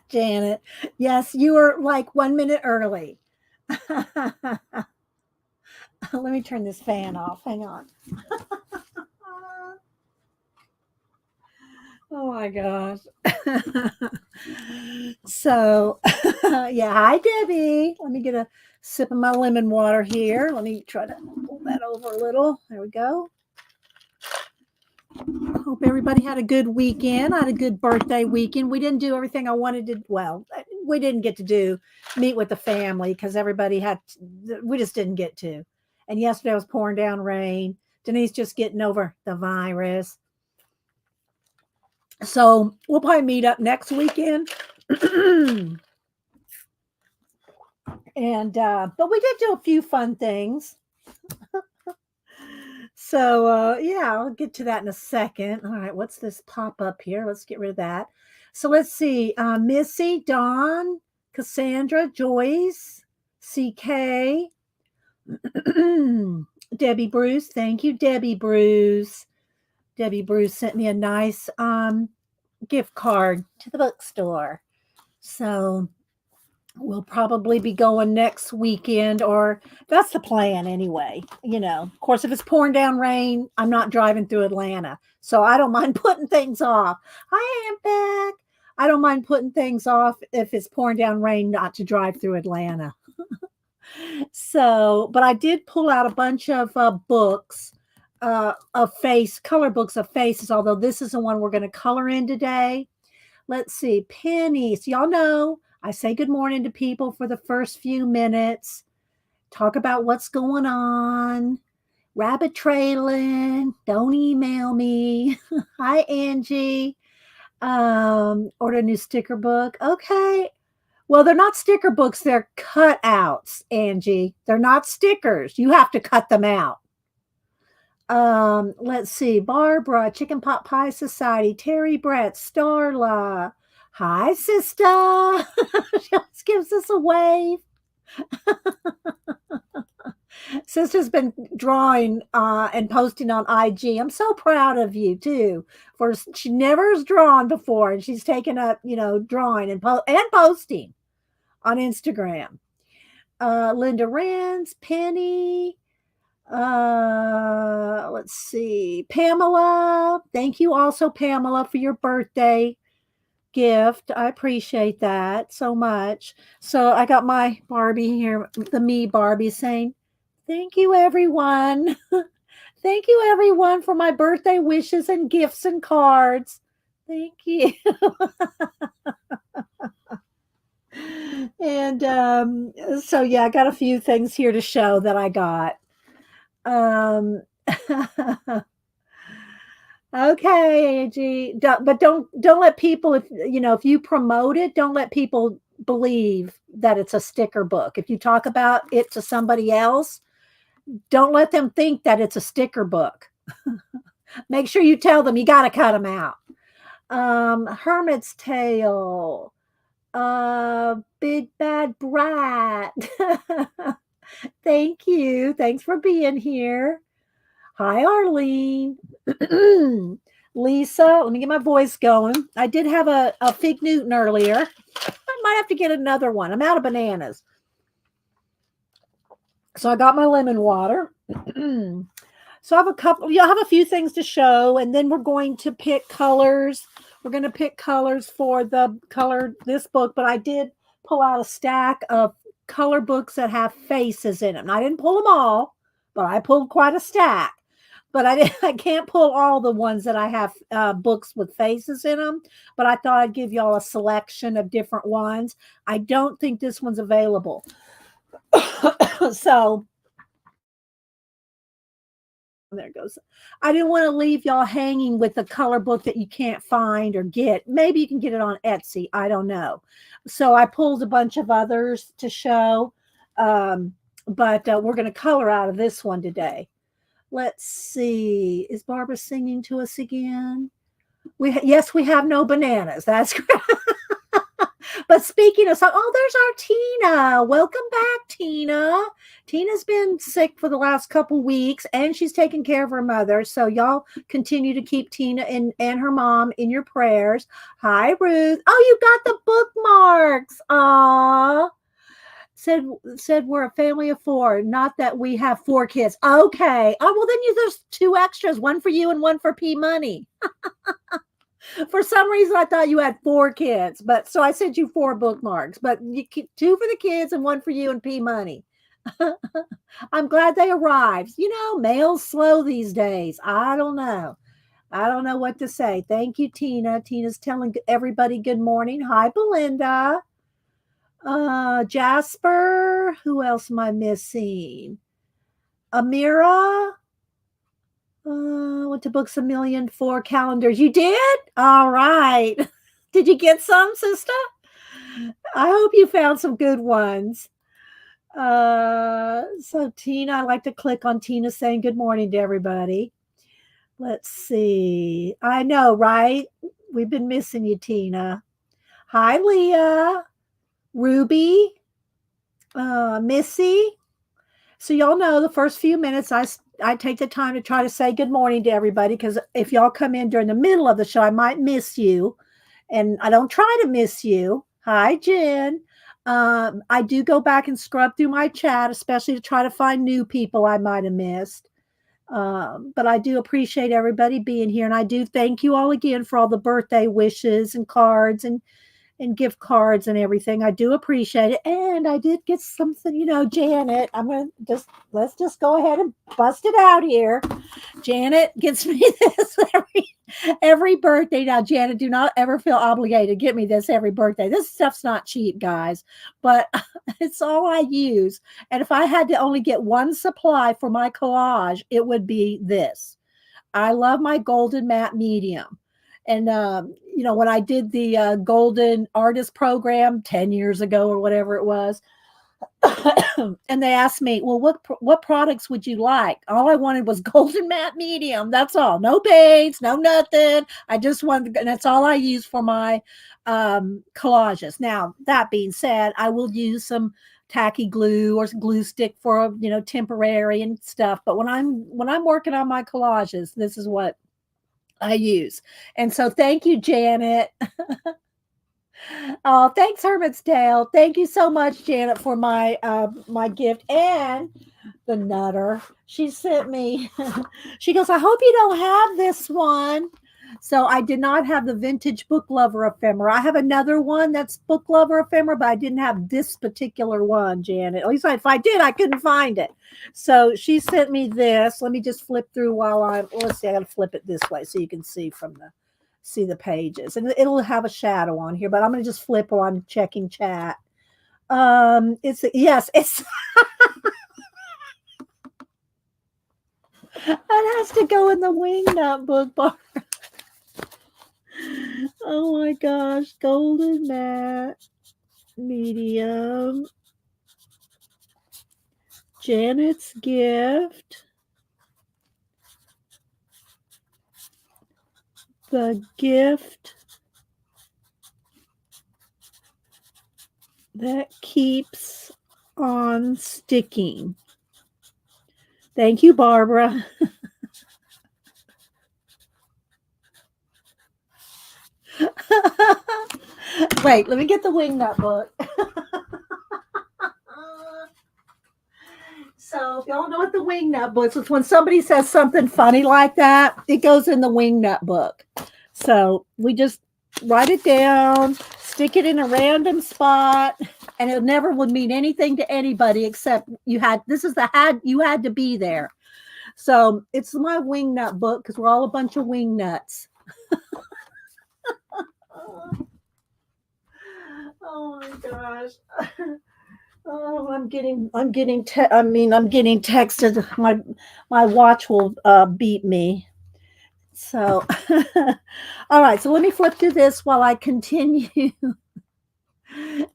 Janet. Yes, you were like 1 minute early. Let me turn this fan off. Hang on. Oh my gosh. So, yeah, hi, Debbie. Let me get a sip of my lemon water here. Let me try to pull that over a little. There we go. Hope everybody had a good weekend. I had a good birthday weekend. We didn't do everything I wanted to. Well, we didn't get to meet with the family because everybody had. We just didn't get to. And yesterday was pouring down rain. Denise just getting over the virus. So we'll probably meet up next weekend. And but we did do a few fun things. So yeah, I'll get to that in a second. All right, what's this pop up here? Let's get rid of that. So let's see. Missy, Dawn, Cassandra, Joyce, CK, Debbie Bruce. Thank you, Debbie Bruce. Debbie Bruce sent me a nice gift card to the bookstore. So we'll probably be going next weekend, or that's the plan anyway. Of course, if it's pouring down rain, I'm not driving through Atlanta. So I don't mind putting things off. Hi, Aunt Beck. I don't mind putting things off if it's pouring down rain, not to drive through Atlanta. So, but I did pull out a bunch of books of color books of faces, although this is the one we're going to color in today. Let's see. Penny. So y'all know I say good morning to people for the first few minutes, talk about what's going on, rabbit trailing, don't email me. Hi, Angie. Order a new sticker book. Okay. Well, they're not sticker books, they're cutouts, Angie. They're not stickers. You have to cut them out. Let's see. Barbara, Chicken Pot Pie Society, Terry Brett, Starla. Hi, sister. She always gives us a wave. Sister's been drawing and posting on IG. I'm so proud of you too. For she never has drawn before, and she's taken up, drawing and posting on Instagram. Linda Rance, Penny. Let's see. Pamela. Thank you also, Pamela, for your birthday gift. I appreciate that so much. So I got my Barbie here, the me Barbie, saying, thank you, everyone. Thank you, everyone, for my birthday wishes and gifts and cards. Thank you. And so, yeah, I got a few things here to show that I got. Okay, Angie. But don't let people, if you promote it, don't let people believe that it's a sticker book. If you talk about it to somebody else, don't let them think that it's a sticker book. Make sure you tell them you got to cut them out. Hermit's Tale. Big Bad Brat. Thank you. Thanks for being here. Hi, Arlene. Lisa, let me get my voice going. I did have a Fig Newton earlier. I might have to get another one. I'm out of bananas. So I got my lemon water. So I have a few things to show, and then we're going to pick colors. We're going to pick colors for this book, but I did pull out a stack of color books that have faces in them. I didn't pull them all, but I pulled quite a stack. But I can't pull all the ones that I have books with faces in them. But I thought I'd give y'all a selection of different ones. I don't think this one's available. So there it goes. I didn't want to leave y'all hanging with a color book that you can't find or get. Maybe you can get it on Etsy. I don't know. So I pulled a bunch of others to show. But we're going to color out of this one today. Let's see. Is Barbara singing to us again? Yes, we have no bananas. That's correct. But speaking of, oh, there's our Tina. Welcome back, Tina. Tina's been sick for the last couple weeks, and she's taking care of her mother. So y'all continue to keep Tina and her mom in your prayers. Hi, Ruth. Oh, you got the bookmarks. Aw. Said we're a family of four. Not that we have four kids. Okay. Oh, well, then there's two extras, one for you and one for P Money. For some reason, I thought you had four kids, but so I sent you four bookmarks, but two for the kids and one for you and P Money. I'm glad they arrived. Mail's slow these days. I don't know. I don't know what to say. Thank you, Tina. Tina's telling everybody good morning. Hi, Belinda. Jasper. Who else am I missing? Amira. Went to Books A Million for calendars. You did? All right. Did you get some, sister? I hope you found some good ones. So Tina, I like to click on Tina saying good morning to everybody. Let's see. I know, right? We've been missing you, Tina. Hi, Leah. Ruby. Missy. So y'all know the first few minutes I take the time to try to say good morning to everybody, because if y'all come in during the middle of the show, I might miss you. And I don't try to miss you. Hi, Jen. I do go back and scrub through my chat, especially to try to find new people I might have missed. But I do appreciate everybody being here. And I do thank you all again for all the birthday wishes and cards and gift cards and everything. I do appreciate it. And I did get something, Janet, let's just go ahead and bust it out here. Janet gets me this every birthday. Now, Janet, do not ever feel obligated to get me this every birthday. This stuff's not cheap, guys, but it's all I use. And if I had to only get one supply for my collage, it would be this. I love my golden matte medium. And, when I did the Golden Artist Program 10 years ago or whatever it was, and they asked me, well, what products would you like? All I wanted was golden matte medium. That's all. No paints, no nothing. I just wanted, and that's all I use for my collages. Now, that being said, I will use some tacky glue or glue stick for, temporary and stuff. But when I'm working on my collages, this is what I use. And so thank you, Janet. Oh, thanks, Hermit's Tale. Thank you so much, Janet, for my gift. And the Nutter, she sent me, she goes, I hope you don't have this one. So I did not have the vintage book lover ephemera. I have another one that's book lover ephemera, but I didn't have this particular one, Janet. At least if I did, I couldn't find it. So she sent me this. Let me just flip through let's see, I got to flip it this way so you can see the pages. And it'll have a shadow on here, but I'm going to just flip while I'm checking chat. It's it has to go in the Wingnut bookmark. Oh my gosh, golden matte medium. Janet's gift. The gift that keeps on sticking. Thank you, Barbara. Wait, let me get the Wingnut book. So if y'all know what the Wingnut book is, when somebody says something funny like that, it goes in the Wingnut book. So we just write it down, stick it in a random spot, and it never would mean anything to anybody except you had to be there. So it's my Wingnut book because we're all a bunch of wingnuts. Oh my gosh. Oh, I'm getting texted. My watch will beep me. So, all right. So let me flip through this while I continue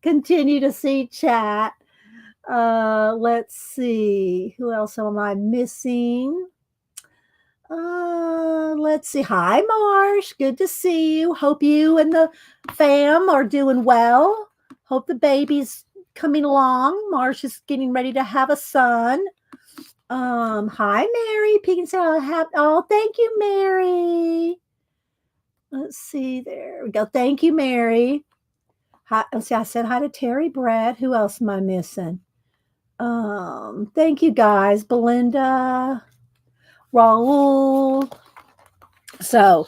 to see chat. Let's see. Who else am I missing? Let's see. Hi, Marsh. Good to see you. Hope you and the fam are doing well. Hope the baby's coming along. Marsh is getting ready to have a son. Hi, Mary. Pekin said, oh, thank you, Mary. Let's see. There we go. Thank you, Mary. Hi, let's see. I said hi to Terry Brett. Who else am I missing? Thank you guys. Belinda, Raul. So,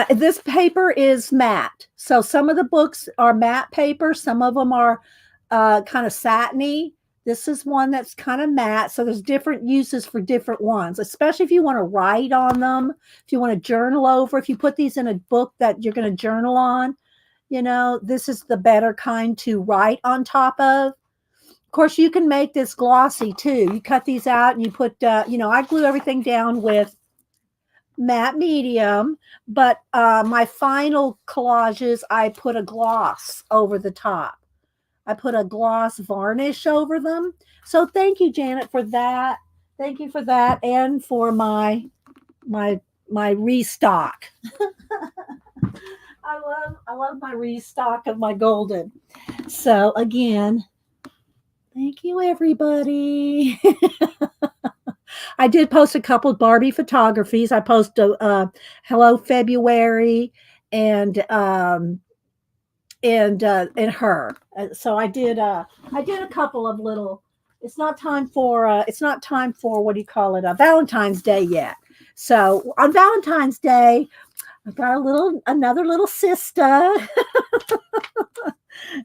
this paper is matte. So some of the books are matte paper. Some of them are kind of satiny. This is one that's kind of matte. So there's different uses for different ones, especially if you want to write on them, if you want to journal over, if you put these in a book that you're going to journal on, this is the better kind to write on top of. Of course, you can make this glossy too. You cut these out and you put, I glue everything down with matte medium, but my final collages, I put a gloss over the top. I put a gloss varnish over them. So thank you, Janet, for that. Thank you for that, and for my restock. I love my restock of my golden. So again, thank you, everybody. I did post a couple of Barbie photographies. I posted Hello February and her. So I did a couple of little. It's not time for what do you call it? Valentine's Day yet. So on Valentine's Day, I got another little sister.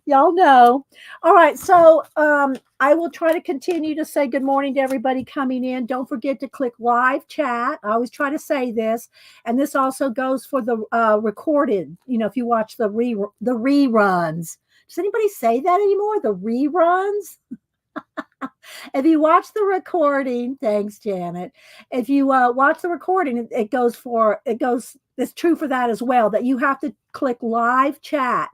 Y'all know. All right. So I will try to continue to say good morning to everybody coming in. Don't forget to click live chat. I always try to say this. And this also goes for the recorded, if you watch the reruns. Does anybody say that anymore? The reruns? If you watch the recording, thanks, Janet. If you watch the recording, it's true for that as well, that you have to click live chat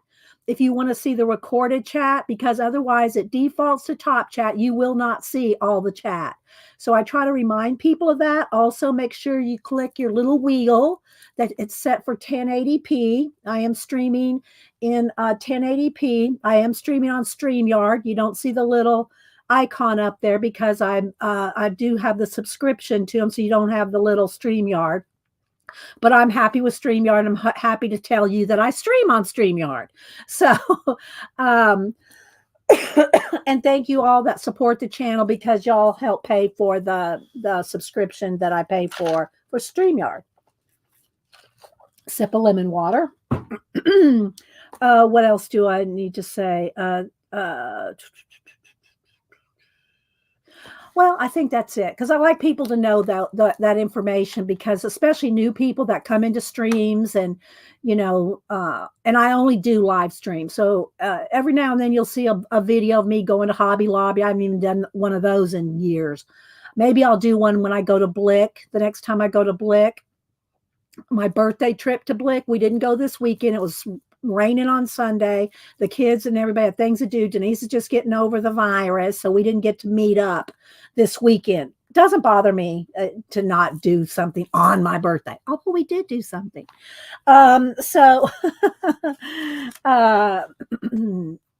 if you want to see the recorded chat, because otherwise it defaults to top chat. You will not see all the chat. So I try to remind people of that. Also, make sure you click your little wheel that it's set for 1080p. I am streaming in 1080p. I am streaming on StreamYard. You don't see the little icon up there because I do have the subscription to them, so you don't have the little StreamYard. But I'm happy with StreamYard. I'm happy to tell you that I stream on StreamYard. So, and thank you all that support the channel, because y'all help pay for the subscription that I pay for StreamYard. Sip of lemon water. What else do I need to say? Well, I think that's it, because I like people to know that information, because especially new people that come into streams, and and I only do live stream. So every now and then you'll see a video of me going to Hobby Lobby. I haven't even done one of those in years. Maybe I'll do one when I go to Blick. The next time I go to Blick, my birthday trip to Blick, we didn't go this weekend. It was raining on Sunday. The kids and everybody had things to do. Denise is just getting over the virus, so we didn't get to meet up this weekend. Doesn't bother me to not do something on my birthday, although we did do something. So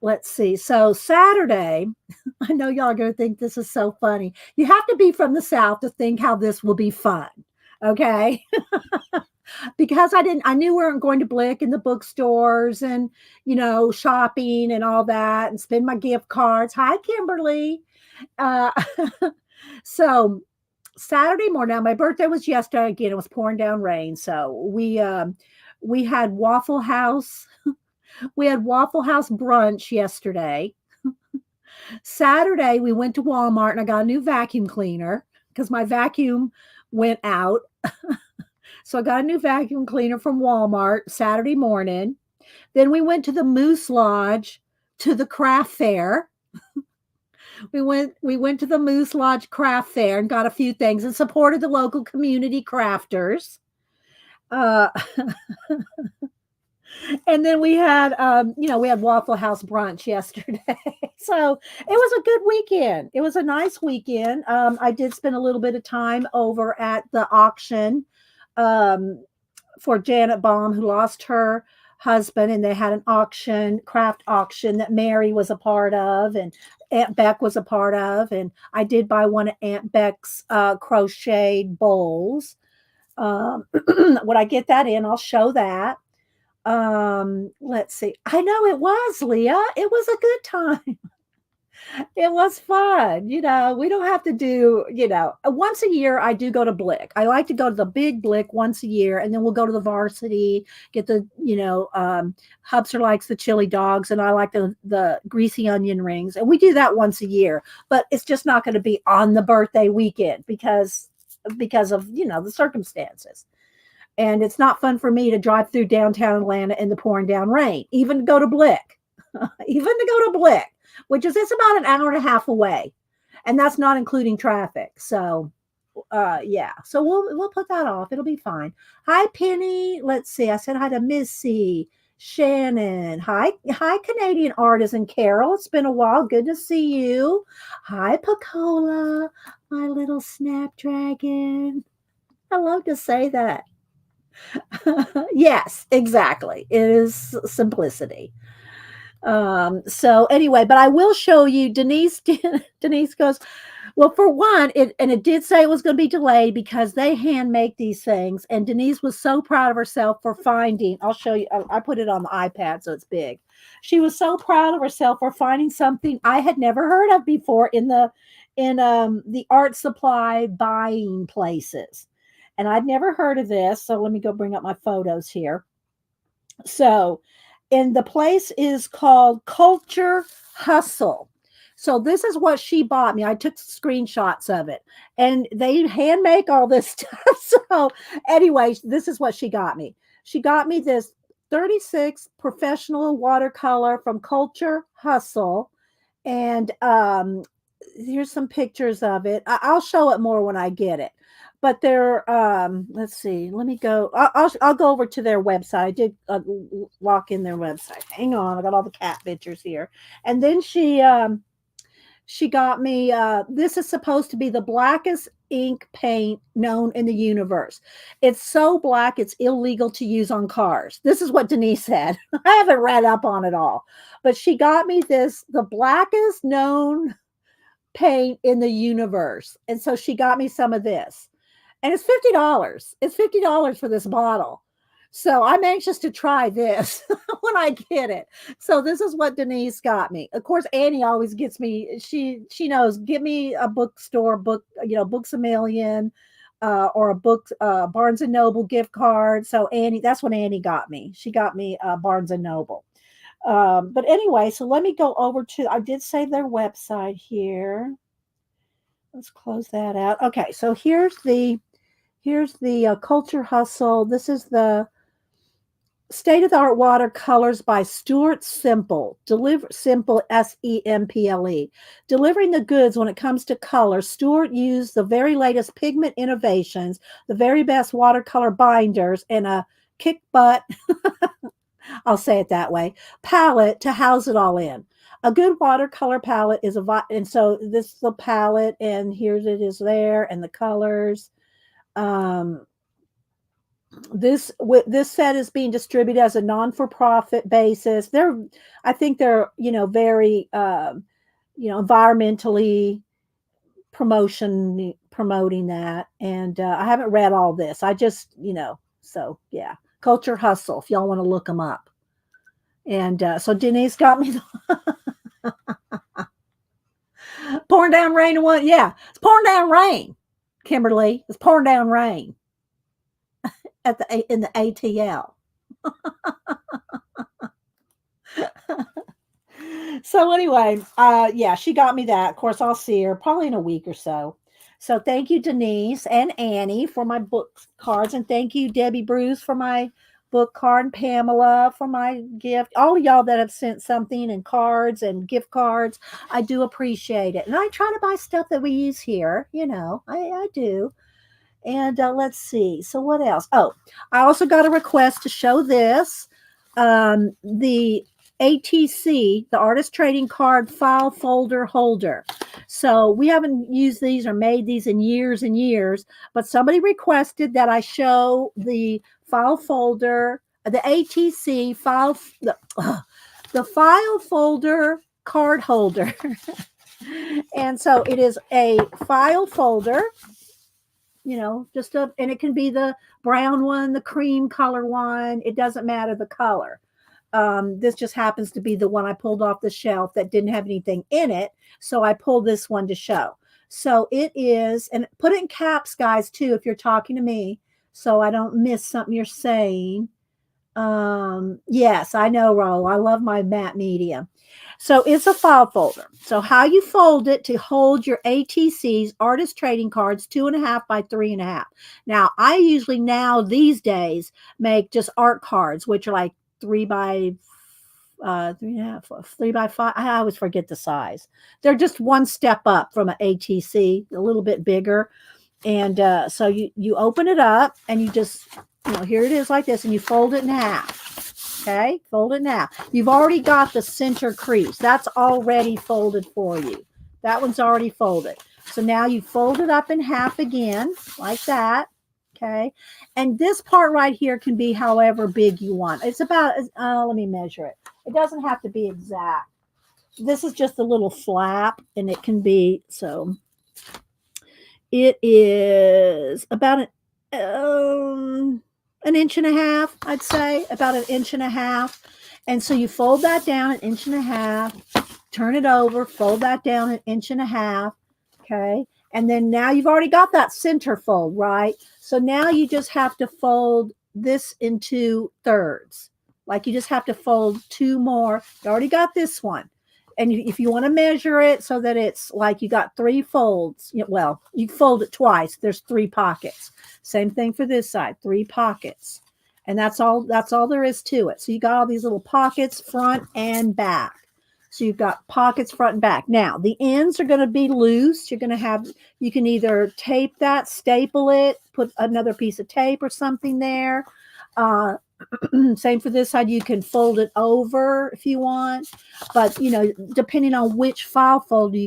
let's see. So Saturday, I know y'all are going to think this is so funny. You have to be from the South to think how this will be fun. Okay. Because I knew we weren't going to Blick in the bookstores and, shopping and all that, and spend my gift cards. Hi, Kimberly. So Saturday morning, now my birthday was yesterday. Again, it was pouring down rain. So we had Waffle House. We had Waffle House brunch yesterday. Saturday, we went to Walmart and I got a new vacuum cleaner because my vacuum went out. So I got a new vacuum cleaner from Walmart Saturday morning. Then we went to the Moose Lodge to the craft fair. We went to the Moose Lodge craft fair and got a few things and supported the local community crafters. And then we had Waffle House brunch yesterday. So it was a good weekend. It was a nice weekend. I did spend a little bit of time over at the auction for Janet Baum, who lost her husband, and they had an auction, craft auction that Mary was a part of, and Aunt Beck was a part of, and I did buy one of Aunt Beck's crocheted bowls. When I get that in, I'll show that. Let's see. I know it was, Leah. It was a good time. It was fun. We don't have to do, once a year I do go to Blick. I like to go to the big Blick once a year, and then we'll go to the Varsity, get the, Hubster likes the chili dogs, and I like the greasy onion rings. And we do that once a year, but it's just not going to be on the birthday weekend because of, the circumstances. And it's not fun for me to drive through downtown Atlanta in the pouring down rain, even to go to Blick, which is it's about an hour and a half away, and that's not including traffic. So, yeah. So we'll put that off. It'll be fine. Hi, Penny. Let's see. I said hi to Missy, Shannon. Hi, Canadian artisan Carol. It's been a while. Good to see you. Hi, Pacola, my little snapdragon. I love to say that. Yes, exactly. It is simplicity. So anyway, but I will show you. Denise goes, well, for one, it did say it was going to be delayed because they hand make these things, and Denise was so proud of herself for finding. I'll show you. I put it on the iPad so it's big. She was so proud of herself for finding something I had never heard of before in the art supply buying places, and I'd never heard of this. So let me go bring up my photos here. So, and the place is called Culture Hustle. So this is what she bought me. I took screenshots of it, and they hand make all this stuff. So anyway, this is what she got me. She got me this 36 professional watercolor from Culture Hustle. And here's some pictures of it. I'll show it more when I get it. But they're let's see. Let me go. I'll go over to their website. I did lock in their website. Hang on, I got all the cat pictures here. And then she got me. This is supposed to be the blackest ink paint known in the universe. It's so black it's illegal to use on cars. This is what Denise said. I haven't read up on it all, but she got me the blackest known paint in the universe, and so she got me some of this. And it's $50. It's $50 for this bottle. So I'm anxious to try this when I get it. So this is what Denise got me. Of course, Annie always gets me. She knows. Give me a bookstore book. Books A Million, or a book Barnes and Noble gift card. So Annie, that's what Annie got me. She got me Barnes and Noble. But anyway, so let me go over to. I did save their website here. Let's close that out. Okay, so here's the Culture Hustle. This is the state-of-the-art watercolors by Stuart Semple. Simple, Semple. Delivering the goods when it comes to color. Stuart used the very latest pigment innovations, the very best watercolor binders, and a kick butt, I'll say it that way, palette to house it all in. A good watercolor palette is and so this is the palette, and here's it is there, and the colors. This set is being distributed as a non-for-profit basis. I think they're very environmentally promoting that, and I haven't read all this. I just so yeah, Culture Hustle if y'all want to look them up. And so Denise got me pouring down rain. Yeah, it's pouring down rain, Kimberly. It's pouring down rain in the ATL. So anyway, yeah, she got me that. Of course, I'll see her probably in a week or so. So thank you, Denise and Annie, for my book cards, and thank you, Debbie Bruce, for my book card, and Pamela for my gift. All of y'all that have sent something and cards and gift cards, I do appreciate it. And I try to buy stuff that we use here. I do. And let's see. So what else? Oh, I also got a request to show this. The ATC, the Artist Trading Card File Folder Holder. So we haven't used these or made these in years and years, but somebody requested that I show the file folder the ATC file, the file folder card holder. And so it is a file folder, and it can be the brown one, the cream color one. It doesn't matter the color. This just happens to be the one I pulled off the shelf that didn't have anything in it. So I pulled this one to show. So it is, and put it in caps, guys, too, if you're talking to me, so I don't miss something you're saying. Yes, I know, Ro. I love my matte medium. So it's a file folder. So how you fold it to hold your ATCs, artist trading cards, 2.5 by 3.5. Now, I usually these days make just art cards, which are like 3 by 3.5, 3 by 5. I always forget the size. They're just one step up from an ATC, a little bit bigger. And so you open it up and you just, here it is like this, and you fold it in half. Okay, fold it in half. You've already got the center crease. That's already folded for you. That one's already folded. So now you fold it up in half again, like that. Okay, and this part right here can be however big you want. It's about, let me measure it. It doesn't have to be exact. This is just a little flap, and it can be, so it is about an inch and a half, I'd say, about an inch and a half. And so you fold that down an inch and a half, turn it over, fold that down an inch and a half. Okay. And then now you've already got that center fold, right? So now you just have to fold this in 2/3. Like you just have to fold 2 more. You already got this one. And if you want to measure it so that it's like you got 3 folds, well, you fold it twice. There's 3 pockets. Same thing for this side, 3 pockets. And that's all there is to it. So you got all these little pockets, front and back. So you've got pockets front and back. Now, the ends are going to be loose. You can either tape that, staple it, put another piece of tape or something there. Same for this side. You can fold it over if you want, but depending on which file folder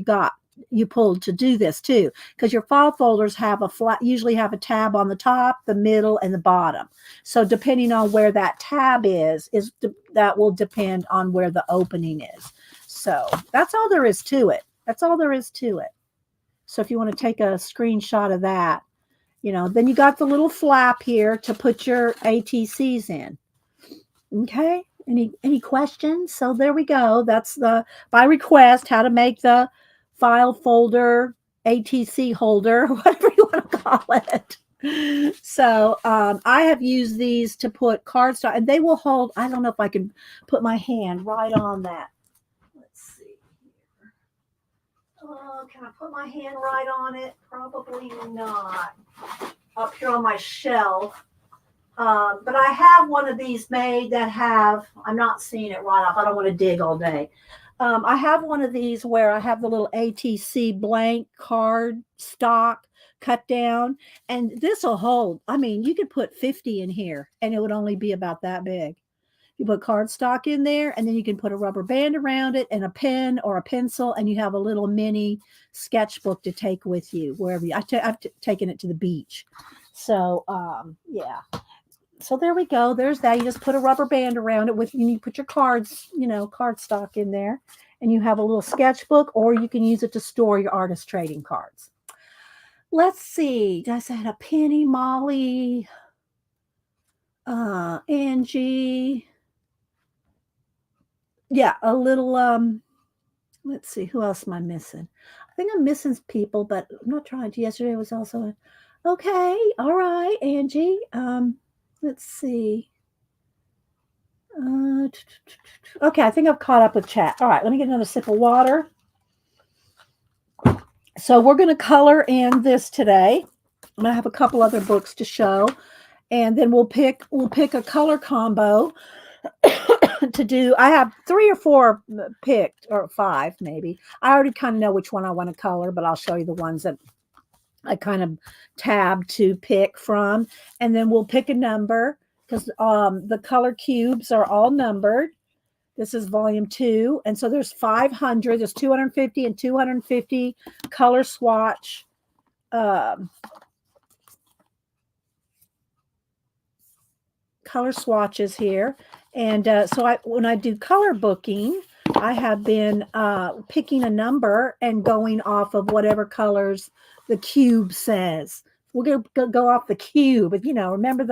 you pulled to do this too, because your file folders usually have a tab on the top, the middle, and the bottom. So depending on where that tab is that will depend on where the opening is. So that's all there is to it. So if you want to take a screenshot of that, then you got the little flap here to put your ATCs in. Okay. Any questions? So there we go. That's by request, how to make the file folder ATC holder, whatever you want to call it. So I have used these to put cardstock, and they will hold. I don't know if I can put my hand right on that. Let's see here. Oh, can I put my hand right on it? Probably not. Up here on my shelf. But I have one of these made that I'm not seeing it right off. I don't want to dig all day. I have one of these where I have the little ATC blank card stock cut down, and this will hold. I mean, you could put 50 in here and it would only be about that big. You put cardstock in there, and then you can put a rubber band around it and a pen or a pencil, and you have a little mini sketchbook to take with you wherever I've taken it to the beach. So, yeah. So there we go. There's that. You just put a rubber band around it you put your cards, cardstock in there, and you have a little sketchbook, or you can use it to store your artist trading cards. Let's see. I had a Penny, Molly, Angie. Yeah, a little, let's see. Who else am I missing? I think I'm missing people, but I'm not trying to. Yesterday was also, okay. All right, Angie. Let's see. Okay, I think I've caught up with chat. All right, let me get another sip of water. So we're going to color in this today. I'm going to have a couple other books to show, and then we'll pick a color combo to do. I have 3 or 4 picked, or 5 maybe. I already kind of know which one I want to color, but I'll show you the ones that I kind of tab to pick from, and then we'll pick a number, because the color cubes are all numbered. This is volume 2, and so there's 500. There's 250 and 250 color swatch color swatches here. And so when I do color booking, I have been picking a number and going off of whatever colors the cube says. We're going to go off the cube. If remember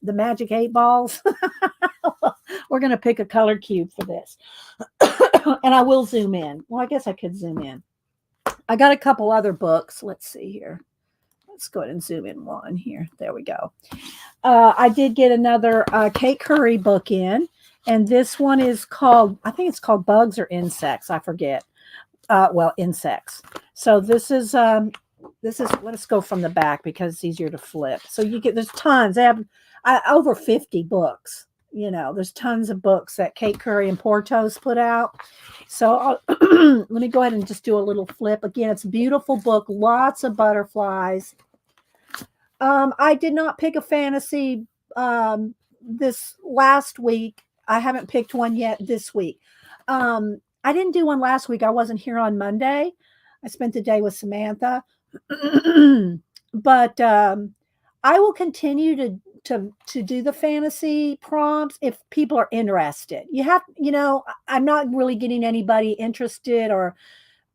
the magic 8 balls? We're going to pick a color cube for this. And I will zoom in. Well, I guess I could zoom in. I got a couple other books. Let's see here. Let's go ahead and zoom in one here. There we go. I did get another Kate Curry book in, and this one is called, I think it's called Bugs or Insects. I forget. Well, Insects. So this is, let's go from the back because it's easier to flip. So there's tons. They have over 50 books. There's tons of books that Kate Curry and Portos put out. So let me go ahead and just do a little flip. Again, it's a beautiful book. Lots of butterflies. I did not pick a fantasy this last week. I haven't picked one yet this week. I didn't do one last week. I wasn't here on Monday. I spent the day with Samantha. But I will continue to do the fantasy prompts if people are interested. I'm not really getting anybody interested or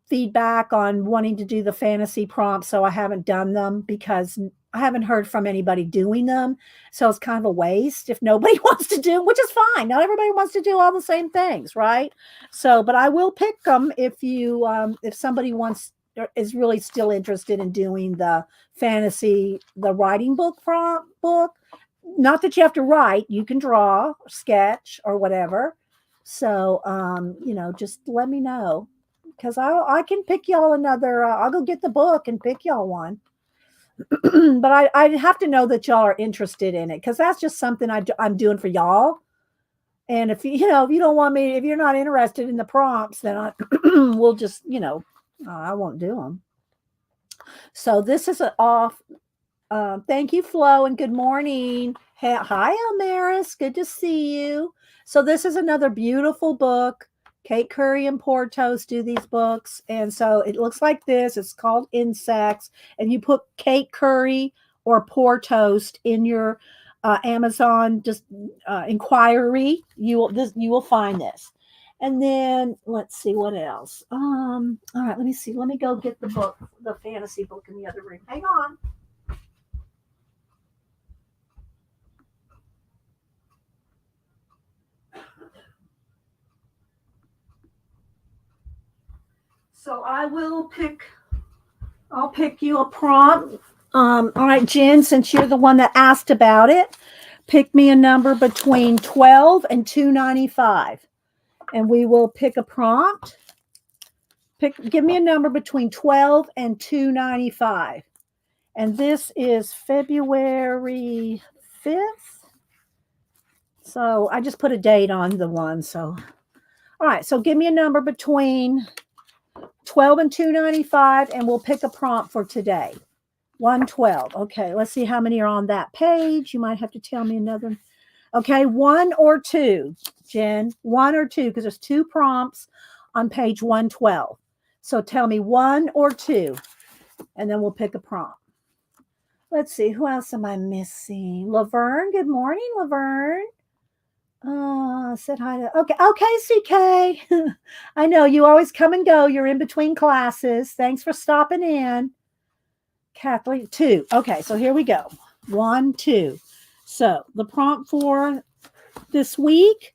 feedback on wanting to do the fantasy prompts, so I haven't done them because I haven't heard from anybody doing them. So it's kind of a waste if nobody wants to do, which is fine. Not everybody wants to do all the same things, right? So, but I will pick them if somebody is really still interested in doing the writing book book. Not that you have to write, you can draw, or sketch, or whatever. So, just let me know because I can pick y'all another. I'll go get the book and pick y'all one. But I have to know that y'all are interested in it because that's just something I'm doing for y'all. And if you don't want me, if you're not interested in the prompts, then we'll just I won't do them. So this is off. Thank you, Flo, and good morning. Hi, Elmaris. Good to see you. So this is another beautiful book. Kate Curry and Portos do these books. And so it looks like this. It's called Insects. And you put Kate Curry or Portos in your Amazon inquiry. You will find this. And then let's see what else. All right, let me see. Let me go get the book, the fantasy book in the other room. Hang on. So I'll pick you a prompt. All right, Jen, since you're the one that asked about it, pick me a number between 12 and 295. And we will pick a prompt. Give me a number between 12 and 295. And this is February 5th. So I just put a date on the one. So, all right. So give me a number between 12 and 295, and we'll pick a prompt for today. 112. Okay, let's see how many are on that page. You might have to tell me another. Okay, 1 or 2, Jen. 1 or 2, because there's 2 prompts on page 112. So tell me 1 or 2, and then we'll pick a prompt. Let's see, who else am I missing? Laverne, good morning, Laverne. Said hi to, okay, CK. I know you always come and go. You're in between classes. Thanks for stopping in. Kathleen, 2. Okay, so here we go. 1, 2. So the prompt for this week,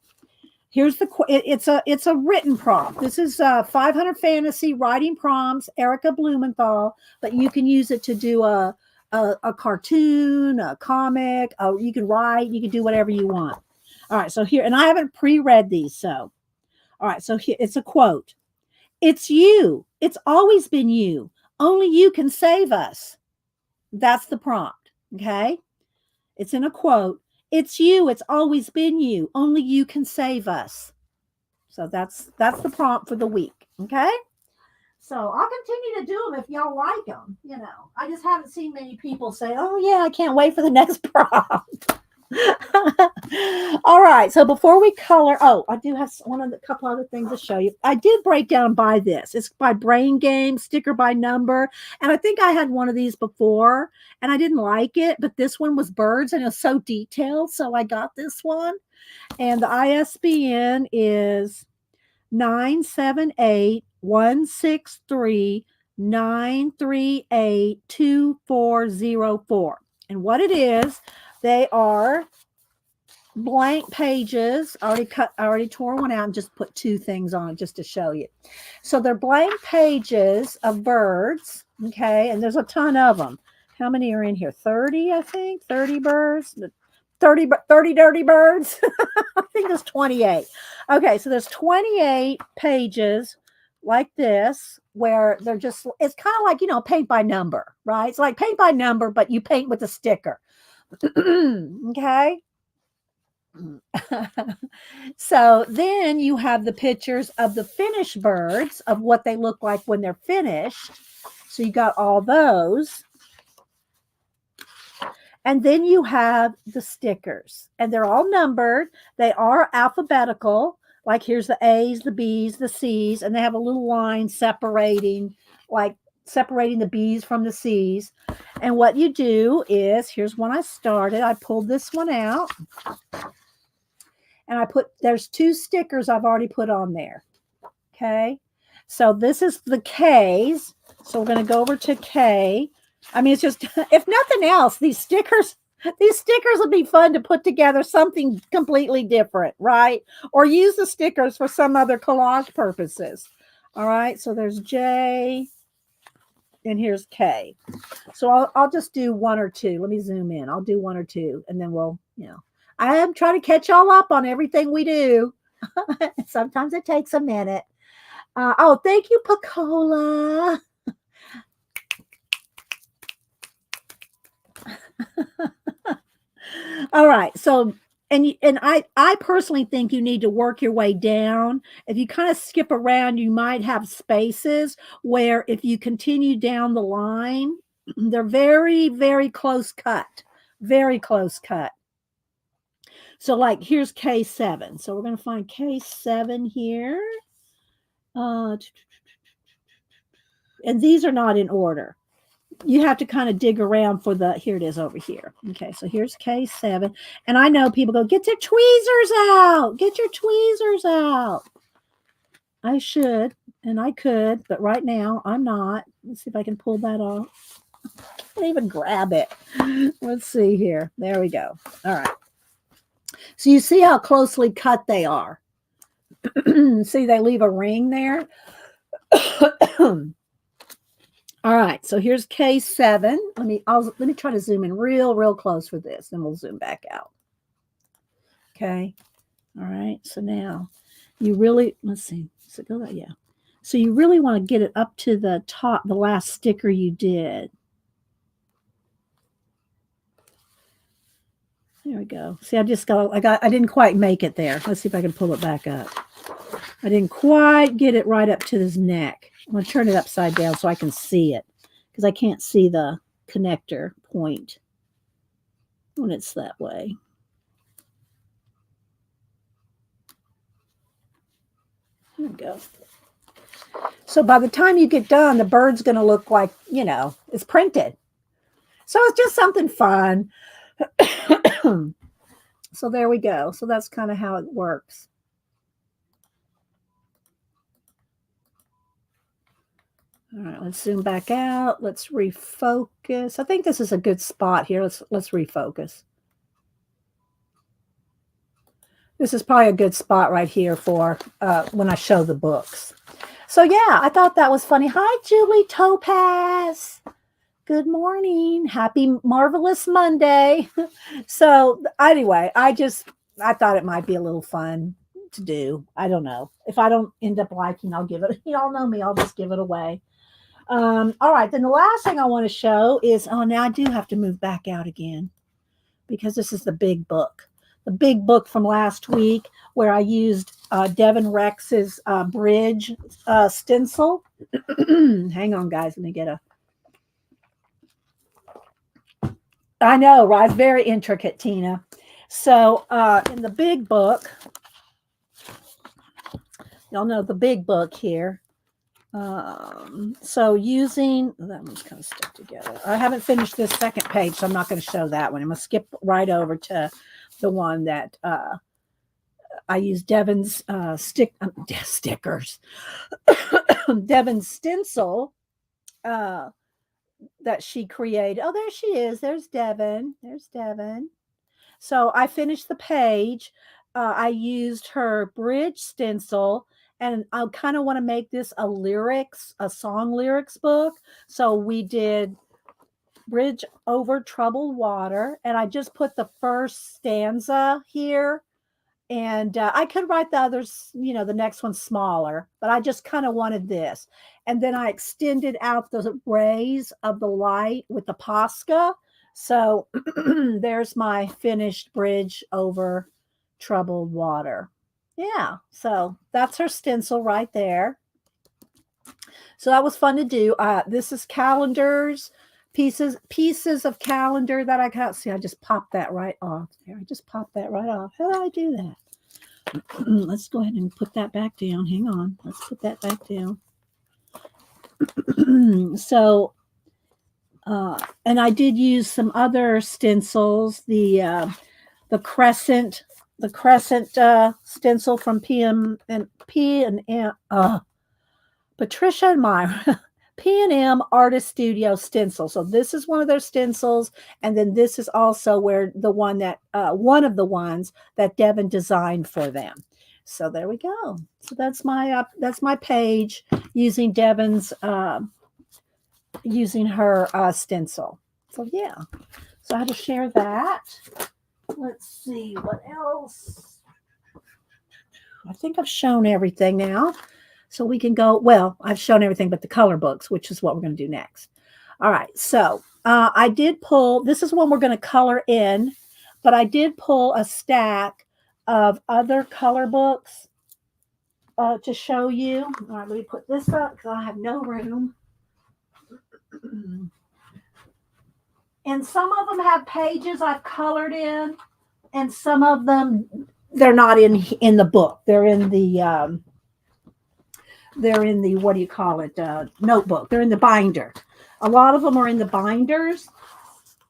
here's it's a written prompt. This is 500 fantasy writing prompts, Erica Blumenthal, but you can use it to do a cartoon, a comic, you can write, you can do whatever you want. All right, so here, and I haven't pre-read these, so. All right, so here, it's a quote. It's you. It's always been you. Only you can save us. That's the prompt, okay? It's in a quote. It's you. It's always been you. Only you can save us. So that's the prompt for the week, okay? So I'll continue to do them if y'all like them, I just haven't seen many people say, oh, yeah, I can't wait for the next prompt. All right. So before we color, oh, I do have a couple other things to show you. I did break down by this. It's by Brain Game, sticker by number. And I think I had one of these before and I didn't like it, but this one was birds and it was so detailed. So I got this one. And the ISBN is 978-163-938-2404. And what it is, they are blank pages. I already tore one out and just put two things on it just to show you. So they're blank pages of birds. Okay. And there's a ton of them. How many are in here? 30, I think. 30 birds. 30 dirty birds. I think there's 28. Okay. So there's 28 pages like this where they're just, it's kind of like, paint by number, right? It's like paint by number, but you paint with a sticker. Okay. So then you have the pictures of the finished birds of what they look like when they're finished. So you got all those. And then you have the stickers and they're all numbered. They are alphabetical. Like here's the A's, the B's, the C's, and they have a little line separating the B's from the C's. And what you do is, here's one I started. I pulled this one out. And there's two stickers I've already put on there. Okay. So this is the K's. So we're going to go over to K. I mean, it's just, if nothing else, these stickers would be fun to put together something completely different, right? Or use the stickers for some other collage purposes. All right. So there's J and here's K. So I'll just do one or two. Let me zoom in. I'll do one or two and then we'll, I am trying to catch y'all up on everything we do. Sometimes it takes a minute. Oh, thank you, Pacola. All right. So, and I personally think you need to work your way down. If you kind of skip around, you might have spaces where if you continue down the line, they're very, very close cut. Very close cut. So like here's K7. So we're going to find K7 here. And these are not in order. You have to kind of dig around for here it is over here. Okay, so here's K7. And I know people go, get your tweezers out. Get your tweezers out. I should, and I could, but right now I'm not. Let's see if I can pull that off. I can't even grab it. Let's see here. There we go. All right. So you see how closely cut they are. See, they leave a ring there. All right, so here's K7. Let me try to zoom in real close for this, then we'll zoom back out. Okay. All right. So now you really, let's see. So go that, yeah. So you really want to get it up to the top, the last sticker you did. There we go. See, I didn't quite make it there. Let's see if I can pull it back up. I didn't quite get it right up to his neck. I'm going to turn it upside down so I can see it because I can't see the connector point when it's that way. There we go. So by the time you get done, the bird's going to look like, it's printed. So it's just something fun. So there we go. So that's kind of how it works. All right, let's zoom back out. Let's refocus. I think this is a good spot here. Let's refocus. This is probably a good spot right here for when I show the books. So yeah, I thought that was funny. Hi, Julie Topaz. Good morning. Happy Marvelous Monday. So anyway, I thought it might be a little fun to do. I don't know. If I don't end up liking, I'll give it. Y'all know me. I'll just give it away. All right. Then the last thing I want to show is, now I do have to move back out again because this is the big book. The big book from last week where I used Devin Rex's bridge stencil. Hang on, guys. Let me get I know, right? Very intricate, Tina. So in the big book, y'all know the big book here. So using that one's kind of stuck together. I haven't finished this second page, so I'm not going to show that one. I'm going to skip right over to the one that I use Devin's stickers, Devin's stencil that she created. Oh, there she is. There's Devin. There's Devin. So I finished the page. I used her bridge stencil, and I kind of want to make this a song lyrics book. So we did Bridge Over Troubled Water, and I just put the first stanza here. And I could write the others, the next one smaller, but I just kind of wanted this. And then I extended out the rays of the light with the Posca. So there's my finished Bridge Over Troubled Water. Yeah, so that's her stencil right there. So that was fun to do. This is calendars, pieces of calendar that I got. See, I just popped that right off there. I just popped that right off. How did I do that? Let's go ahead and put that back down. Hang on. Let's put that back down. So, and I did use some other stencils. The crescent stencil from Patricia and Myra. P&M Artist Studio stencil. So this is one of their stencils, and then this is also where the one that one of the ones that Devin designed for them. So there we go. So that's my page using Devin's using her stencil. So yeah. So I had to share that. Let's see what else. I think I've shown everything now. So we can go, well, I've shown everything but the color books, which is what we're going to do next. All right. So I did pull, this is one we're going to color in, but I did pull a stack of other color books to show you. All right, let me put this up because I have no room. And some of them have pages I've colored in, and some of them, they're not in the book. They're in the what do you call it, notebook. They're in the binder. A lot of them are in the binders.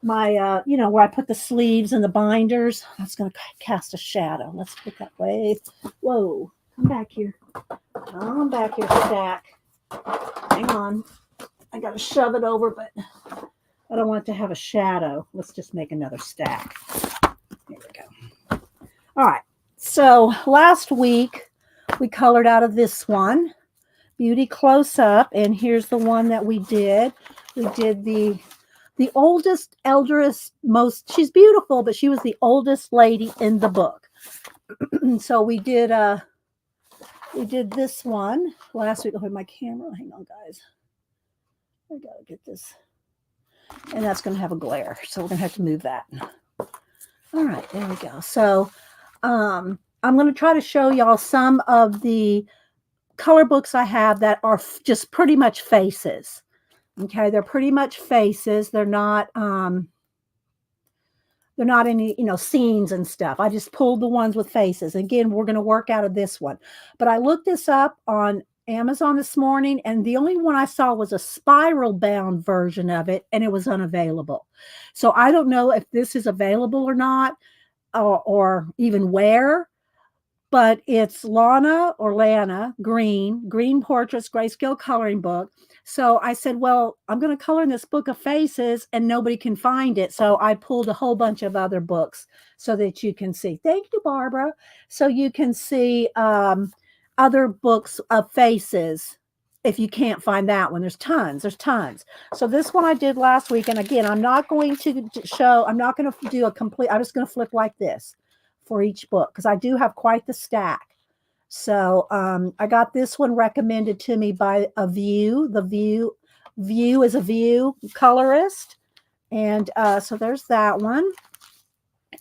My where I put the sleeves and the binders. That's going to cast a shadow. Let's put that way. Whoa, come back here. Come back here, stack. Hang on, I got to shove it over, but I don't want it to have a shadow. Let's just make another stack. There we go. All right, so last week we colored out of this one, Beauty Close Up, and here's the one that we did. We did the oldest, elderest, most, she's beautiful, but she was the oldest lady in the book. So we did this one last week. Oh, my camera. Hang on, guys. I gotta get this. And that's going to have a glare, so we're going to have to move that. All right, there we go. So I'm going to try to show y'all some of the color books I have that are just pretty much faces. Okay, they're pretty much faces. They're not any, scenes and stuff. I just pulled the ones with faces. Again, we're going to work out of this one. But I looked this up on Amazon this morning, and the only one I saw was a spiral bound version of it, and it was unavailable. So I don't know if this is available or not, or even where. But it's Lana Green Portraits Grayscale Coloring Book. So I said, well, I'm going to color in this book of faces and nobody can find it. So I pulled a whole bunch of other books so that you can see. Thank you, Barbara. So you can see other books of faces. If you can't find that one, there's tons. So this one I did last week. And again, I'm not going to do a complete, I'm just going to flip like this for each book because I do have quite the stack. So I got this one recommended to me by a View. The View is a View colorist. And so there's that one.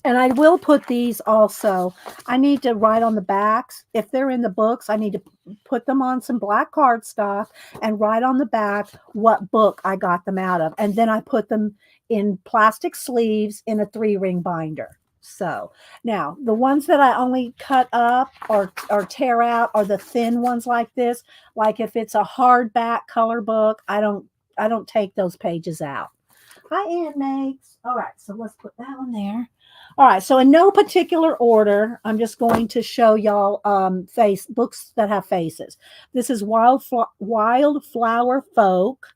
And I will put these also. I need to write on the backs. If they're in the books, I need to put them on some black cardstock and write on the back what book I got them out of. And then I put them in plastic sleeves in a 3-ring binder. So now the ones that I only cut up or tear out are the thin ones like this. Like if it's a hardback color book, I don't take those pages out. Hi, Aunt Megs. All right, so let's put that one there. All right, so in no particular order, I'm just going to show y'all face books that have faces. This is Wildflower Folk,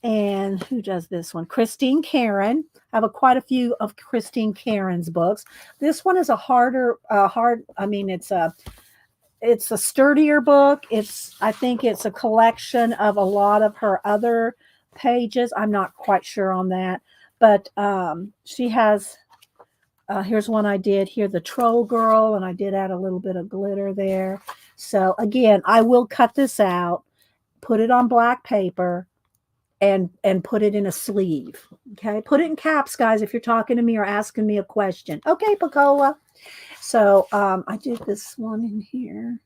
and who does this one? Christine Karen. I have quite a few of Christine Karen's books. This one is a harder, hard. I mean, it's a sturdier book. I think it's a collection of a lot of her other pages. I'm not quite sure on that, but she has. Here's one I did here, the Troll Girl, and I did add a little bit of glitter there. So again, I will cut this out, put it on black paper, and put it in a sleeve. Okay, put it in caps, guys, if you're talking to me or asking me a question. Okay, Pacola. So I did this one in here.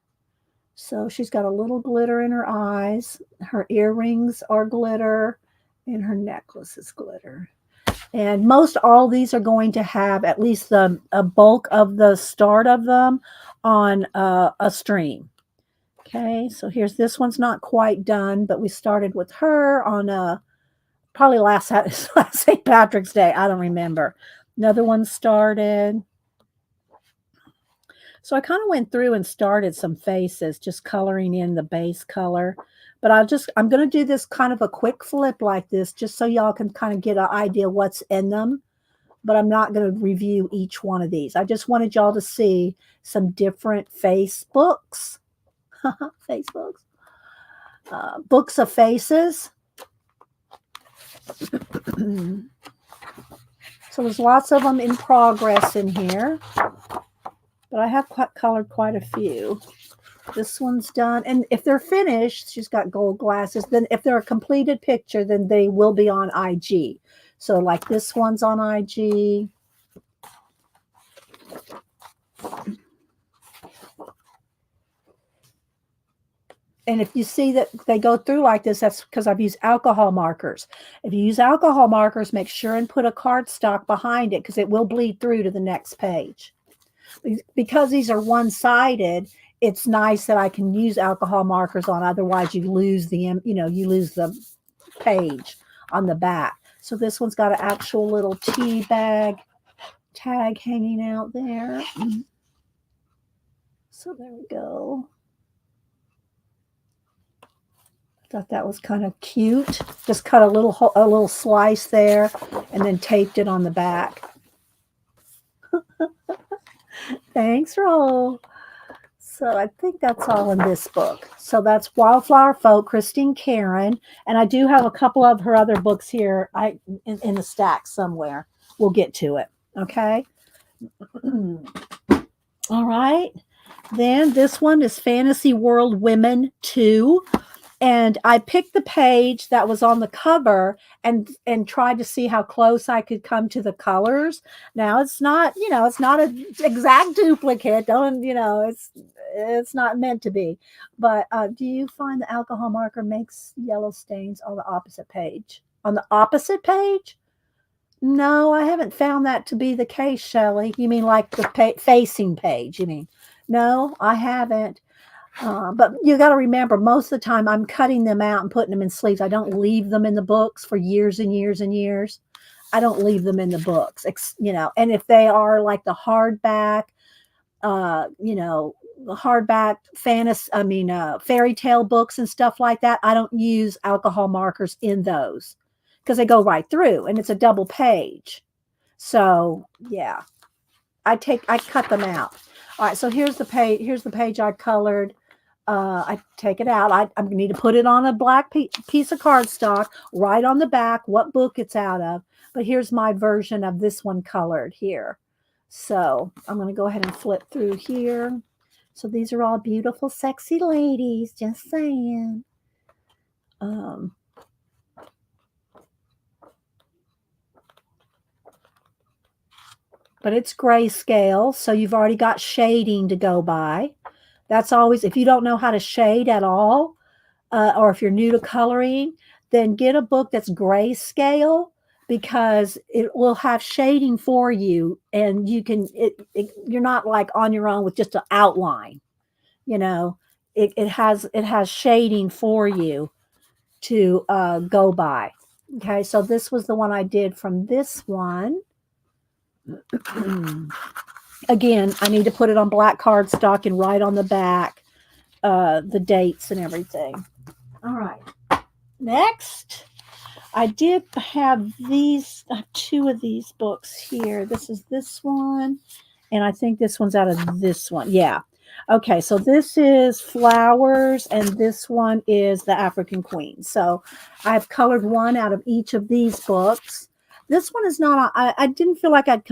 So she's got a little glitter in her eyes. Her earrings are glitter, and her necklace is glitter. And most all these are going to have at least a bulk of the start of them on a stream. Okay, so here's this one's not quite done, but we started with her on probably last St. Patrick's Day. I don't remember. Another one started. So I kind of went through and started some faces, just coloring in the base color. But I'm going to do this kind of a quick flip like this, just so y'all can kind of get an idea what's in them. But I'm not going to review each one of these. I just wanted y'all to see some different Facebooks. Facebooks. Books of faces. So there's lots of them in progress in here. But I have colored quite a few. This one's done. And if they're finished, she's got gold glasses. Then if they're a completed picture, then they will be on IG. So like this one's on IG. And if you see that they go through like this, that's because I've used alcohol markers. If you use alcohol markers, make sure and put a cardstock behind it because it will bleed through to the next page. Because these are one-sided, it's nice that I can use alcohol markers on. Otherwise, you lose the page on the back. So this one's got an actual little tea bag tag hanging out there. So there we go. Thought that was kind of cute. Just cut a little slice there and then taped it on the back. Thanks, Roll. So I think that's all in this book. So that's Wildflower Folk, Christine Karen. And I do have a couple of her other books here in the stack somewhere. We'll get to it. Okay. All right. Then this one is Fantasy World Women 2. And I picked the page that was on the cover and tried to see how close I could come to the colors. Now it's not an exact duplicate. It's not meant to be. But do you find the alcohol marker makes yellow stains on the opposite page? On the opposite page? No, I haven't found that to be the case, Shelley. You mean like the facing page, you mean? No, I haven't. But you got to remember, most of the time I'm cutting them out and putting them in sleeves. I don't leave them in the books for years and years and years. I don't leave them in the books, and if they are like the hardback, the hardback fairy tale books and stuff like that, I don't use alcohol markers in those because they go right through and it's a double page. So yeah, I cut them out. All right, so here's the page. Here's the page I colored. I take it out. I need to put it on a black piece of cardstock, right on the back what book it's out of. But here's my version of this one colored here. So I'm going to go ahead and flip through here. So these are all beautiful, sexy ladies. Just saying. But it's grayscale, so you've already got shading to go by. That's always, if you don't know how to shade at all, or if you're new to coloring, then get a book that's grayscale because it will have shading for you, and you can you're not like on your own with just an outline, you know. It has shading for you to go by. Okay, so this was the one I did from this one. Again, I need to put it on black cardstock and write on the back the dates and everything. All right. Next, I did have these, two of these books here. This is this one, and I think this one's out of this one. Yeah. Okay, so this is Flowers, and this one is the African Queen. So I've colored one out of each of these books. This one is not, I didn't feel like I'd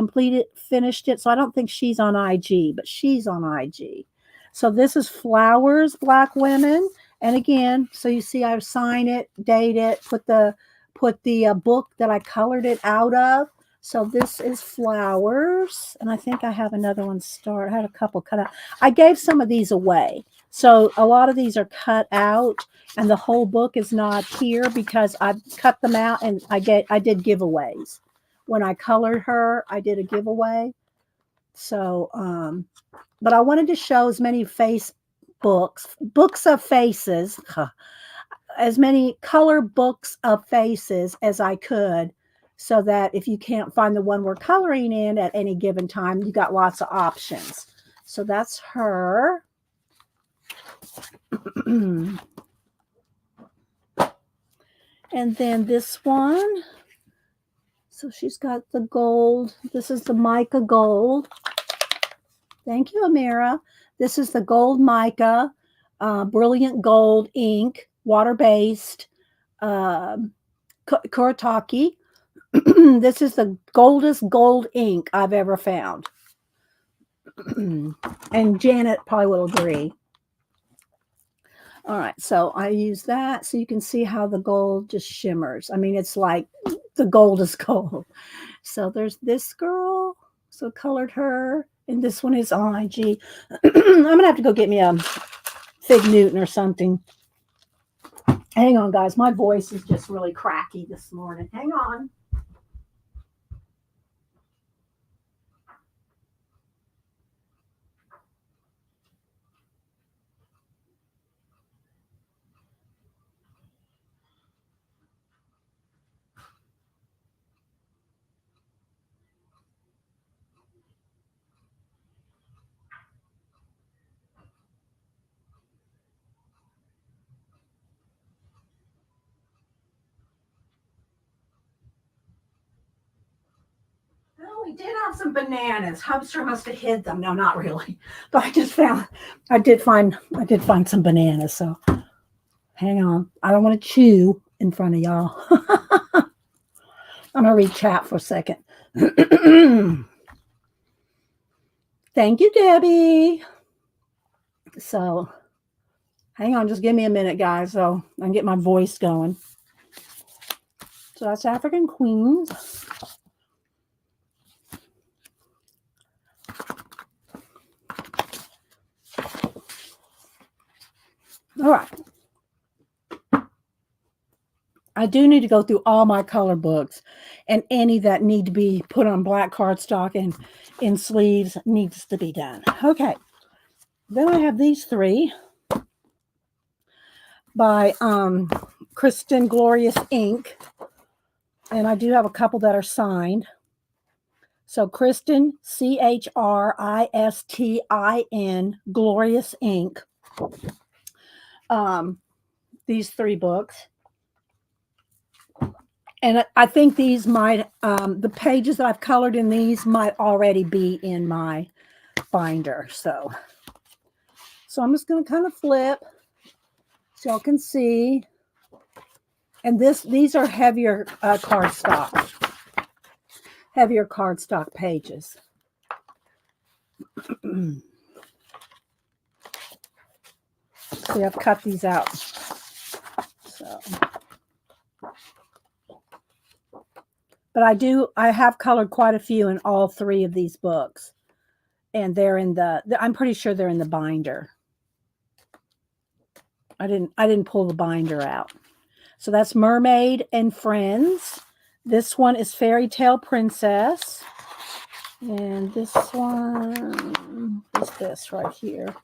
finished it, so I don't think she's on IG, but she's on IG. So this is Flowers, Black Women. And again, so you see I sign it, date it, put the book that I colored it out of. So this is Flowers, and I think I have another one I had a couple cut out. I gave some of these away. So a lot of these are cut out, and the whole book is not here because I cut them out, and I did giveaways. When I colored her, I did a giveaway. So, but I wanted to show as many books of faces, as many color books of faces as I could, so that if you can't find the one we're coloring in at any given time, you got lots of options. So that's her. And then this one. So she's got the gold. This is the mica gold. Thank you, Amira. This is the gold mica, brilliant gold ink, water-based, Kuretake. This is the goldest gold ink I've ever found. And Janet probably will agree. All right, so I use that so you can see how the gold just shimmers. I mean, it's like the gold is gold. So there's this girl. So colored her. And this one is on IG. I'm going to have to go get me a Fig Newton or something. Hang on, guys. My voice is just really cracky this morning. Hang on. We did have some bananas. Hubster must have hid them. No, not really. But I did find some bananas. So hang on. I don't want to chew in front of y'all. I'm gonna read chat for a second. Thank you, Debbie. So hang on, just give me a minute, guys, so I can get my voice going. So that's African Queens. All right. I do need to go through all my color books, and any that need to be put on black cardstock and in sleeves needs to be done. Okay. Then I have these three by Kristen Glorious Ink. And I do have a couple that are signed. So Kristen, Christin, Glorious Ink. These three books. And I think these might, the pages that I've colored in these might already be in my binder. So I'm just going to kind of flip so y'all can see. And these are heavier cardstock. Heavier cardstock pages. See, I've cut these out. So, but I have colored quite a few in all three of these books. And they're in I'm pretty sure they're in the binder. I didn't pull the binder out. So that's Mermaid and Friends. This one is Fairy Tale Princess. And this one is this right here.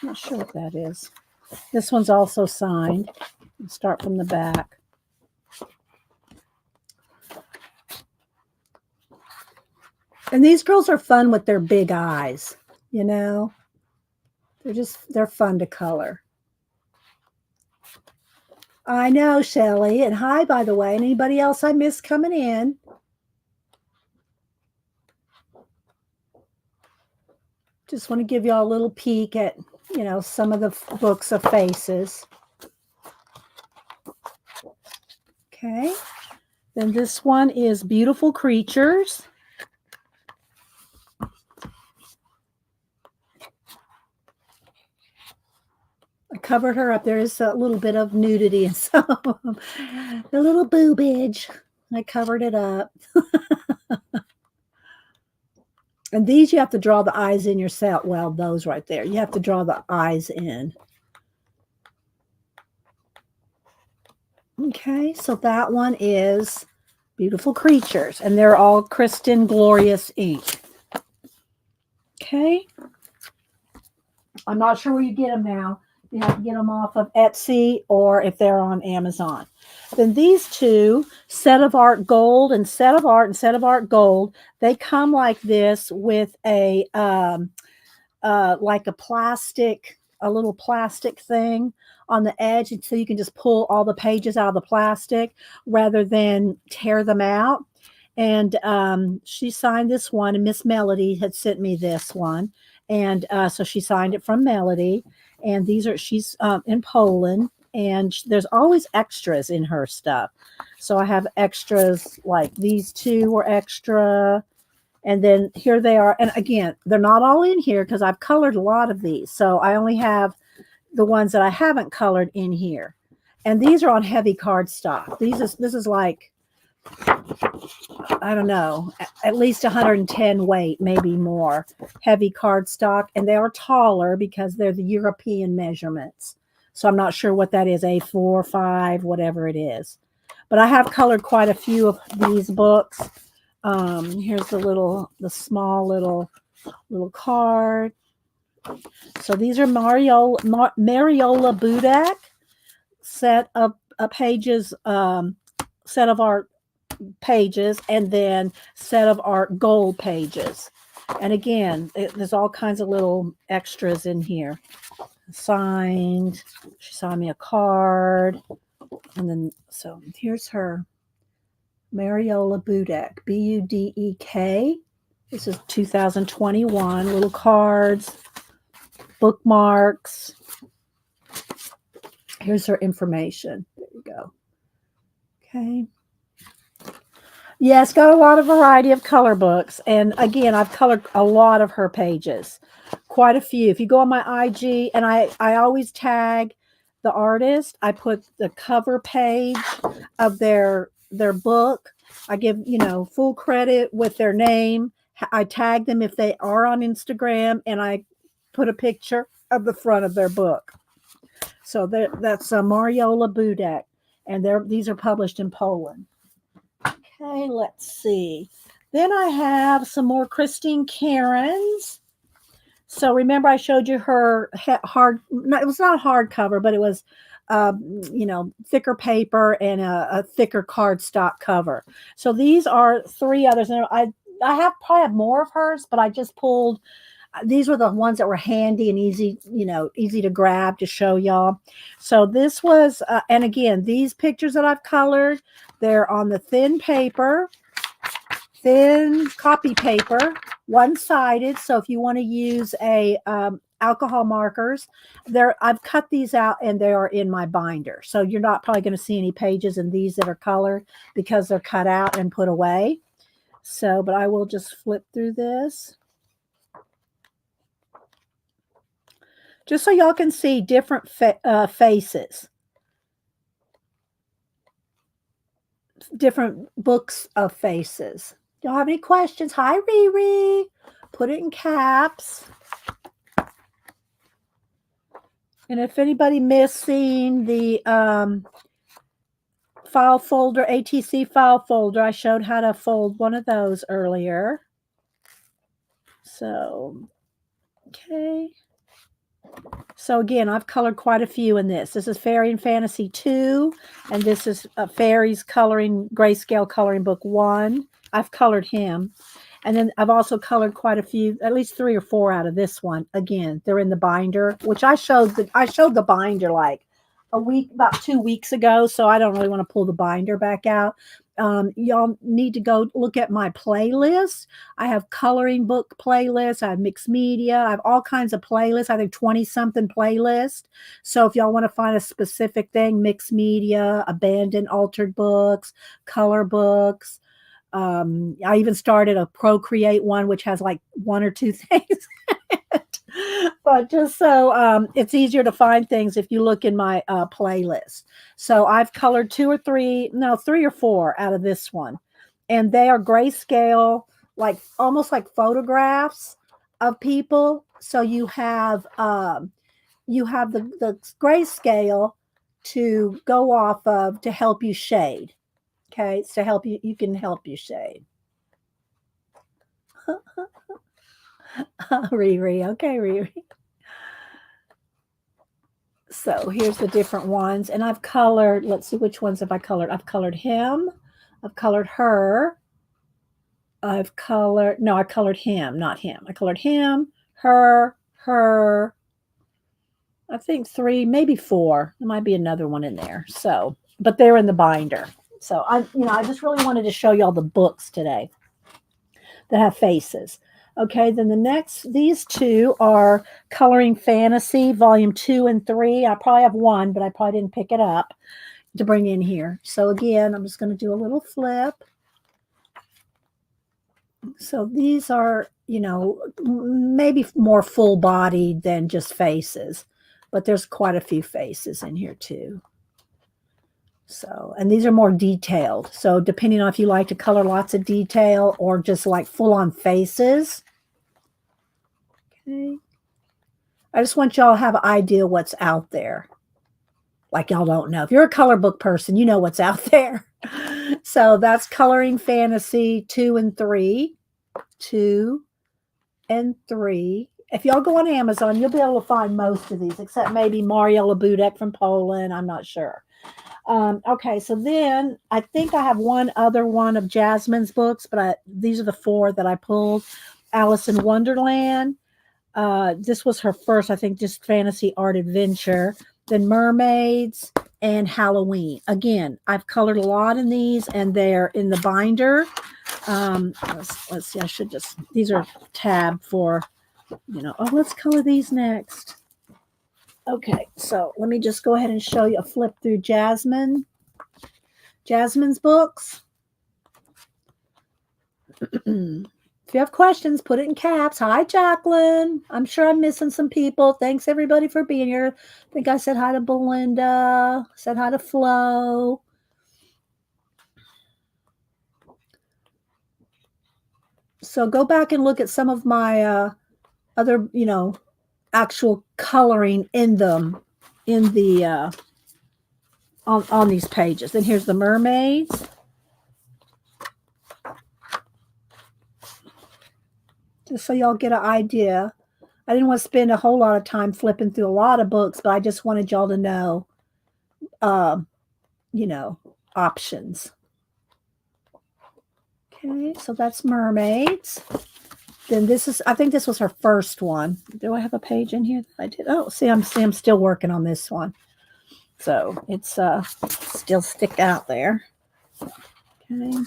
I'm not sure what that is. This one's also signed. Let's start from the back. And these girls are fun with their big eyes, you know? They're fun to color. I know, Shelly. And hi, by the way. Anybody else I missed coming in? Just want to give y'all a little peek at, you know, some of the books of faces. Okay. Then this one is Beautiful Creatures. I covered her up. There is a little bit of nudity in some of them. The little boobage. I covered it up. And these you have to draw the eyes in yourself. Well, those right there. You have to draw the eyes in. Okay, so that one is Beautiful Creatures. And they're all Kristen Glorious ink. Okay. I'm not sure where you get them now. You have to get them off of Etsy or if they're on Amazon. Then these two, Set of Art Gold and Set of Art and Set of Art Gold, they come like this with a like a little plastic thing on the edge, and so you can just pull all the pages out of the plastic rather than tear them out. And she signed this one, and Miss Melody had sent me this one, and so she signed it from Melody. And she's in Poland, and there's always extras in her stuff. So I have extras like these two were extra. And then here they are. And again, they're not all in here because I've colored a lot of these. So I only have the ones that I haven't colored in here. And these are on heavy cardstock. This is like, I don't know, at least 110 weight, maybe more, heavy cardstock. And they are taller because they're the European measurements. So I'm not sure what that is, A4, 5, whatever it is. But I have colored quite a few of these books. Here's the small little card. So these are Mariola Budak set of pages, Set of Art pages, and then Set of Art Gold pages. And again, there's all kinds of little extras in here. Signed. She signed me a card. And then, so here's her. Mariola Budek, Budek. This is 2021. Little cards, bookmarks. Here's her information. There you go. Okay. Yes, got a lot of variety of color books. And again, I've colored a lot of her pages. Quite a few. If you go on my IG, and I always tag the artist, I put the cover page of their book. I give, full credit with their name. I tag them if they are on Instagram, and I put a picture of the front of their book. So that's Mariola Budek, and these are published in Poland. Okay, let's see. Then I have some more Christine Cairns. So remember I showed you her it was not hardcover, but it was, thicker paper and a thicker cardstock cover. So these are three others. And I probably have more of hers, but I just pulled, these were the ones that were handy and easy, easy to grab to show y'all. So this was, and again, these pictures that I've colored, they're on the thin paper, thin copy paper, one-sided. So if you want to use a alcohol markers, I've cut these out and they are in my binder. So you're not probably going to see any pages in these that are colored because they're cut out and put away. So, but I will just flip through this. Just so y'all can see different faces. Different books of faces. Y'all have any questions? Hi, Riri. Put it in caps. And if anybody missing the file folder, ATC file folder. I showed how to fold one of those earlier. So, okay. So again, I've colored quite a few in this. This is Fairy and Fantasy 2, and this is Fairy's coloring, grayscale coloring book 1. I've colored him. And then I've also colored quite a few, at least 3 or 4 out of this one. Again, they're in the binder, which I showed the binder like about 2 weeks ago, so I don't really want to pull the binder back out. Y'all need to go look at my playlist. I have coloring book playlists. I have mixed media. I have all kinds of playlists. I think 20 something playlists. So if y'all want to find a specific thing, mixed media, abandoned altered books, color books. I even started a Procreate one, which has like 1 or 2 things. But just so it's easier to find things if you look in my playlist. So I've colored 3 or 4 out of this one. And they are grayscale, like almost like photographs of people. So you have the grayscale to go off of to help you shade. Okay, it's to help you can help you shade. Riri, okay, Riri. So here's the different ones, and I've colored, let's see, which ones have I colored? I've colored him, I've colored her, I colored him, not him. I colored him, her, I think 3, maybe 4. There might be another one in there. So, but they're in the binder. So I just really wanted to show y'all the books today that have faces. Okay, then these 2 are Coloring Fantasy, volume 2 and 3. I probably have 1, but I probably didn't pick it up to bring in here. So again, I'm just going to do a little flip. So these are, maybe more full-bodied than just faces, but there's quite a few faces in here too. So, and these are more detailed. So depending on if you like to color lots of detail or just like full-on faces. Okay. I just want y'all to have an idea what's out there. Like y'all don't know. If you're a color book person, you know what's out there. So that's Coloring Fantasy 2 and 3. 2 and 3. If y'all go on Amazon, you'll be able to find most of these, except maybe Mariela Budek from Poland. I'm not sure. Okay, so then I think I have one other one of Jasmine's books, but these are the 4 that I pulled. Alice in Wonderland. This was her first, I think, just fantasy art adventure. Then Mermaids and Halloween. Again, I've colored a lot in these, and they're in the binder. Let's see. These are tab for, let's color these next. Okay, so let me just go ahead and show you a flip through Jasmine's books. If you have questions, put it in caps. Hi, Jacqueline. I'm sure I'm missing some people. Thanks, everybody, for being here. I think I said hi to Belinda. Said hi to Flo. So go back and look at some of my other, actual coloring in them in the on these pages. And here's the Mermaids. Just so y'all get an idea. I didn't want to spend a whole lot of time flipping through a lot of books, but I just wanted y'all to know options. Okay, so that's Mermaids. Then I think this was her first one. Do I have a page in here? I did. Oh, see, I'm still working on this one. So it's still stick out there. Okay.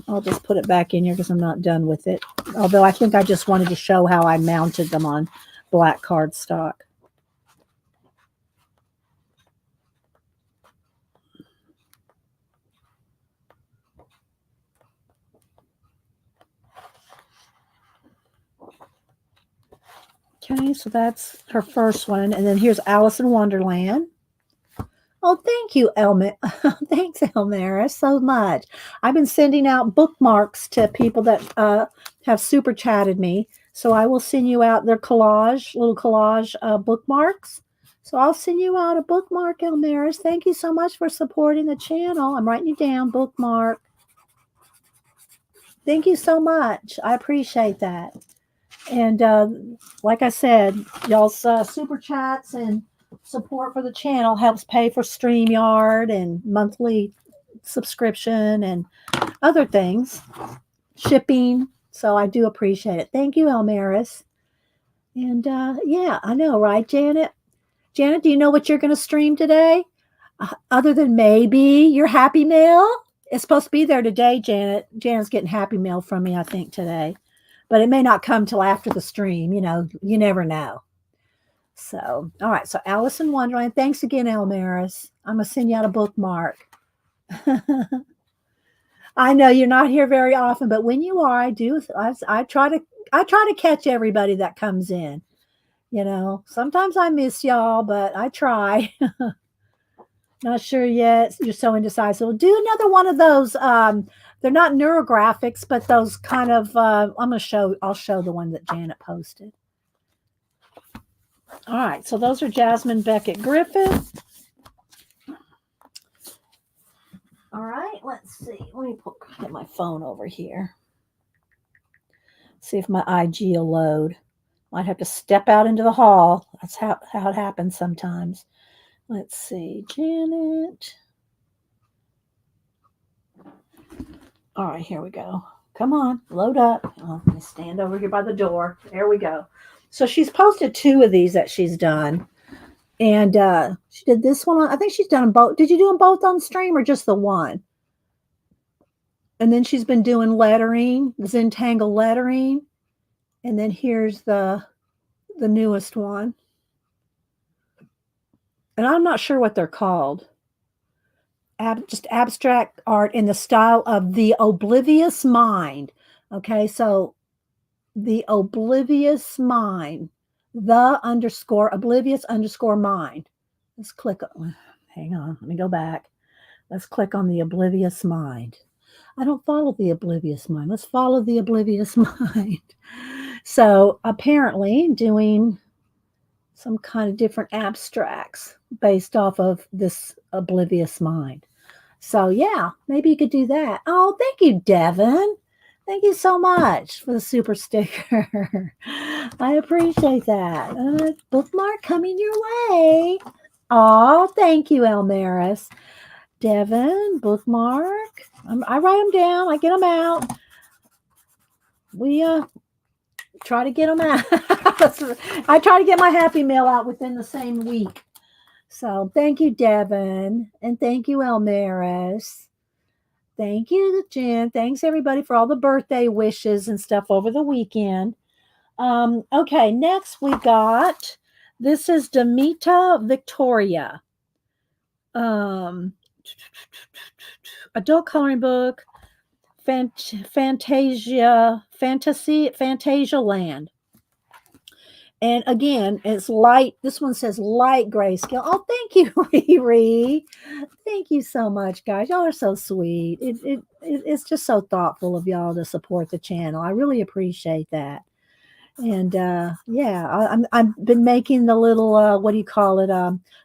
I'll just put it back in here because I'm not done with it. Although I think I just wanted to show how I mounted them on black cardstock. Okay, so that's her first one. And then here's Alice in Wonderland. Oh, thank you, Elmer. Thanks, Elmera, so much. I've been sending out bookmarks to people that have super chatted me. So I will send you out their little collage bookmarks. So I'll send you out a bookmark, Elmaris. Thank you so much for supporting the channel. I'm writing you down, bookmark. Thank you so much. I appreciate that. And like I said, y'all's super chats and support for the channel helps pay for StreamYard and monthly subscription and other things, shipping. So I do appreciate it. Thank you, Elmaris. And yeah, I know, right, Janet? Janet, do you know what you're going to stream today? Other than maybe your Happy Mail? It's supposed to be there today, Janet. Janet's getting Happy Mail from me, I think, today. But it may not come till after the stream. You know, you never know. So, all right. So, Alice in Wonderland. Thanks again, Elmaris. I'm going to send you out a bookmark. I know you're not here very often, but when you are, I try to catch everybody that comes in. You know, sometimes I miss y'all, but I try. Not sure yet. You're so indecisive. We'll do another one of those. They're not neurographics, but those kind of. I'll show the one that Janet posted. All right. So those are Jasmine Beckett Griffith. All right. Let's see. Let me get my phone over here. See if my IG will load. Might have to step out into the hall. That's how it happens sometimes. Let's see, Janet. All right, here we go. Come on, load up. Oh, let me stand over here by the door. There we go. So she's posted 2 of these that she's done. And she did this one. I think she's done them both. Did you do them both on stream or just the one? And then she's been doing lettering, Zentangle lettering. And then here's the newest one. And I'm not sure what they're called. Just abstract art in the style of the oblivious mind. Okay, so the oblivious mind, oblivious mind. Let's click on, hang on, let me go back. Let's click on the oblivious mind. I don't follow the oblivious mind. Let's follow the oblivious mind. So apparently doing some kind of different abstracts based off of this oblivious mind. So yeah, maybe you could do that. Oh, thank you, Devin. Thank you so much for the super sticker. I appreciate that. Bookmark coming your way. Oh, thank you, Elmaris. Devin, bookmark. I write them down. I get them out. We try to get them out. I try to get my Happy Mail out within the same week. So thank you, Devin. And thank you, Elmaris. Thank you, Jen. Thanks, everybody, for all the birthday wishes and stuff over the weekend. Okay, next we got, this is Demita Victoria. Adult coloring book, Fantasia Land. And again, it's light. This one says light grayscale. Oh, thank you, Riri. Thank you so much, guys. Y'all are so sweet. It's just so thoughtful of y'all to support the channel. I really appreciate that. And yeah, I've been making the little what do you call it?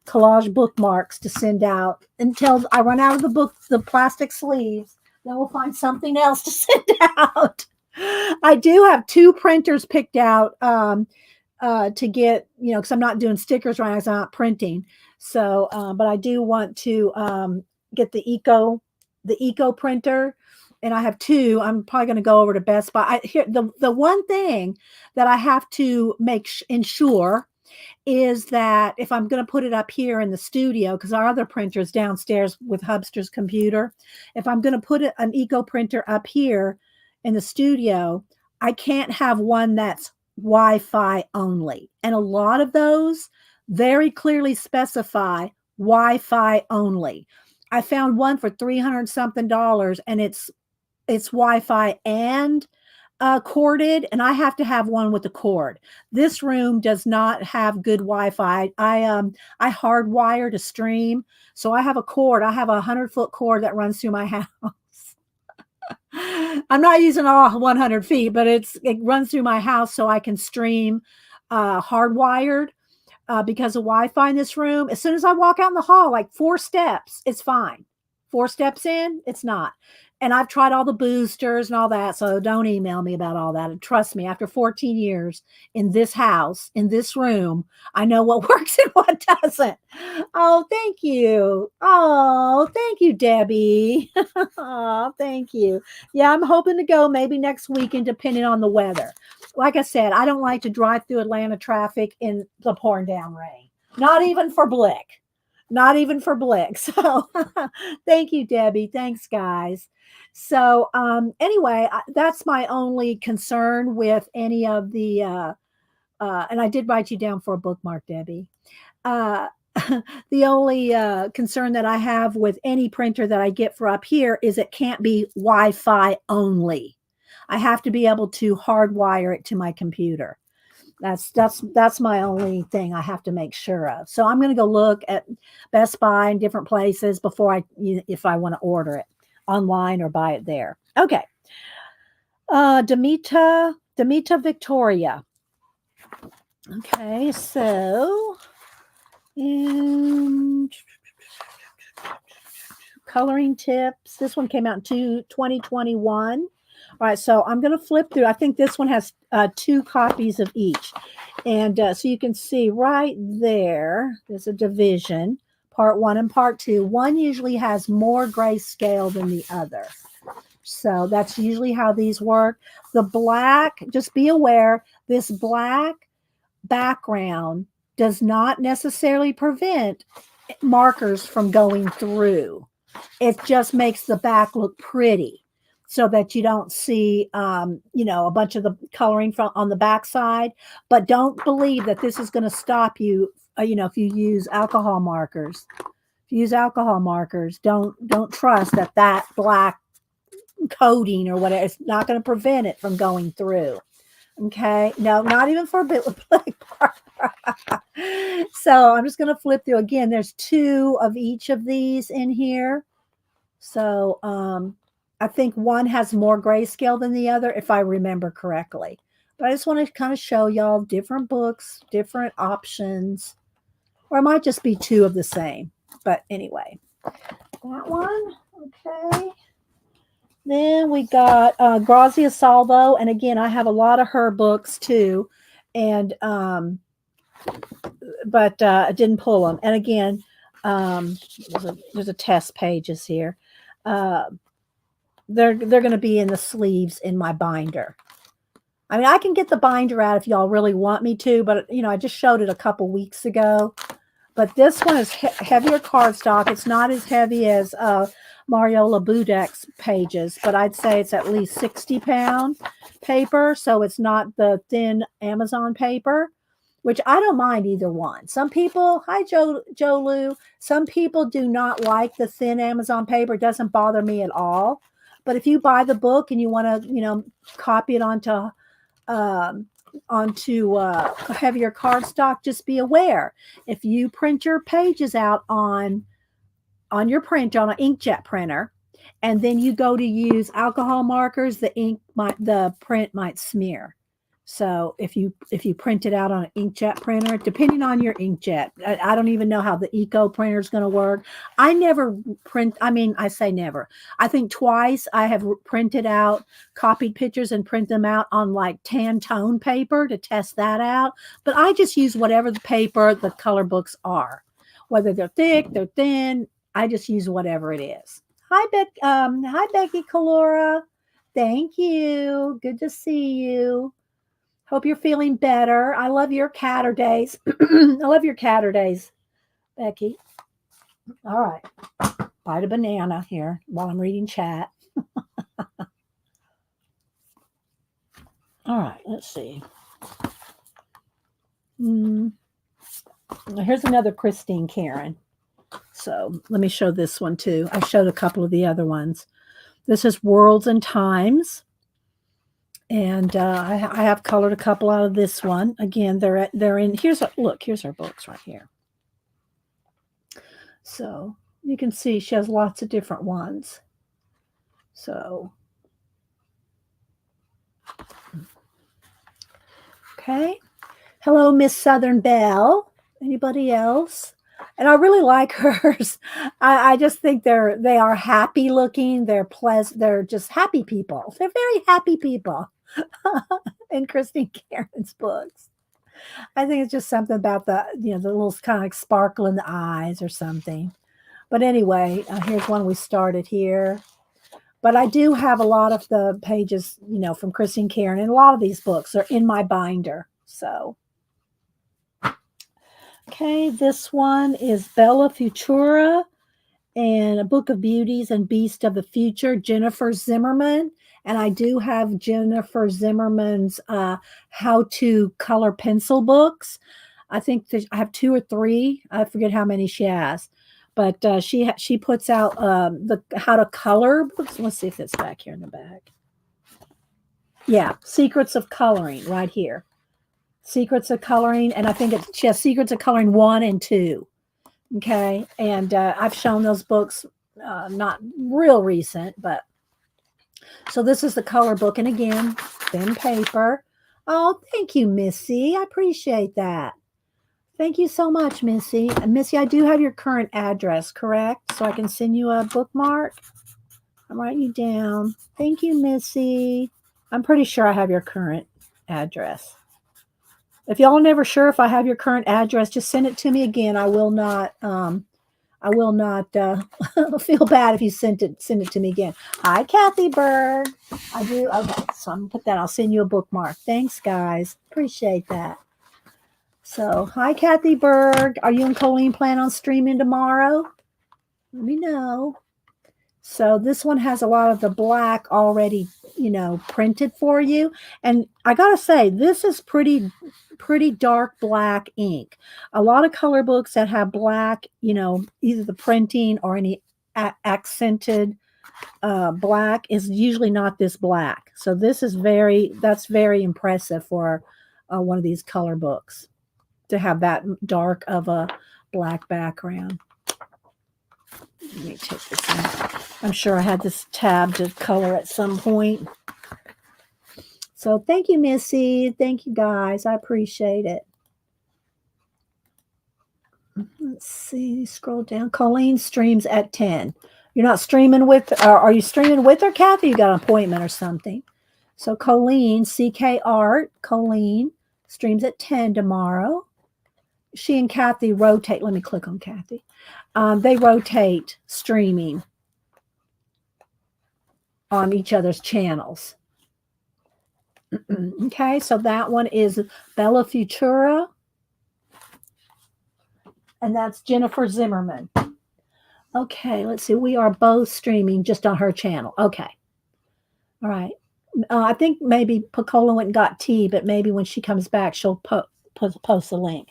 Collage bookmarks to send out until I run out of the plastic sleeves. Then we'll find something else to send out. I do have 2 printers picked out. To get, because I'm not doing stickers right now, because I'm not printing. So, but I do want to get the eco printer, and I have 2. I'm probably going to go over to Best Buy. The one thing that I have to ensure is that if I'm going to put it up here in the studio, because our other printer is downstairs with Hubster's computer, if I'm going to put an eco printer up here in the studio, I can't have one that's Wi-Fi only. And a lot of those very clearly specify Wi-Fi only. I found one for $300 something, and it's Wi-Fi and corded, and I have to have one with a cord. This room does not have good Wi-Fi. I hardwire to stream, so I have a cord. I have a 100-foot cord that runs through my house. I'm not using all 100 feet, but it runs through my house so I can stream hardwired. because of Wi-Fi in this room. As soon as I walk out in the hall, like 4 steps, it's fine. 4 steps in, it's not. And I've tried all the boosters and all that, so don't email me about all that. And trust me, after 14 years in this house, in this room, I know what works and what doesn't. Oh, thank you. Oh, thank you, Debbie. Oh, thank you. Yeah, I'm hoping to go maybe next weekend, depending on the weather. Like I said, I don't like to drive through Atlanta traffic in the pouring down rain. Not even for Blick. Not even for Blick. So thank you, Debbie. Thanks, guys. So anyway, that's my only concern with any of the and I did write you down for a bookmark, Debbie. Uh the only concern that I have with any printer that I get for up here is it can't be Wi-Fi only. I have to be able to hardwire it to my computer. That's my only thing I have to make sure of. So I'm going to go look at Best Buy and different places before if I want to order it online or buy it there. Okay. Demita Victoria. Okay, so coloring tips. This one came out in 2021. All right, so I'm going to flip through. I think this one has 2 copies of each. And so you can see right there, there's a division, part 1 and part 2. One usually has more grayscale than the other. So that's usually how these work. The black, just be aware, this black background does not necessarily prevent markers from going through. It just makes the back look pretty so that you don't see, a bunch of the coloring from on the back side. But don't believe that this is going to stop you, if you use alcohol markers. If you use alcohol markers, don't trust that black coating or whatever. It's not going to prevent it from going through. Okay. No, not even for a bit of black part. So I'm just going to flip through again. There's 2 of each of these in here. So I think one has more grayscale than the other, if I remember correctly. But I just want to kind of show y'all different books, different options, or it might just be 2 of the same. But anyway, that one. Okay. Then we got Grazia Salvo, and again, I have a lot of her books too, and but I didn't pull them. And again, there's a test pages here. They're going to be in the sleeves in my binder. I mean, I can get the binder out if y'all really want me to, but I just showed it a couple weeks ago. But this one is heavier cardstock. It's not as heavy as Mariola Budek's pages, but I'd say it's at least 60-pound paper. So it's not the thin Amazon paper, which I don't mind either one. Some people, hi Joe Lou, some people do not like the thin Amazon paper. It doesn't bother me at all. But if you buy the book and you want to, copy it onto heavier cardstock, just be aware if you print your pages out on your printer, on an inkjet printer, and then you go to use alcohol markers, the print might smear. So if you print it out on an inkjet printer, depending on your inkjet, I don't even know how the eco printer is going to work. I never print. I mean, I say never. I think twice I have printed out, copied pictures and print them out on like tan tone paper to test that out. But I just use whatever the paper the color books are, whether they're thick, they're thin. I just use whatever it is. Hi, Becky Colora. Thank you. Good to see you. Hope you're feeling better. I love your Catterdays. I love your Catterdays, Becky. All right. Bite a banana here while I'm reading chat. All right. Let's see. Here's another Christine Karen. So let me show this one too. I showed a couple of the other ones. This is Worlds and Times. And I have colored a couple out of this one. Again, they're in. Here's our books right here. So you can see she has lots of different ones. So, okay. Hello, Miss Southern Belle. Anybody else? And I really like hers. I just think they are happy looking. They're pleasant. They're just happy people. They're very happy people in Christine Karen's books. I think it's just something about the little kind of sparkle in the eyes or something. But anyway, here's one we started here. But I do have a lot of the pages, from Christine Karen, and a lot of these books are in my binder. So, okay, this one is Bella Futura and A Book of Beauties and Beast of the Future, Jennifer Zimmerman. And I do have Jennifer Zimmerman's How to Color Pencil books. I think I have 2 or 3. I forget how many she has. But she puts out the How to Color books. Let's see if it's back here in the back. Yeah, Secrets of Coloring right here. Secrets of Coloring. And I think she has Secrets of Coloring 1 and 2. Okay, and I've shown those books, not real recent, but so this is the color book, and again, thin paper. Oh, thank you, Missy. I appreciate that. Thank you so much, Missy. And Missy, I do have your current address, correct? So I can send you a bookmark. I'm writing you down. Thank you, Missy. I'm pretty sure I have your current address. If y'all are never sure if I have your current address, just send it to me again. I will not feel bad if you send it to me again. Hi, Kathy Berg. I do. Okay, so I'm gonna put that. I'll send you a bookmark. Thanks, guys. Appreciate that. So, hi, Kathy Berg. Are you and Colleen plan on streaming tomorrow? Let me know. So this one has a lot of the black already, printed for you. And I gotta say, this is pretty dark black ink. A lot of color books that have black, either the printing or any accented black is usually not this black. So this is that's very impressive for one of these color books to have that dark of a black background. Let me take this in. I'm sure I had this tab to color at some point. So thank you, Missy. Thank you, guys. I appreciate it. Let's see. Scroll down. Colleen streams at 10. You're not streaming with, are you streaming with her, Kathy? You got an appointment or something. So Colleen, CK Art, Colleen streams at 10 tomorrow. She and Kathy rotate. Let me click on Kathy. They rotate streaming on each other's channels. Okay, so that one is Bella Futura, and that's Jennifer Zimmerman. Okay, let's see. We are both streaming just on her channel. Okay. All right. I think maybe Picola went and got tea, but maybe when she comes back, she'll post a link.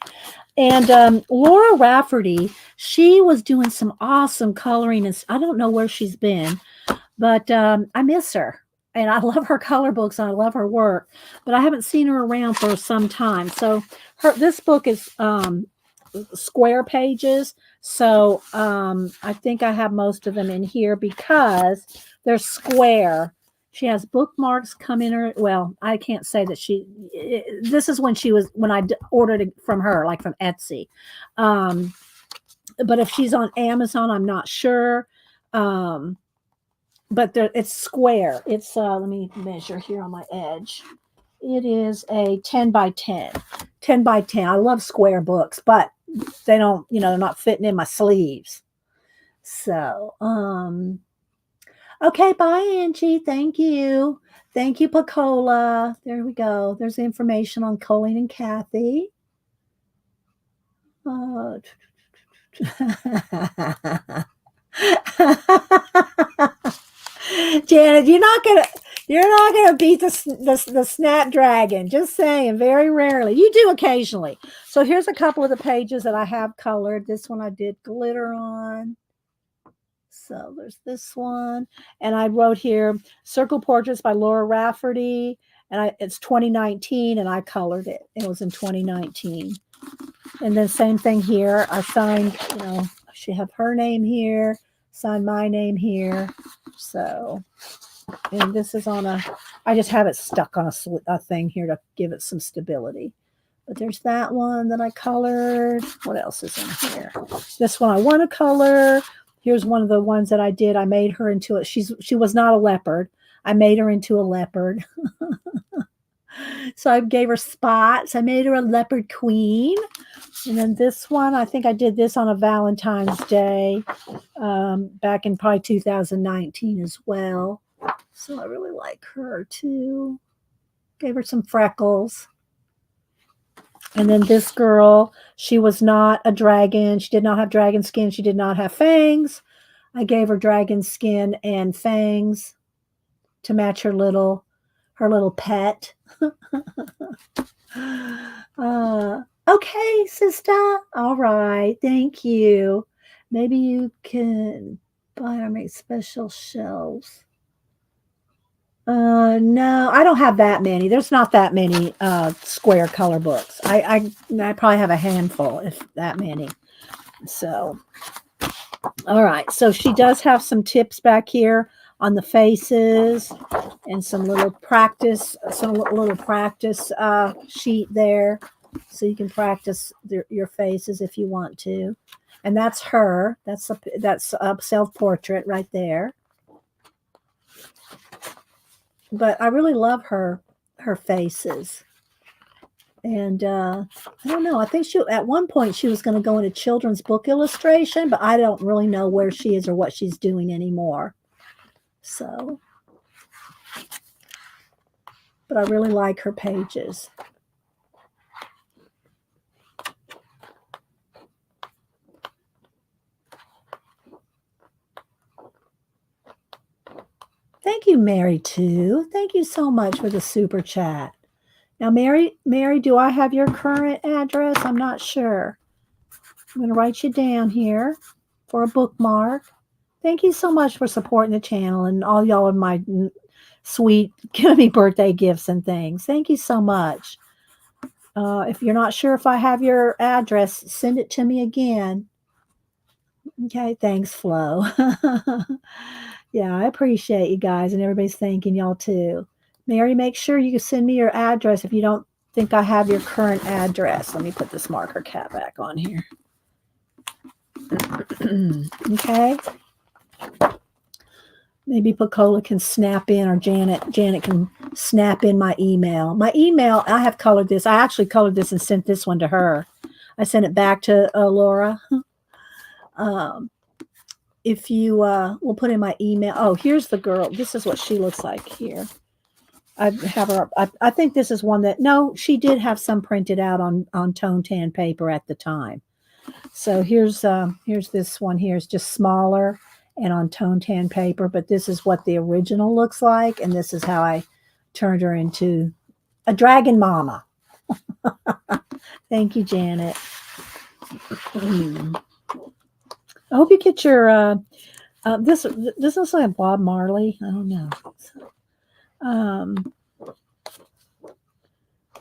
And Laura Rafferty, she was doing some awesome coloring. And I don't know where she's been, but I miss her. And I love her color books. And I love her work. But I haven't seen her around for some time. So this book is square pages. So I think I have most of them in here because they're square. She has bookmarks come in her. Well, I can't say that this is when I ordered it from her, like from Etsy. But if she's on Amazon, I'm not sure. But it's square. It's, let me measure here on my edge. It is a 10 by 10. 10 by 10. I love square books, but they don't, they're not fitting in my sleeves. So, okay, bye, Angie. Thank you. Thank you, Picola. There we go. There's the information on Colleen and Kathy. Janet, you're not gonna beat the Snapdragon. Just saying, very rarely. You do occasionally. So here's a couple of the pages that I have colored. This one I did glitter on. So there's this one. And I wrote here, Circle Portraits by Laura Rafferty. And it's 2019, and I colored it. It was in 2019. And then same thing here. I signed, she have her name here, signed my name here. So, and this is on I just have it stuck on a thing here to give it some stability. But there's that one that I colored. What else is in here? This one I want to color. Here's one of the ones that I did. I made her into a, she was not a leopard. I made her into a leopard. So I gave her spots. I made her a leopard queen. And then this one, I think I did this on a Valentine's Day back in probably 2019 as well. So I really like her too. Gave her some freckles. And then this girl, she was not a dragon. She did not have dragon skin. She did not have fangs. I gave her dragon skin and fangs to match her little pet. Okay, sister. All right. Thank you. Maybe you can buy or make special shelves. No, I don't have that many. There's not that many square color books. I probably have a handful, if that many. So, all right. So she does have some tips back here on the faces and some little practice sheet there, so you can practice your faces if you want to. And that's her. That's a self-portrait right there. But I really love her faces. And I don't know. I think at one point she was going to go into children's book illustration, but I don't really know where she is or what she's doing anymore. So, but I really like her pages. Thank you, Mary, too. Thank you so much for the super chat. Now, Mary, do I have your current address? I'm not sure. I'm going to write you down here for a bookmark. Thank you so much for supporting the channel and all y'all of my sweet giving me birthday gifts and things. Thank you so much. If you're not sure if I have your address, send it to me again. Okay, thanks, Flo. Yeah, I appreciate you guys, and everybody's thanking y'all too. Mary, make sure you send me your address if you don't think I have your current address. Let me put this marker cap back on here. Okay. Maybe Pacola can snap in, or Janet can snap in my email. My email, I have colored this. I actually colored this and sent this one to her. I sent it back to Laura. If you will put in my email. Oh, here's the girl. This is what she looks like here. I have her. I think this is one that, no, she did have some printed out on tone tan paper at the time. So here's this one here. It's just smaller and on tone tan paper, but this is what the original looks like, and this is how I turned her into a dragon mama. Thank you, Janet. I hope you get your this looks like Bob Marley. I don't know.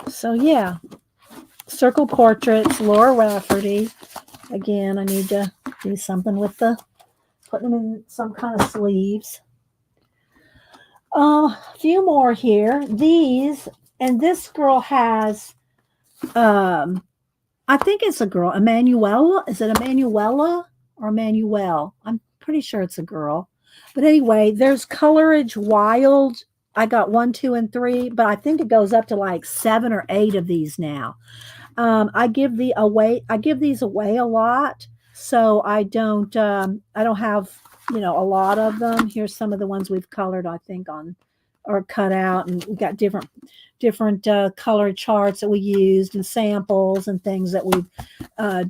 So yeah, circle portraits, Laura Rafferty. Again, I need to do something with putting them in some kind of sleeves. A few more here. These, and this girl has, I think it's a girl, Emanuela. Is it Emanuela or Emmanuel? I'm pretty sure it's a girl. But anyway, there's Coloridge Wild. I got 1, 2, and 3, but I think it goes up to like 7 or 8 of these now. I give these away a lot, so I don't have, a lot of them. Here's some of the ones we've colored, I think, on or cut out, and we got different color charts that we used and samples and things that we've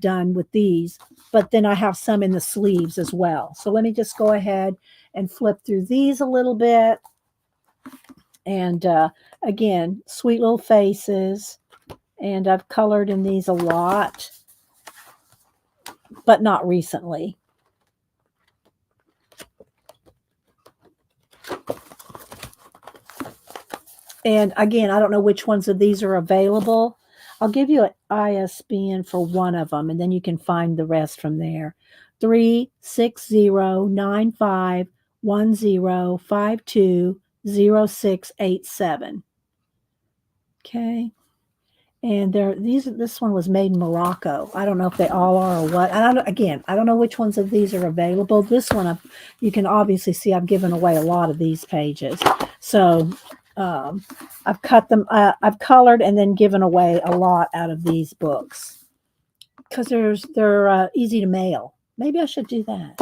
done with these. But then I have some in the sleeves as well. So let me just go ahead and flip through these a little bit. And again, sweet little faces. And I've colored in these a lot, but not recently. And again, I don't know which ones of these are available. I'll give you an ISBN for one of them, and then you can find the rest from there. 3609510520687. Okay. And this one was made in Morocco. I don't know if they all are or what. I don't know which ones of these are available. This one, you can obviously see I've given away a lot of these pages. So I've cut them, I've colored and then given away a lot out of these books because they're easy to mail. Maybe I should do that.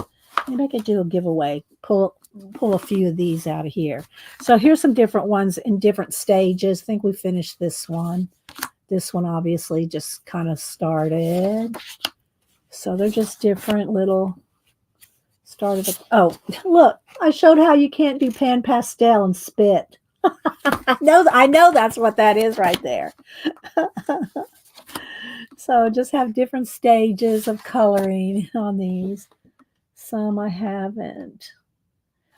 Maybe I could do a giveaway. Pull a few of these out of here. So here's some different ones in different stages. I think we finished this one. This one obviously just kind of started. So they're just different little started. Oh, look, I showed how you can't do pan pastel and spit. I know that's what that is right there. So just have different stages of coloring on these. Some I haven't.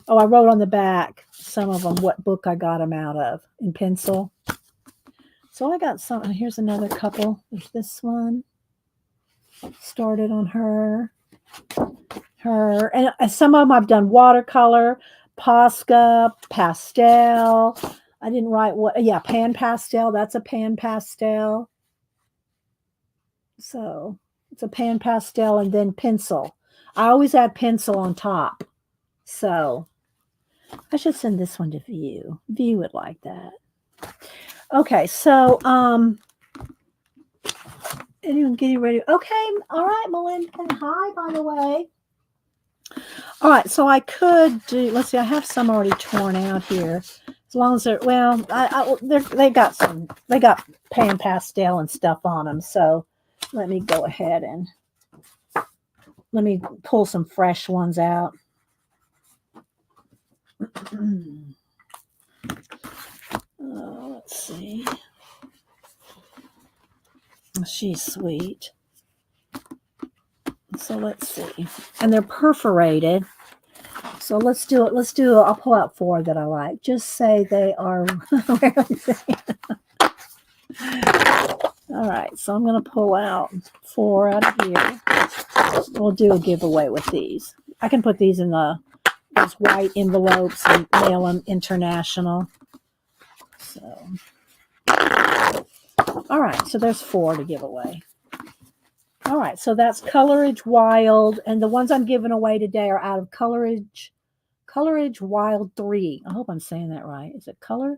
Oh, I wrote on the back, some of them, what book I got them out of in pencil. So I got some. Here's another couple. There's this one. Started on her. And some of them I've done watercolor, Posca, pastel. I didn't write what. Yeah, pan pastel. That's a pan pastel. So it's a pan pastel and then pencil. I always add pencil on top. So I should send this one to View. View it like that. Okay, so anyone getting ready? Okay, all right, Melinda. Hi, by the way. All right, so I could do. Let's see, I have some already torn out here. As long as they're they got pan pastel and stuff on them. So let me go ahead and let me pull some fresh ones out. Let's see. She's sweet. So let's see. And they're perforated. So let's do it. I'll pull out 4 that I like. Just say they are. All right. So I'm going to pull out 4 out of here. We'll do a giveaway with these. I can put these in those white envelopes and mail them international. So, all right. So there's 4 to give away. All right. So that's Coloridge Wild. And the ones I'm giving away today are out of Coloridge Wild 3. I hope I'm saying that right. Is it Coloridge?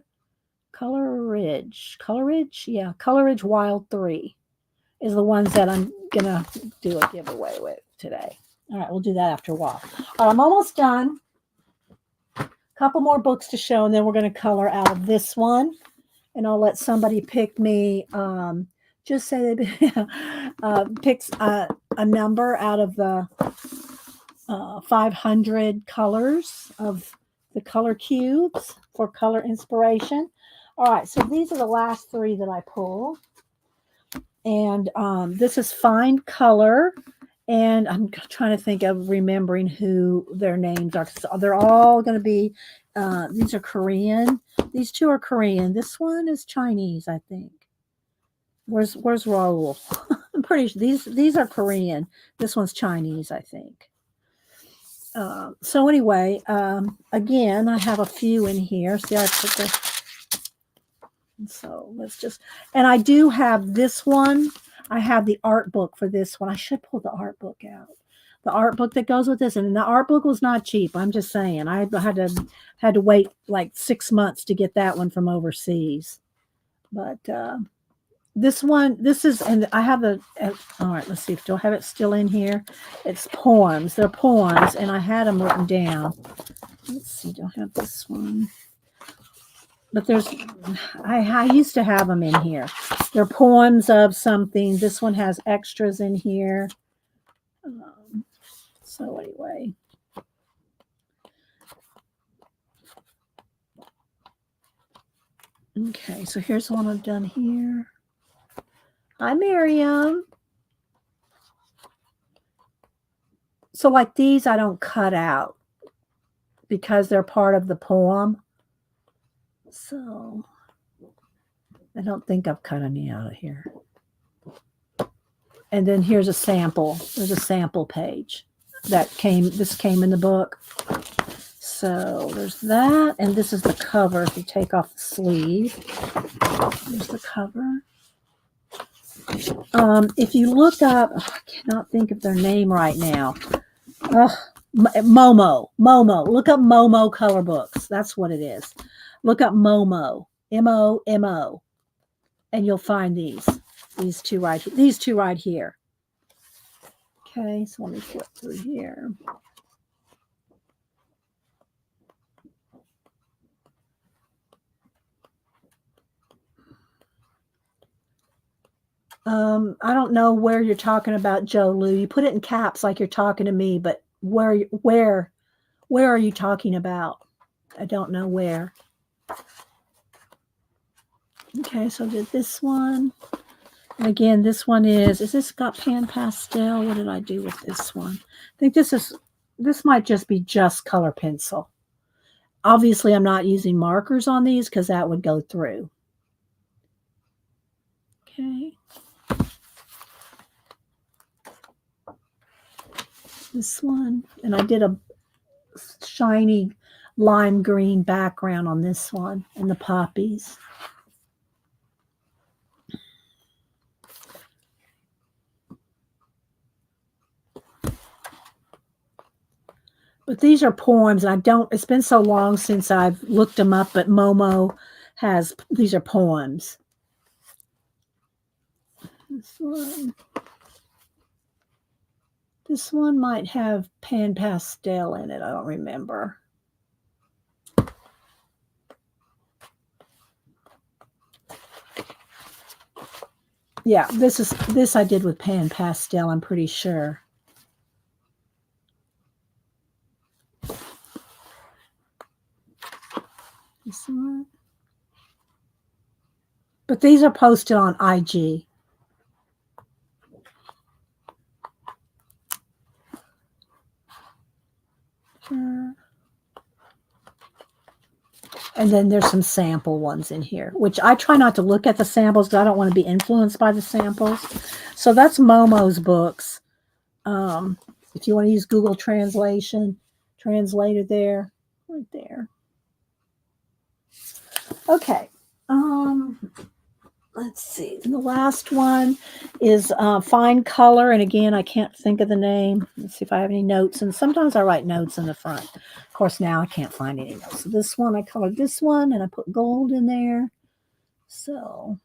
Yeah. Coloridge Wild 3 is the ones that I'm going to do a giveaway with today. All right. We'll do that after a while. I'm almost done. Couple more books to show, and then we're going to color out of this one. And I'll let somebody pick me. Just say they picks a number out of the 500 colors of the color cubes for color inspiration. All right, so these are the last 3 that I pulled. And this is Find Color. And I'm trying to think of remembering who their names are. So they're all going to be, these are Korean. These 2 are Korean. This one is Chinese, I think. Where's Raul? I'm pretty sure these are Korean. This one's Chinese, I think. So anyway, again, I have a few in here. See, I put the. So let's just, and I do have this one. I have the art book for this one. I should pull the art book out. The art book that goes with this, and the art book was not cheap. I'm just saying, I had to wait like 6 months to get that one from overseas. But this is, and I have all right, let's see, do I have it still in here? It's poems. They're poems, and I had them written down. Let's see, do I have this one? But I used to have them in here. They're poems of something. This one has extras in here. So anyway. Okay, so here's one I've done here. Hi, Miriam. So like these, I don't cut out because they're part of the poem. So I don't think I've cut any out of here. And then here's a sample. There's a sample page this came in the book. So there's that. And this is the cover. If you take off the sleeve, there's the cover. If you look up, I cannot think of their name right now. Momo. Look up Momo color books. That's what it is. Look up Momo, Momo, and you'll find these two right here. Okay, so let me flip through here. I don't know where you're talking about, Joe Lou. You put it in caps like you're talking to me, but where are you talking about? I don't know where. Okay, so did this one. And again, this one is this got pan pastel? What did I do with this one? I think this might just be just color pencil. Obviously, I'm not using markers on these because that would go through. Okay. This one, and I did a shiny lime green background on this one and the poppies. But these are poems, and it's been so long since I've looked them up, but Momo these are poems. This one might have pan pastel in it. I don't remember. Yeah, this I did with pan pastel, I'm pretty sure. This one. But these are posted on IG. And then there's some sample ones in here, which I try not to look at the samples because I don't want to be influenced by the samples. So that's Momo's books. If you want to use Google translator there, right there. Okay. Let's see. And the last one is Fine Color. And again, I can't think of the name. Let's see if I have any notes. And sometimes I write notes in the front. Of course, now I can't find any notes. So this one, I colored this one and I put gold in there. So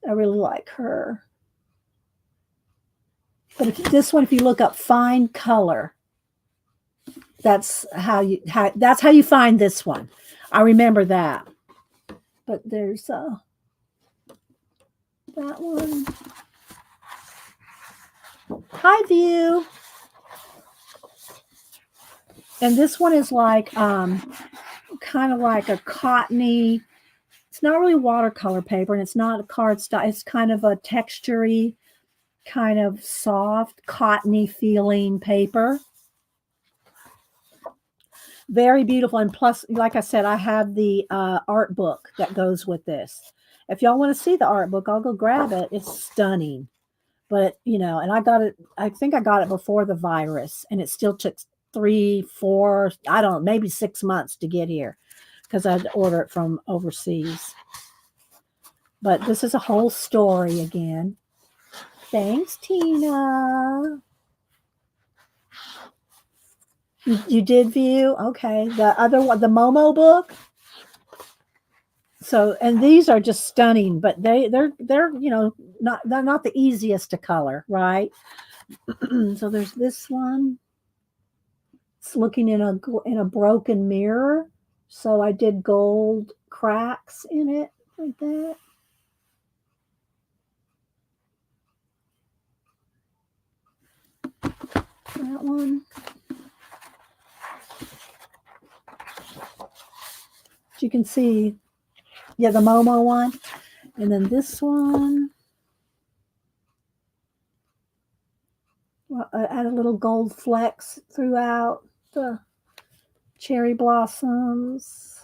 I really like her. But this one, if you look up Fine Color, that's how you find this one. I remember that. But there's that one. Hi, View. And this one is like kind of like a cottony. It's not really watercolor paper, and it's not a cardstock. It's kind of a textury, kind of soft, cottony feeling paper. Very beautiful. And plus, like I said, I have the art book that goes with this. If y'all want to see the art book, I'll go grab it. It's stunning. But, and I think I got it before the virus, and it still took 3, 4, I don't know, maybe 6 months to get here because I had to order it from overseas. But this is a whole story again. Thanks, Tina. You did view? Okay. The other one, the Momo book. So, and these are just stunning, but they're they're not the easiest to color, right? So there's this one. It's looking in a broken mirror. So I did gold cracks in it like that. That one. You can see, yeah, the Momo one. And then this one. Well, I add a little gold flecks throughout the cherry blossoms.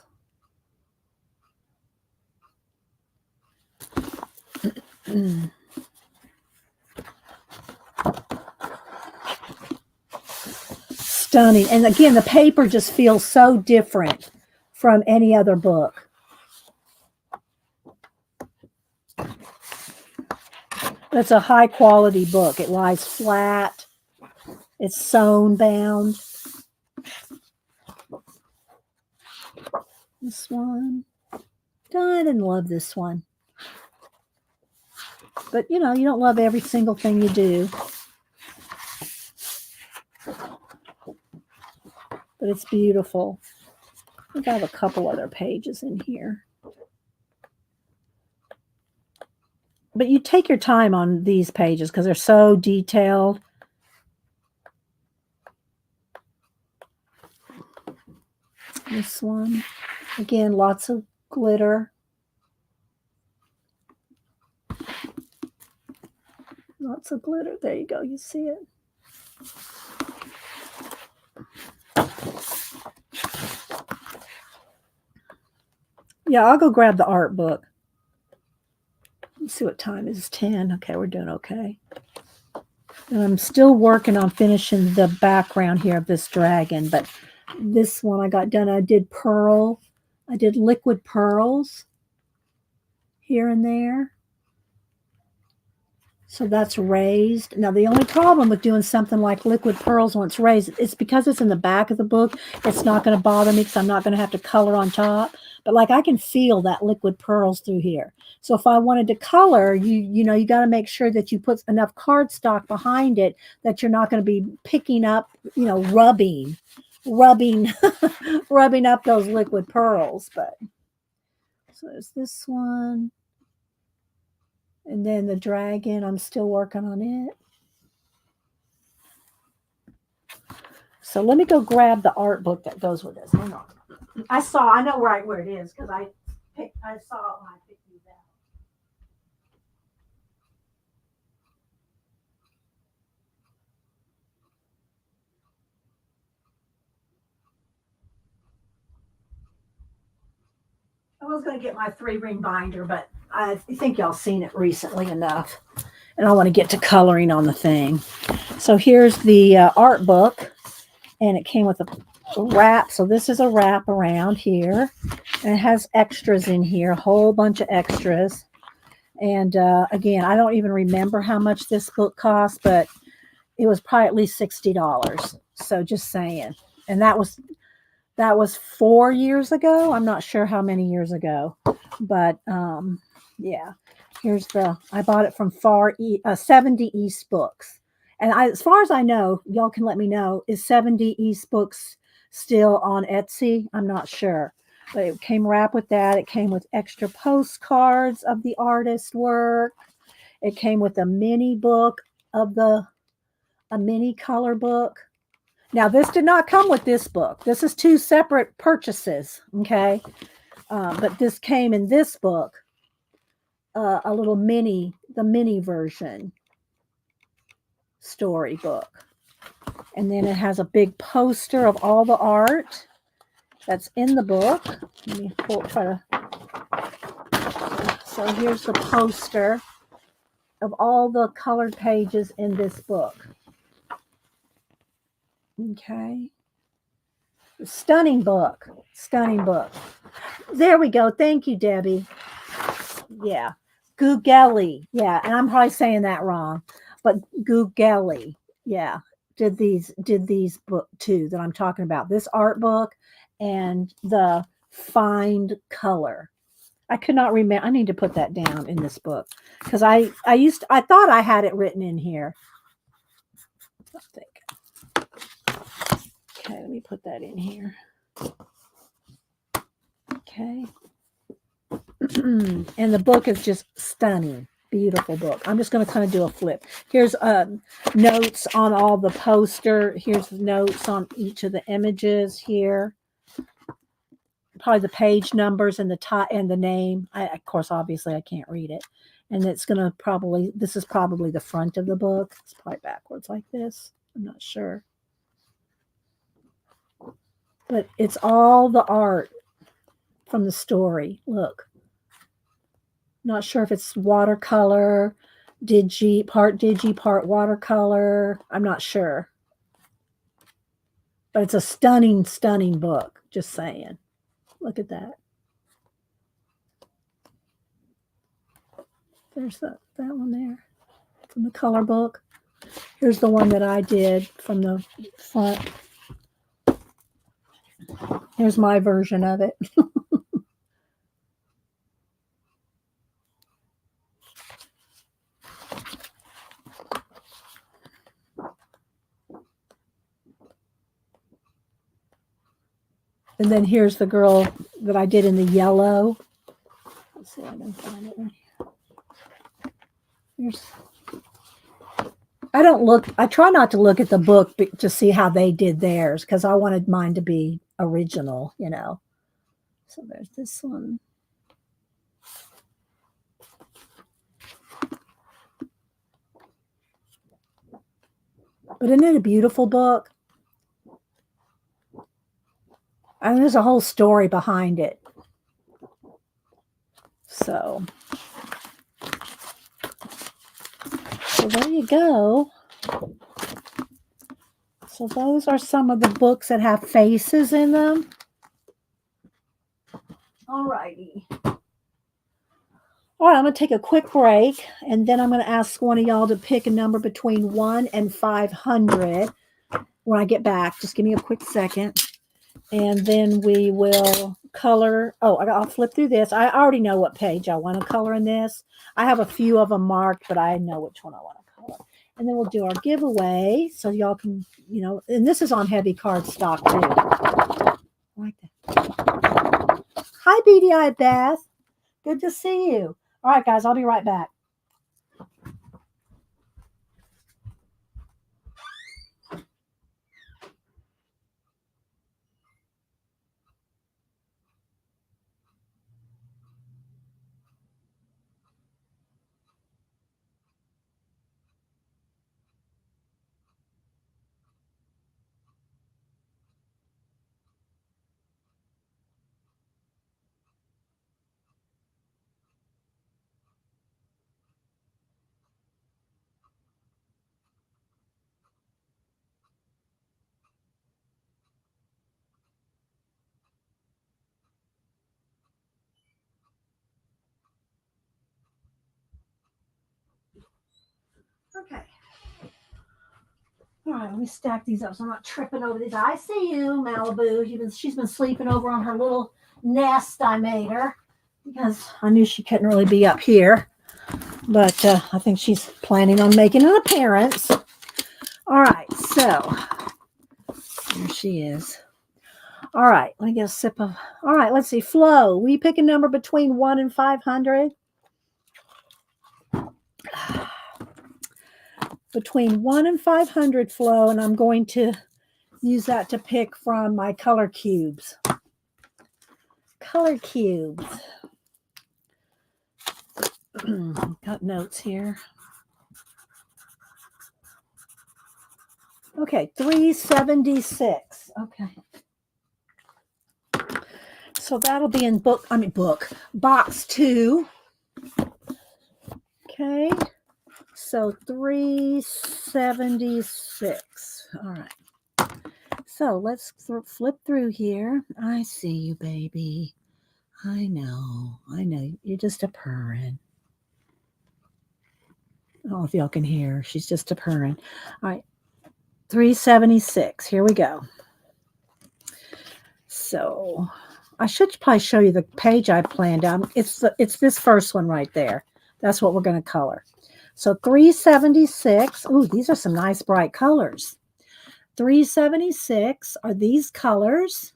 Stunning. And again, the paper just feels so different from any other book. But It's a high quality book. It lies flat. It's sewn bound. This one. I didn't love this one. But, you know, you don't love every single thing you do. But it's beautiful. I think I have a couple other pages in here. But you take your time on these pages because they're so detailed. This one. Again, lots of glitter. Lots of glitter. There you go. You see it. Yeah, I'll go grab the art book. Let's see what time it is. 10. Okay, we're doing okay. And I'm still working on finishing the background here of this dragon, but this one I got done. I did pearl. I did liquid pearls here and there. So that's raised. Now, the only problem with doing something like liquid pearls when it's raised, it's because it's in the back of the book. It's not going to bother me because I'm not going to have to color on top. But like I can feel that liquid pearls through here. So if I wanted to color, you know, you got to make sure that you put enough cardstock behind it that you're not going to be picking up, you know, rubbing rubbing up those liquid pearls. But so there's this one. And then the dragon, I'm still working on it. So let me go grab the art book that goes with this. Hang on. I know where it is because I saw it when I picked these out. I was going to get my 3-ring binder, but I think y'all seen it recently enough. And I want to get to coloring on the thing. So here's the art book. And it came with a wrap. So this is a wrap around here. And it has extras in here, a whole bunch of extras. And again, I don't even remember how much this book cost, but it was probably at least $60. So just saying. And that was 4 years ago. I'm not sure how many years ago. But yeah. Here's I bought it from 70 East Books. And as far as I know, y'all can let me know, is 70 East Books still on Etsy? I'm not sure. But it came wrapped with that. It came with extra postcards of the artist's work. It came with a mini book of a mini color book. Now, this did not come with this book. This is 2 separate purchases, okay? But this came in this book, a little the mini version storybook. And then it has a big poster of all the art that's in the book. Let me try to. So here's the poster of all the colored pages in this book. Okay. Stunning book. Stunning book. There we go. Thank you, Debbie. Yeah. Gugeli. Yeah. And I'm probably saying that wrong. But Gugeli. Yeah. Did these book too that I'm talking about. This art book and the Find Color. I could not remember. I need to put that down in this book because I thought I had it written in here. I think. Okay, let me put that in here. Okay. And the book is just stunning. Beautiful book. I'm just going to kind of do a flip. Here's notes on all the poster. Here's notes on each of the images here. Probably the page numbers and the top and the name. Of course, obviously, I can't read it. And it's going to this is probably the front of the book. It's probably backwards like this. I'm not sure. But it's all the art from the story. Look. Not sure if it's watercolor, part watercolor. I'm not sure. But it's a stunning, stunning book. Just saying. Look at that. There's that one there. from the color book. Here's the one that I did from the front. Here's my version of it. And then here's the girl that I did in the yellow. Let's see if I can find it right here. Here's, I try not to look at the book to see how they did theirs because I wanted mine to be original, you know. So there's this one. But isn't it a beautiful book? And there's a whole story behind it. So there you go. So those are some of the books that have faces in them. All righty. All right, I'm going to take a quick break, and then I'm going to ask one of y'all to pick a number between 1 and 500 when I get back. Just give me a quick second, and then we will color. Oh, I'll flip through this. I already know what page I want to color in this. I have a few of them marked, but I know which one I want to color. And then we'll do our giveaway, so y'all can, you know, and this is on heavy cardstock, too. Like that. Hi, Beady Eyed Beth. Good to see you. All right, guys, I'll be right back. Okay. All right, let me stack these up so I'm not tripping over these. I see you, Malibu. She's been sleeping over on her little nest I made her because I knew she couldn't really be up here. But I think she's planning on making an appearance. All right, so there she is. All right, let me get a sip of. All right, let's see. Flo, we pick a number between 1 and 500. Between 1 and 500, Flo, and I'm going to use that to pick from my color cubes. Color cubes. Got notes here. Okay, 376. Okay. So that'll be in box 2. Okay. So 376. All right. So let's flip through here. I see you, baby. I know. You're just a purring. I don't know if y'all can hear. She's just a purring. All right. 376. Here we go. So I should probably show you the page I planned on. It's this first one right there. That's what we're going to color. So 376. Ooh, these are some nice bright colors. 376 are these colors.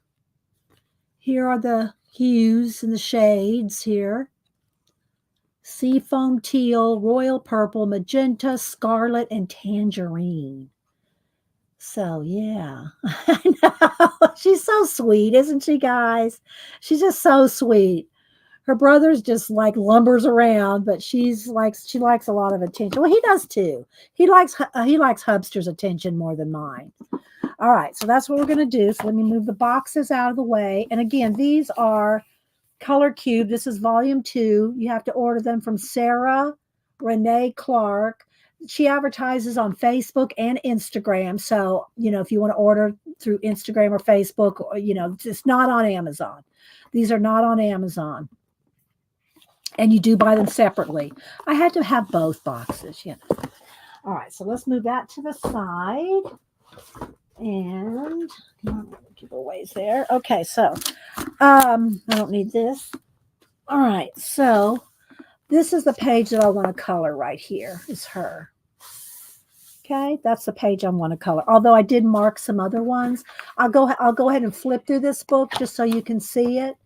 Here are the hues and the shades here. Seafoam teal, royal purple, magenta, scarlet, and tangerine. So, yeah. I know. She's so sweet, isn't she, guys? She's just so sweet. Her brother's just like lumbers around, but she likes a lot of attention. Well, he does too. He likes Hubster's attention more than mine. All right, so that's what we're going to do. So let me move the boxes out of the way. And again, these are Color Cube. This is volume 2. You have to order them from Sarah Renee Clark. She advertises on Facebook and Instagram. So, if you want to order through Instagram or Facebook, it's not on Amazon. These are not on Amazon. And you do buy them separately. I had to have both boxes, All right, so let's move that to the side. And giveaways there. Okay, so I don't need this. All right, so this is the page that I want to color right here is her. Okay, that's the page I want to color. Although I did mark some other ones. I'll go ahead and flip through this book just so you can see it.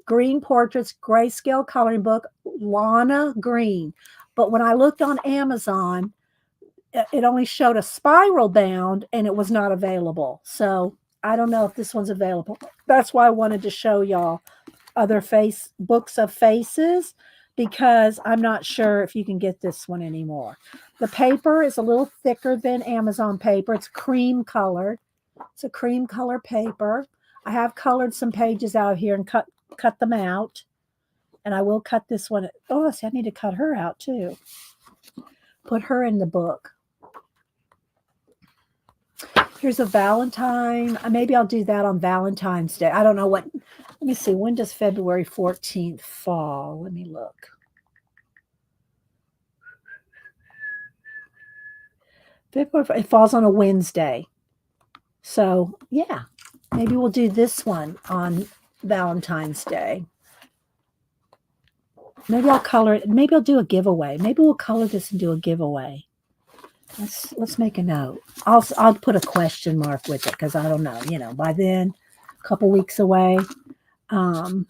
Green Portraits, Grayscale Coloring Book, Lana Green. But when I looked on Amazon, it only showed a spiral bound and it was not available. So I don't know if this one's available. That's why I wanted to show y'all other books of faces, because I'm not sure if you can get this one anymore. The paper is a little thicker than Amazon paper. It's cream colored. It's a cream color paper. I have colored some pages out here and cut them out. And I will cut this one. Oh, see, I need to cut her out too. Put her in the book. Here's a Valentine. Maybe I'll do that on Valentine's Day. I don't know what. Let me see. When does February 14th fall? Let me look. February, it falls on a Wednesday. So, yeah. Maybe we'll do this one on Valentine's Day. Maybe I'll color it. Maybe I'll do a giveaway. Maybe we'll color this and do a giveaway. Let's make a note. I'll put a question mark with it because I don't know. You know, by then, a couple weeks away. Valentine's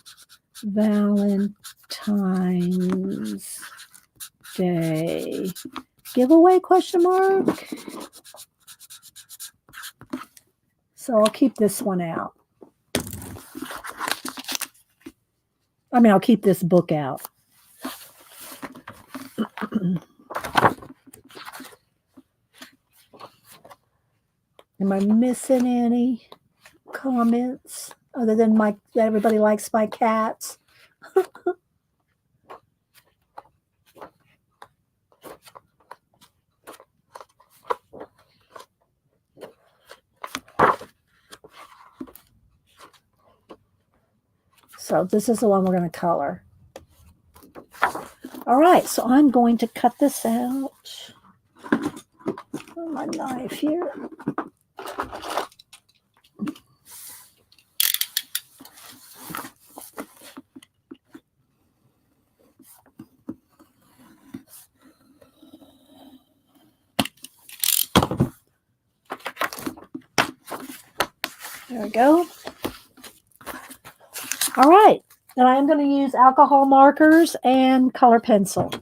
Day giveaway question mark. So I'll keep this one out. I mean, I'll keep this book out. Am I missing any comments other than that everybody likes my cats? So this is the one we're going to color. All right, so I'm going to cut this out. My knife here. There we go. All right, and I am going to use alcohol markers and color pencil.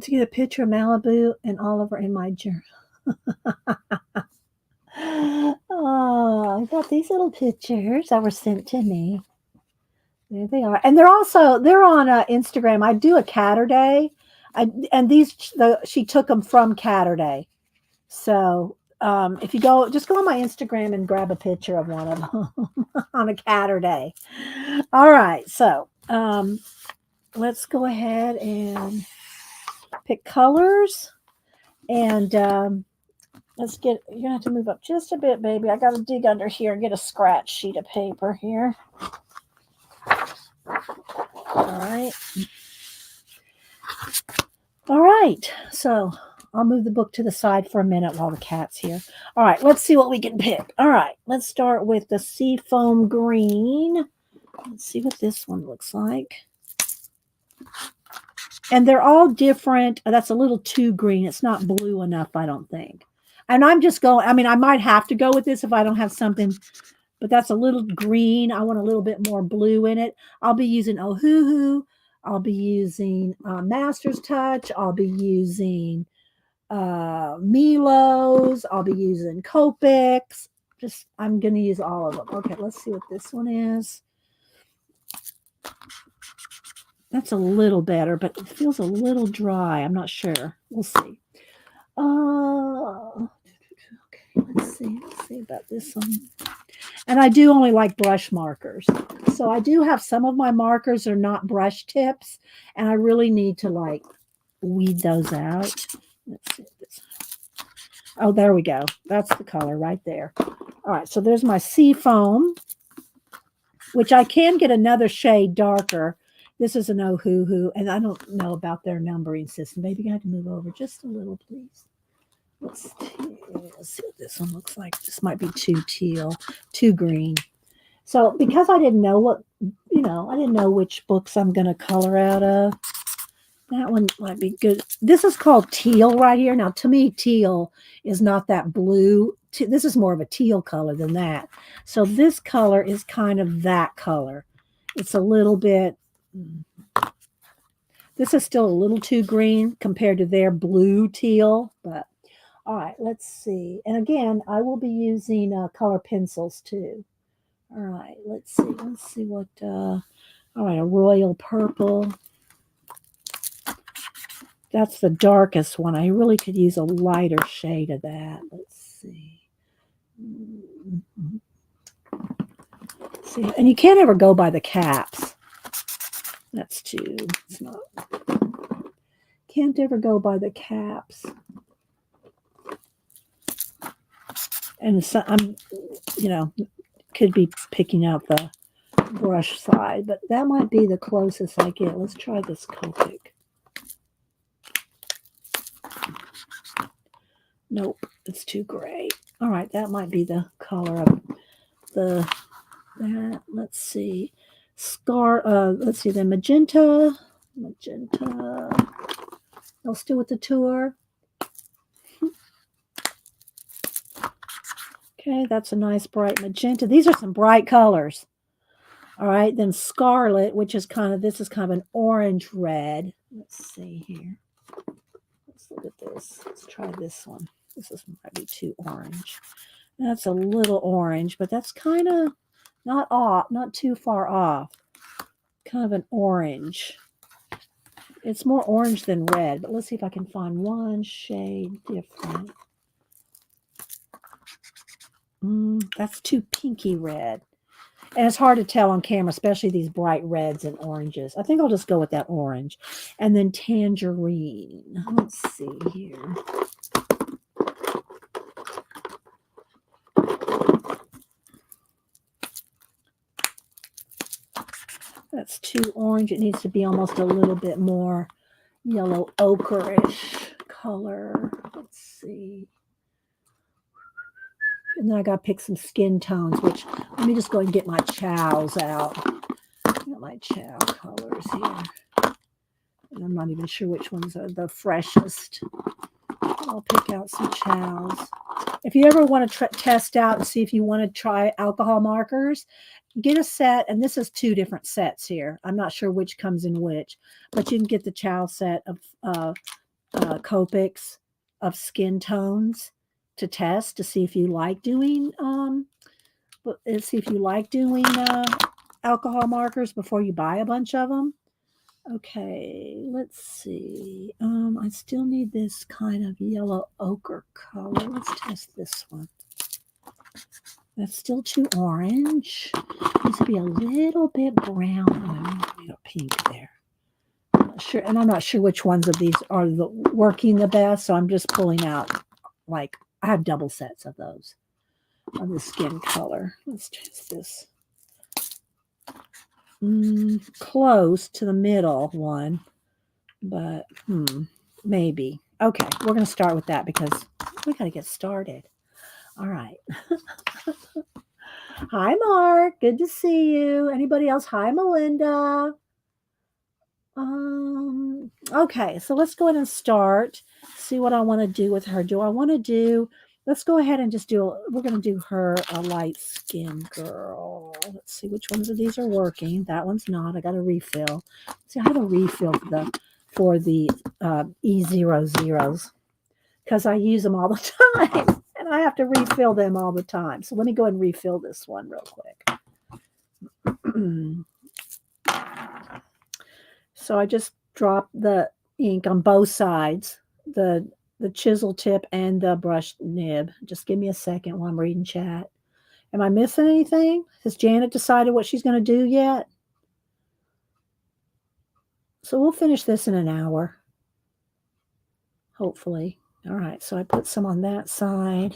To get a picture of Malibu and Oliver in my journal. Oh, I got these little pictures that were sent to me. There they are, and they're on Instagram. I do a Catterday, she took them from Catterday. So if you just go on my Instagram and grab a picture of one of them on a Catterday. All right, so let's go ahead and pick colors, and you're gonna have to move up just a bit, baby. I gotta dig under here and get a scratch sheet of paper here. All right, so I'll move the book to the side for a minute while the cat's here. All right, let's see what we can pick. All right, let's start with the Seafoam Green. Let's see what this one looks like. And they're all different. That's a little too green. It's not blue enough, I don't think. And I'm just going, I mean, I might have to go with this if I don't have something, but that's a little green. I want a little bit more blue in it. I'll be using Ohuhu. I'll be using Master's Touch. I'll be using Milo's. I'll be using Copics. I'm going to use all of them. Okay, let's see what this one is. That's a little better, but it feels a little dry. I'm not sure. We'll see. Okay, let's see about this one. And I do only like brush markers. So I do have some of my markers are not brush tips, and I really need to weed those out. Let's see this. Oh, there we go. That's the color right there. All right, so there's my Seafoam, which I can get another shade darker. This is an Ohuhu, and I don't know about their numbering system. Maybe I have to move over just a little, please. Let's see what this one looks like. This might be too teal, too green. So because I didn't know I didn't know which books I'm going to color out of. That one might be good. This is called teal right here. Now, to me, teal is not that blue. This is more of a teal color than that. So this color is kind of that color. It's a little bit, this is still a little too green compared to their blue teal. But all right, let's see. And again, I will be using color pencils too. All right, let's see. Let's see what, all right, a royal purple. That's the darkest one. I really could use a lighter shade of that. Let's see. See, and you can't ever go by the caps. That's too, it's not. Can't ever go by the caps. And so I'm, could be picking out the brush side, but that might be the closest I get. Let's try this Copic. Nope, it's too gray. All right, that might be the color of that. Let's see. Let's see, the magenta. I'll still with the tour. Okay, that's a nice bright magenta. These are some bright colors. All right, then scarlet, which is this is kind of an orange red. Let's see here. Let's look at this. Let's try this one. This might be too orange. That's a little orange, but that's kind of not too far off. Kind of an orange. It's more orange than red, but let's see if I can find one shade different. That's too pinky red. And it's hard to tell on camera, especially these bright reds and oranges. I think I'll just go with that orange. And then tangerine. Let's see here. That's too orange. It needs to be almost a little bit more yellow ochreish color. Let's see. And then I got to pick some skin tones, which let me just go and get my chows out. Got my chow colors here. And I'm not even sure which ones are the freshest. I'll pick out some chows. If you ever want to test out and see if you want to try alcohol markers, get a set, and this is 2 different sets here. I'm not sure which comes in which, but you can get the chow set of Copics of skin tones to test to see if you like doing alcohol markers before you buy a bunch of them. Okay, let's see. I still need this kind of yellow ochre color. Let's test this one. That's still too orange. Needs to be a little bit brown. Pink there. Sure, and I'm not sure which ones of these are working the best, so I'm just pulling out, I have double sets of those of the skin color. Let's test this. Close to the middle one, but maybe. Okay, we're going to start with that because we got to get started. All right. Hi, Mark. Good to see you. Anybody else? Hi, Melinda. Okay, so let's go ahead and start. See what I want to do with her. Let's go ahead and we're going to do her a light skin girl. Let's see which ones of these are working. That one's not. I got a refill. See, I have a refill for the E00s because I use them all the time. And I have to refill them all the time. So let me go ahead and refill this one real quick. So I just dropped the ink on both sides, the chisel tip and the brush nib. Just give me a second while I'm reading chat. Am I missing anything? Has Janet decided what she's going to do yet? So we'll finish this in an hour, hopefully. All right, so I put some on that side.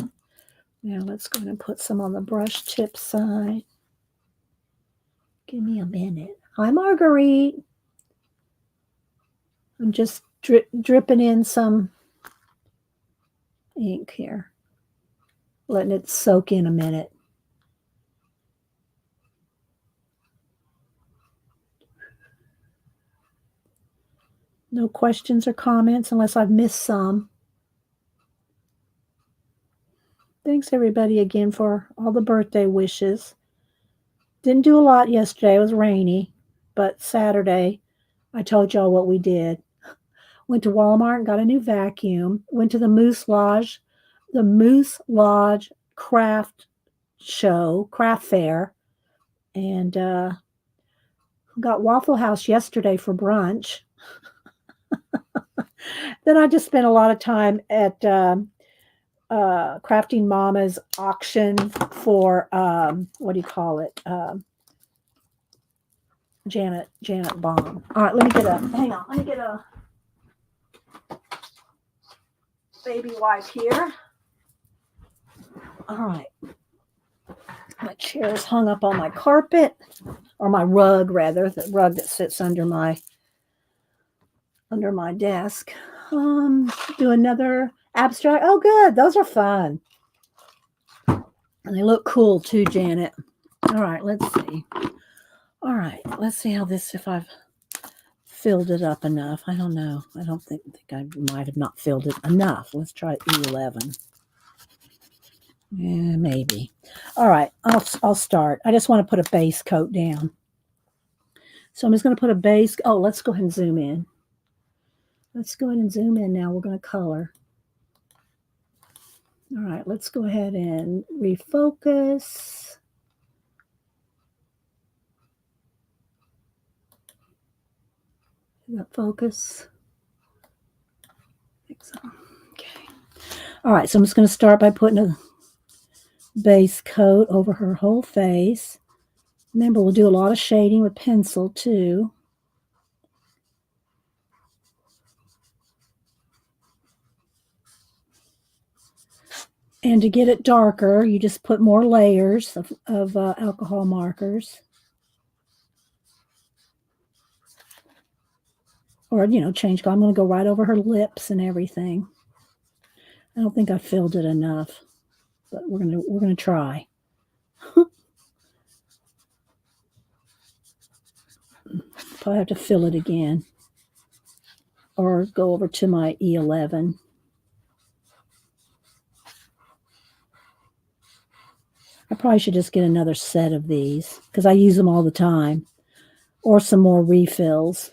Now let's go ahead and put some on the brush tip side. Give me a minute. Hi, Marguerite. I'm just dripping in some ink here, letting it soak in a minute. No questions or comments unless I've missed some. Thanks everybody again for all the birthday wishes. Didn't do a lot yesterday. It was rainy, but Saturday I told y'all what we did. Went to Walmart and got a new vacuum. Went to the Moose Lodge craft fair, and got Waffle House yesterday for brunch. Then I just spent a lot of time at Crafting Mama's auction for what do you call it? Janet Baum. All right, let me get a baby wipe here. All right. My chair is hung up on my carpet, or my rug rather, the rug that sits under my desk. Do another abstract. Oh, good. Those are fun. And they look cool too, Janet. All right, let's see. All right, let's see how this, if I've filled it up enough. I don't know. I don't think I might have not filled it enough. Let's try E11. Yeah, maybe. All right, I'll start. I just want to put a base coat down. So I'm just going to put a base. Oh, let's go ahead and zoom in. Let's go ahead and zoom in now. We're going to color. All right, let's go ahead and refocus. That focus. I think so. Okay. All right, so I'm just going to start by putting a base coat over her whole face. Remember, we'll do a lot of shading with pencil too. And to get it darker, you just put more layers of alcohol markers. Or, change color. I'm going to go right over her lips and everything. I don't think I filled it enough, but we're going to try. Probably have to fill it again, or go over to my E11. I probably should just get another set of these because I use them all the time, or some more refills.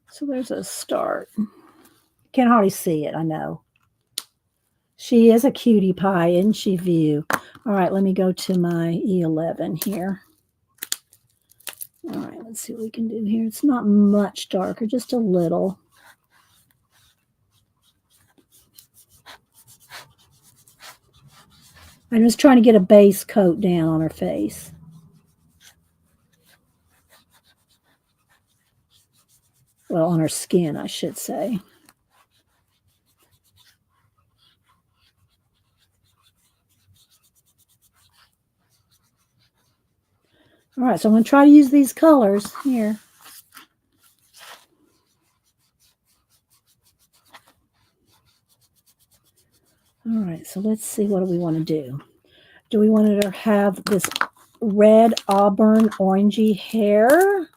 So there's a start. Can't hardly see it, I know. She is a cutie pie, isn't she, View? All right, let me go to my E11 here. All right, let's see what we can do here. It's not much darker, just a little. I'm just trying to get a base coat down on her face. Well, on her skin, I should say. All right, so I'm going to try to use these colors here. All right, so let's see, what do we want to do? Do we want to have this red auburn orangey hair?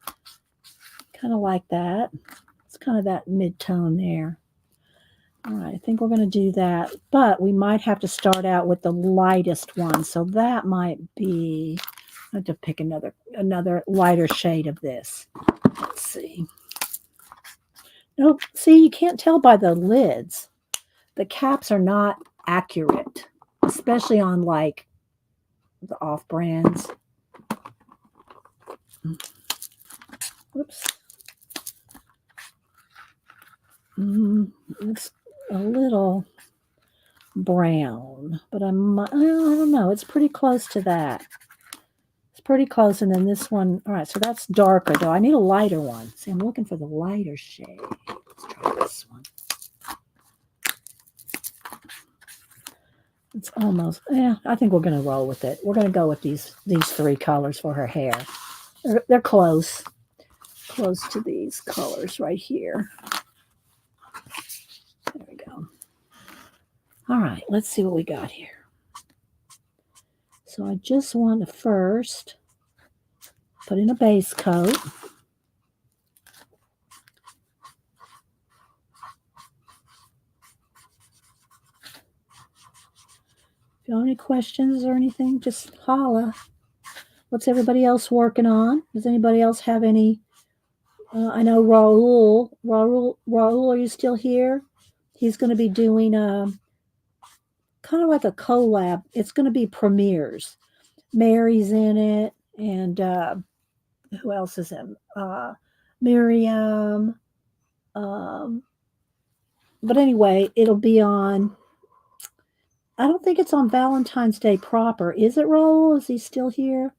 Kind of like that. It's kind of that mid-tone there. All right, I think we're going to do that, but we might have to start out with the lightest one. So that might be, I have to pick another lighter shade of this. Let's see. No, see, you can't tell by the lids. The caps are not accurate, especially on like the off brands. Whoops. It's a little brown, but I don't know. It's pretty close to that. It's pretty close. And then this one, all right, so that's darker though. I need a lighter one. See, I'm looking for the lighter shade. Let's try this one. It's almost, yeah, I think we're going to roll with it. We're going to go with these three colors for her hair. They're close to these colors right here. There we go. All right, let's see what we got here. So I just want to first put in a base coat. If you have any questions or anything, just holla. What's everybody else working on? Does anybody else have any? I know Raul. Raul, are you still here? He's going to be doing kind of like a collab. It's going to be premieres. Mary's in it, and who else is in? Miriam. But anyway, it'll be on. I don't think it's on Valentine's Day proper. Is it, Raul? Is he still here?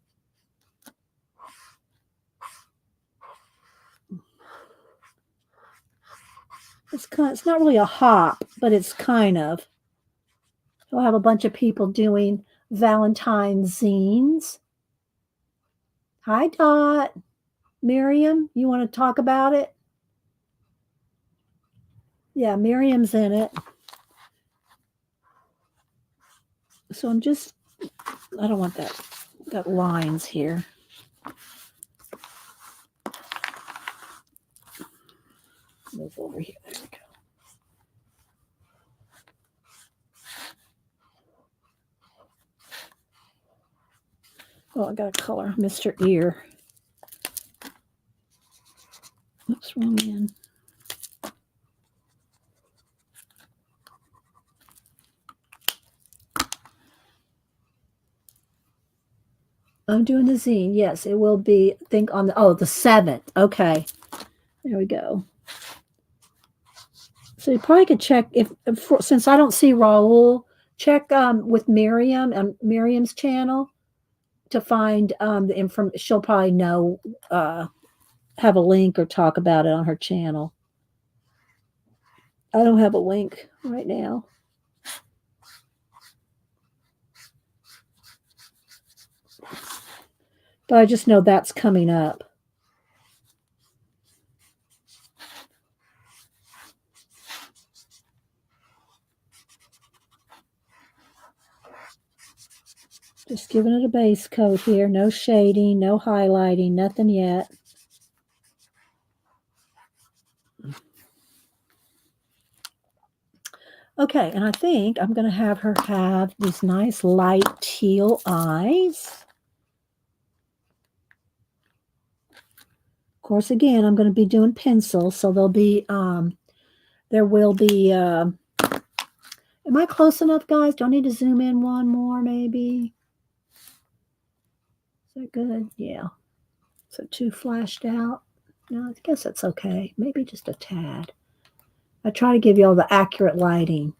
It's not really a hop, but it's kind of. We'll have a bunch of people doing Valentine's zines. Hi, Dot. Miriam, you want to talk about it? Yeah, Miriam's in it. So I don't want that. Got lines here. Move over here. There we go. Oh, I got a color. Mr. Ear. Oops, wrong end. I'm doing the zine. Yes, it will be, I think, on the 7th. Okay. There we go. So you probably could check since I don't see Raul, check with Miriam and Miriam's channel to find the information. She'll probably know, have a link or talk about it on her channel. I don't have a link right now. But I just know that's coming up. Just giving it a base coat here. No shading, no highlighting, nothing yet. Okay, and I think I'm going to have her have these nice light teal eyes. Of course, again, I'm going to be doing pencils, so there will be, am I close enough, guys? Do I need to zoom in one more, maybe? Is that good? Yeah. So too flashed out? No, I guess that's okay. Maybe just a tad. I try to give you all the accurate lighting.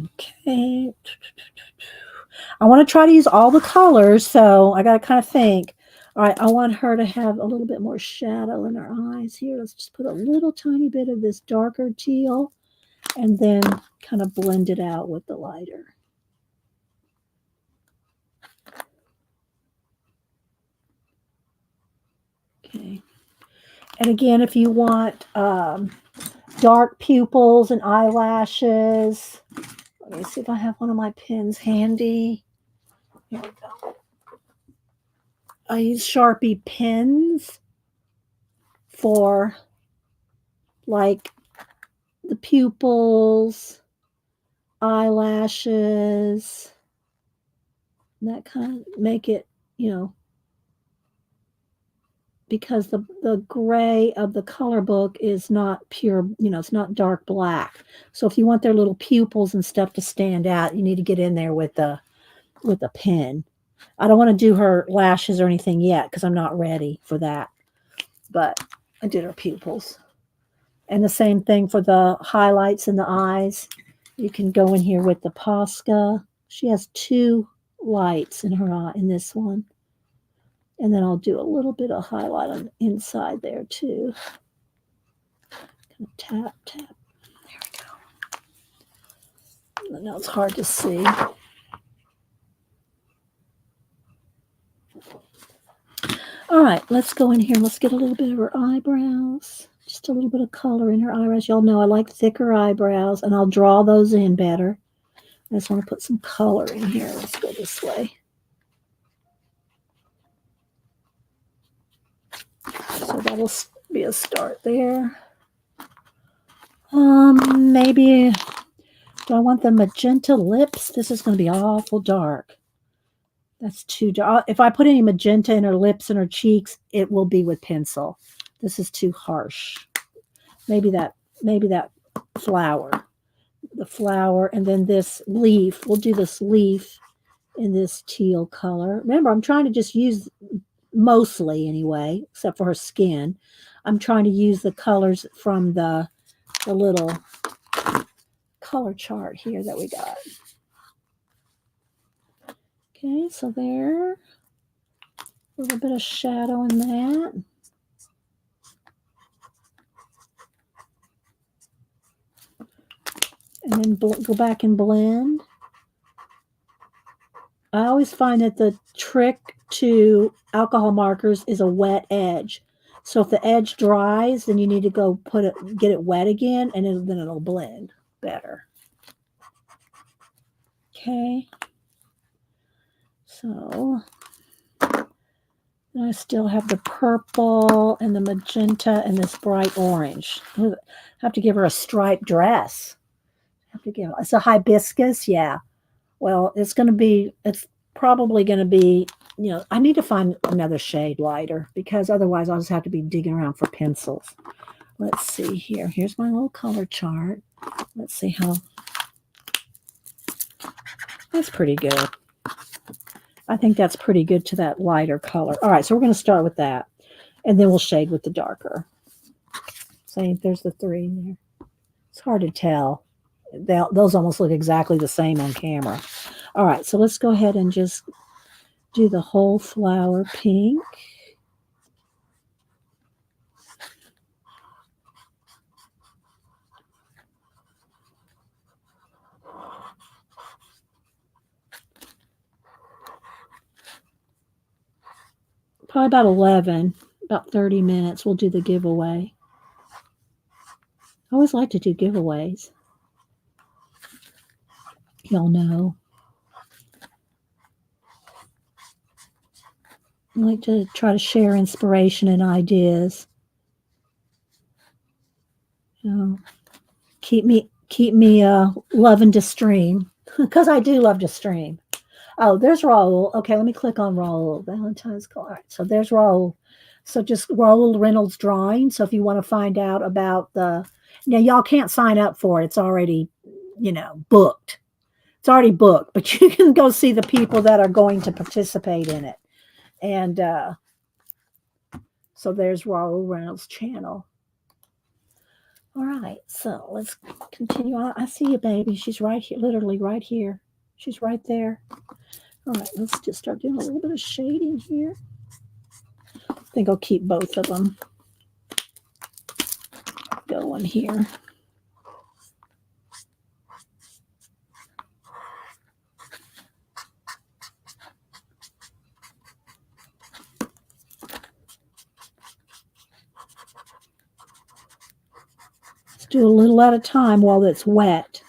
Okay. I want to try to use all the colors, so I got to kind of think. All right, I want her to have a little bit more shadow in her eyes here. Let's just put a little tiny bit of this darker teal and then kind of blend it out with the lighter. Okay. And again, if you want dark pupils and eyelashes, let me see if I have one of my pens handy. Here we go. I use Sharpie pens for like the pupils, eyelashes, that kind of make it, because the gray of the color book is not pure, it's not dark black. So if you want their little pupils and stuff to stand out, you need to get in there with a pen. I don't want to do her lashes or anything yet because I'm not ready for that. But I did her pupils. And the same thing for the highlights in the eyes. You can go in here with the Posca. She has 2 lights in her eye in this one. And then I'll do a little bit of highlight on the inside there too. Tap, tap. There we go. Now it's hard to see. All right, let's go in here. Let's get a little bit of her eyebrows. Just a little bit of color in her eyebrows. Y'all know I like thicker eyebrows, and I'll draw those in better. I just want to put some color in here. Let's go this way. So that'll be a start there. Maybe, do I want the magenta lips? This is going to be awful dark. That's too dark. If I put any magenta in her lips and her cheeks, it will be with pencil. This is too harsh. Maybe that flower. The flower, and then this leaf. We'll do this leaf in this teal color. Remember, I'm trying to just use, mostly anyway, except for her skin, I'm trying to use the colors from the little color chart here that we got. Okay, so there, a little bit of shadow in that. And then go back and blend. I always find that the trick to alcohol markers is a wet edge. So if the edge dries, then you need to go get it wet again, and then it'll blend better. Okay. So I still have the purple and the magenta and this bright orange. I have to give her a striped dress. It's a hibiscus, yeah. Well, it's probably going to be, I need to find another shade lighter, because otherwise I'll just have to be digging around for pencils. Let's see here. Here's my little color chart. Let's see how. That's pretty good. I think that's pretty good to that lighter color. All right, so we're going to start with that, and then we'll shade with the darker. See, there's the 3 in there. It's hard to tell. Those almost look exactly the same on camera. All right, so let's go ahead and just do the whole flower pink. Probably about 11, about 30 minutes, we'll do the giveaway. I always like to do giveaways. Y'all know. I like to try to share inspiration and ideas. Keep me loving to stream, because I do love to stream. Oh, there's Raul. Okay, let me click on Raul. Valentine's card. All right, so there's Raul. So just Raul Reynolds drawing. So if you want to find out about y'all can't sign up for it. It's already, booked. It's already booked, but you can go see the people that are going to participate in it. And so there's Raul Reynolds' channel. All right, so let's continue on. I see you, baby. She's right here, literally right here. She's right there. All right, let's just start doing a little bit of shading here. I think I'll keep both of them going here. Let's do a little at a time while it's wet.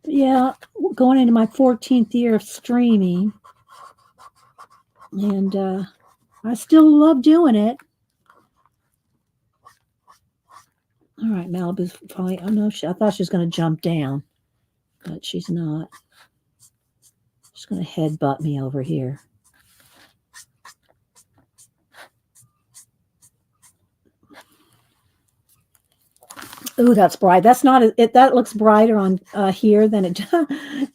Yeah, going into my 14th year of streaming, and I still love doing it. All right, Malibu's probably, I thought she was going to jump down, but she's not. She's going to headbutt me over here. Ooh, that's bright. That's not it. That looks brighter on here than it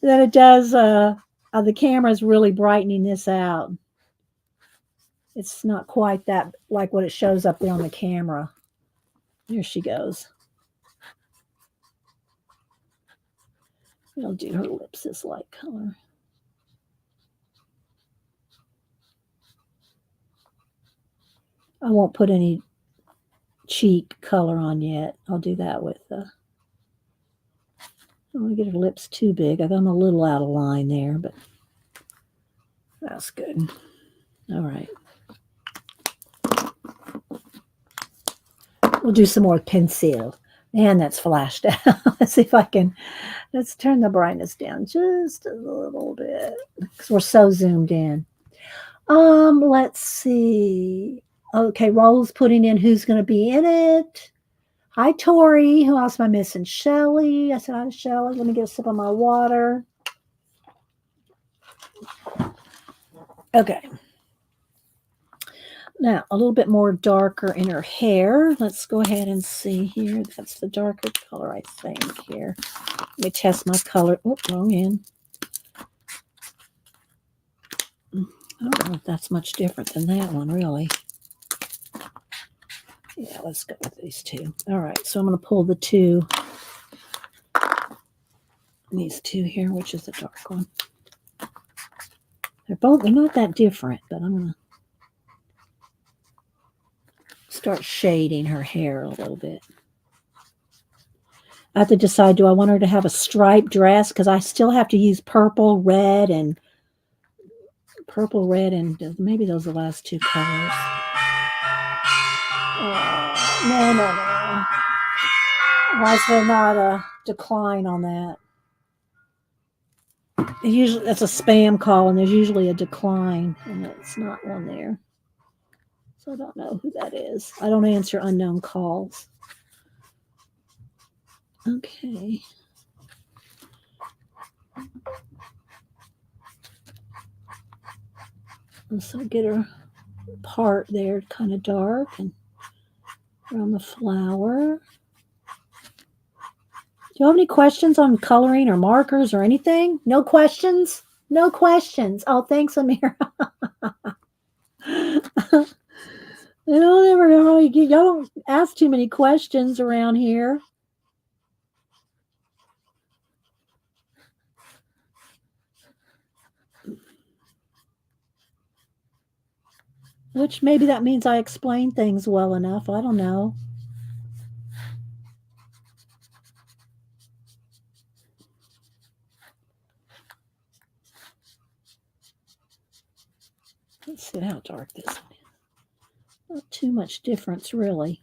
than it does. The camera is really brightening this out. It's not quite that like what it shows up there on the camera. There she goes. I'll do her lips this light color. I won't put any cheek color on yet. I'll do that with I don't want to get her lips too big. I got them a little out of line there, but that's good. All right. We'll do some more pencil. And that's flashed out. Let's see if I can. Let's turn the brightness down just a little bit because we're so zoomed in. Let's see. Okay, Roll's putting in who's going to be in it. Hi, Tori. Who else am I missing? Shelly. I said hi to Shelly. Let me get a sip of my water. Okay. Now, a little bit more darker in her hair. Let's go ahead and see here. That's the darker color, I think, here. Let me test my color. Oh, wrong end. I don't know if that's much different than that one, really. Yeah, let's go with these two. All right, so I'm going to pull the two. These two here, which is the dark one. They're not that different, but I'm going to start shading her hair a little bit. I have to decide, do I want her to have a striped dress? Because I still have to use purple, red, and maybe those are the last two colors. No. Why is there not a decline on that? Usually that's a spam call, and there's usually a decline, and it's not one there. So I don't know who that is. I don't answer unknown calls. Okay. So get her part there kind of dark and around the flower. Do you have any questions on coloring or markers or anything? No questions? No questions. Oh, thanks, Amira. Y'all don't ask too many questions around here. Which maybe that means I explain things well enough. I don't know. Let's see how dark this one is. Not too much difference, really.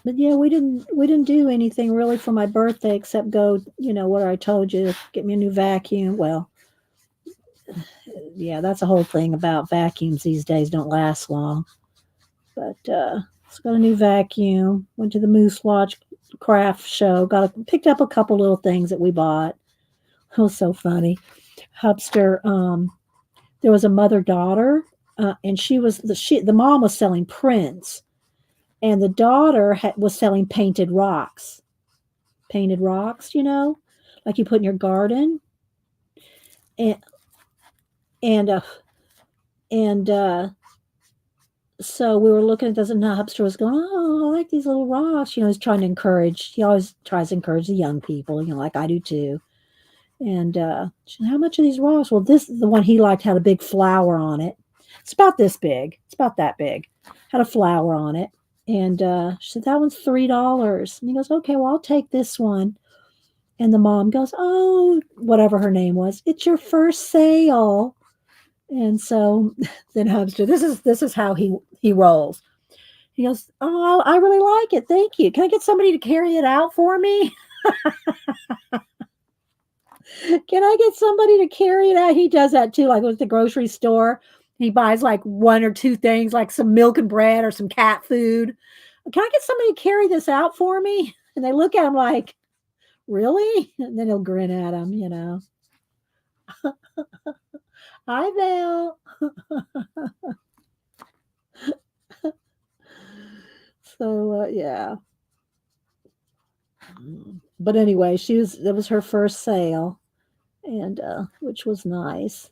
But yeah, we didn't do anything really for my birthday except go, what I told you, get me a new vacuum. Well, yeah, that's a whole thing about vacuums these days, don't last long. But so got a new vacuum, went to the Moose Lodge craft show, picked up a couple little things that we bought. It was so funny. Hubster, there was a mother-daughter, and the mom was selling prints. And the daughter was selling painted rocks, like you put in your garden. And so we were looking at those, and the hubster was going, "Oh, I like these little rocks." He's trying to encourage. He always tries to encourage the young people, like I do too. And she said, "How much are these rocks?" Well, the one he liked had a big flower on it. It's about this big. It's about that big. Had a flower on it. And she said, "That one's $3." And he goes, "Okay, well, I'll take this one." And the mom goes, "Oh, whatever her name was, it's your first sale." And so then Hubster, this is how he rolls. He goes, "Oh, I really like it. Thank you. Can I get somebody to carry it out for me?" Can I get somebody to carry it out? He does that too, like with the grocery store. He buys like one or two things, like some milk and bread or some cat food. Can I get somebody to carry this out for me? And they look at him like, really? And then he'll grin at him, you know. Hi, Val. So, yeah. But anyway, that was her first sale, and which was nice.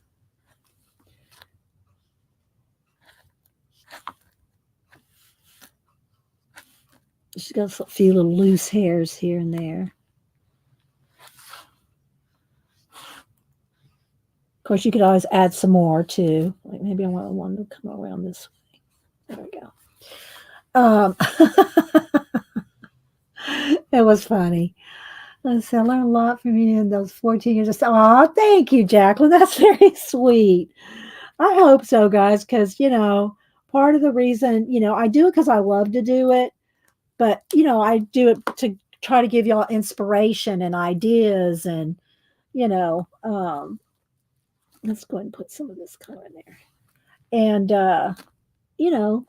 She's got a few little loose hairs here and there. Of course, you could always add some more too. Like maybe I want one to come around this way. There we go. It was funny. I said, I learned a lot from you in those 14 years. I said, oh, thank you, Jacqueline. That's very sweet. I hope so, guys, because, part of the reason, I do it because I love to do it. But, I do it to try to give y'all inspiration and ideas and, let's go ahead and put some of this color in there. And, you know,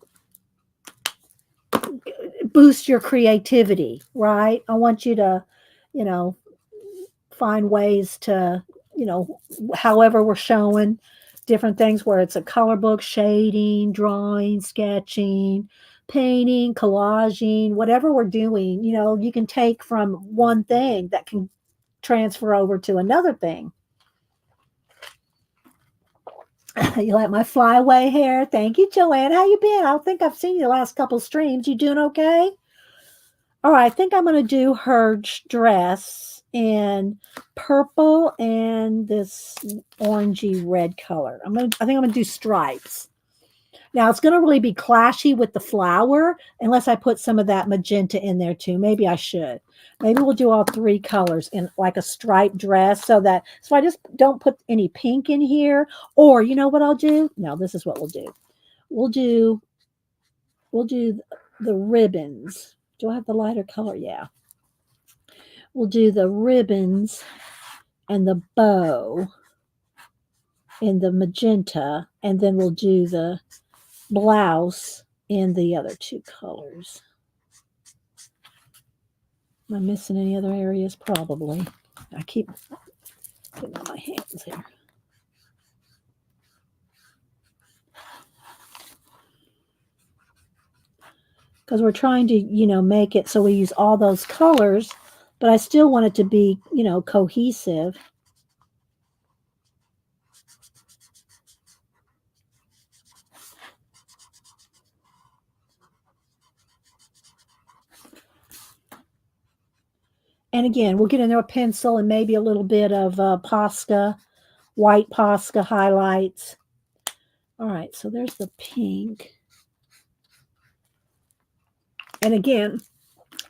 boost your creativity, right? I want you to, you know, find ways to, however we're showing different things where it's a color book, shading, drawing, sketching, painting, collaging, whatever we're doing, you can take from one thing that can transfer over to another thing. You like my flyaway hair? Thank you, Joanne. How you been? I don't think I've seen you the last couple streams. You doing okay? All right, I think I'm going to do her dress in purple and this orangey red color. I think I'm going to do stripes. Now it's going to really be clashy with the flower unless I put some of that magenta in there too. Maybe I should. Maybe we'll do all three colors in like a striped dress so I just don't put any pink in here. Or you know what I'll do? No, this is what we'll do. We'll do the ribbons. Do I have the lighter color? Yeah. We'll do the ribbons and the bow in the magenta, and then we'll do the blouse in the other two colors. Am I missing any other areas? Probably. I keep putting on my hands here. Because we're trying to, make it so we use all those colors, but I still want it to be, cohesive. And again, we'll get in there a pencil and maybe a little bit of Posca, white Posca highlights. All right, so there's the pink. And again,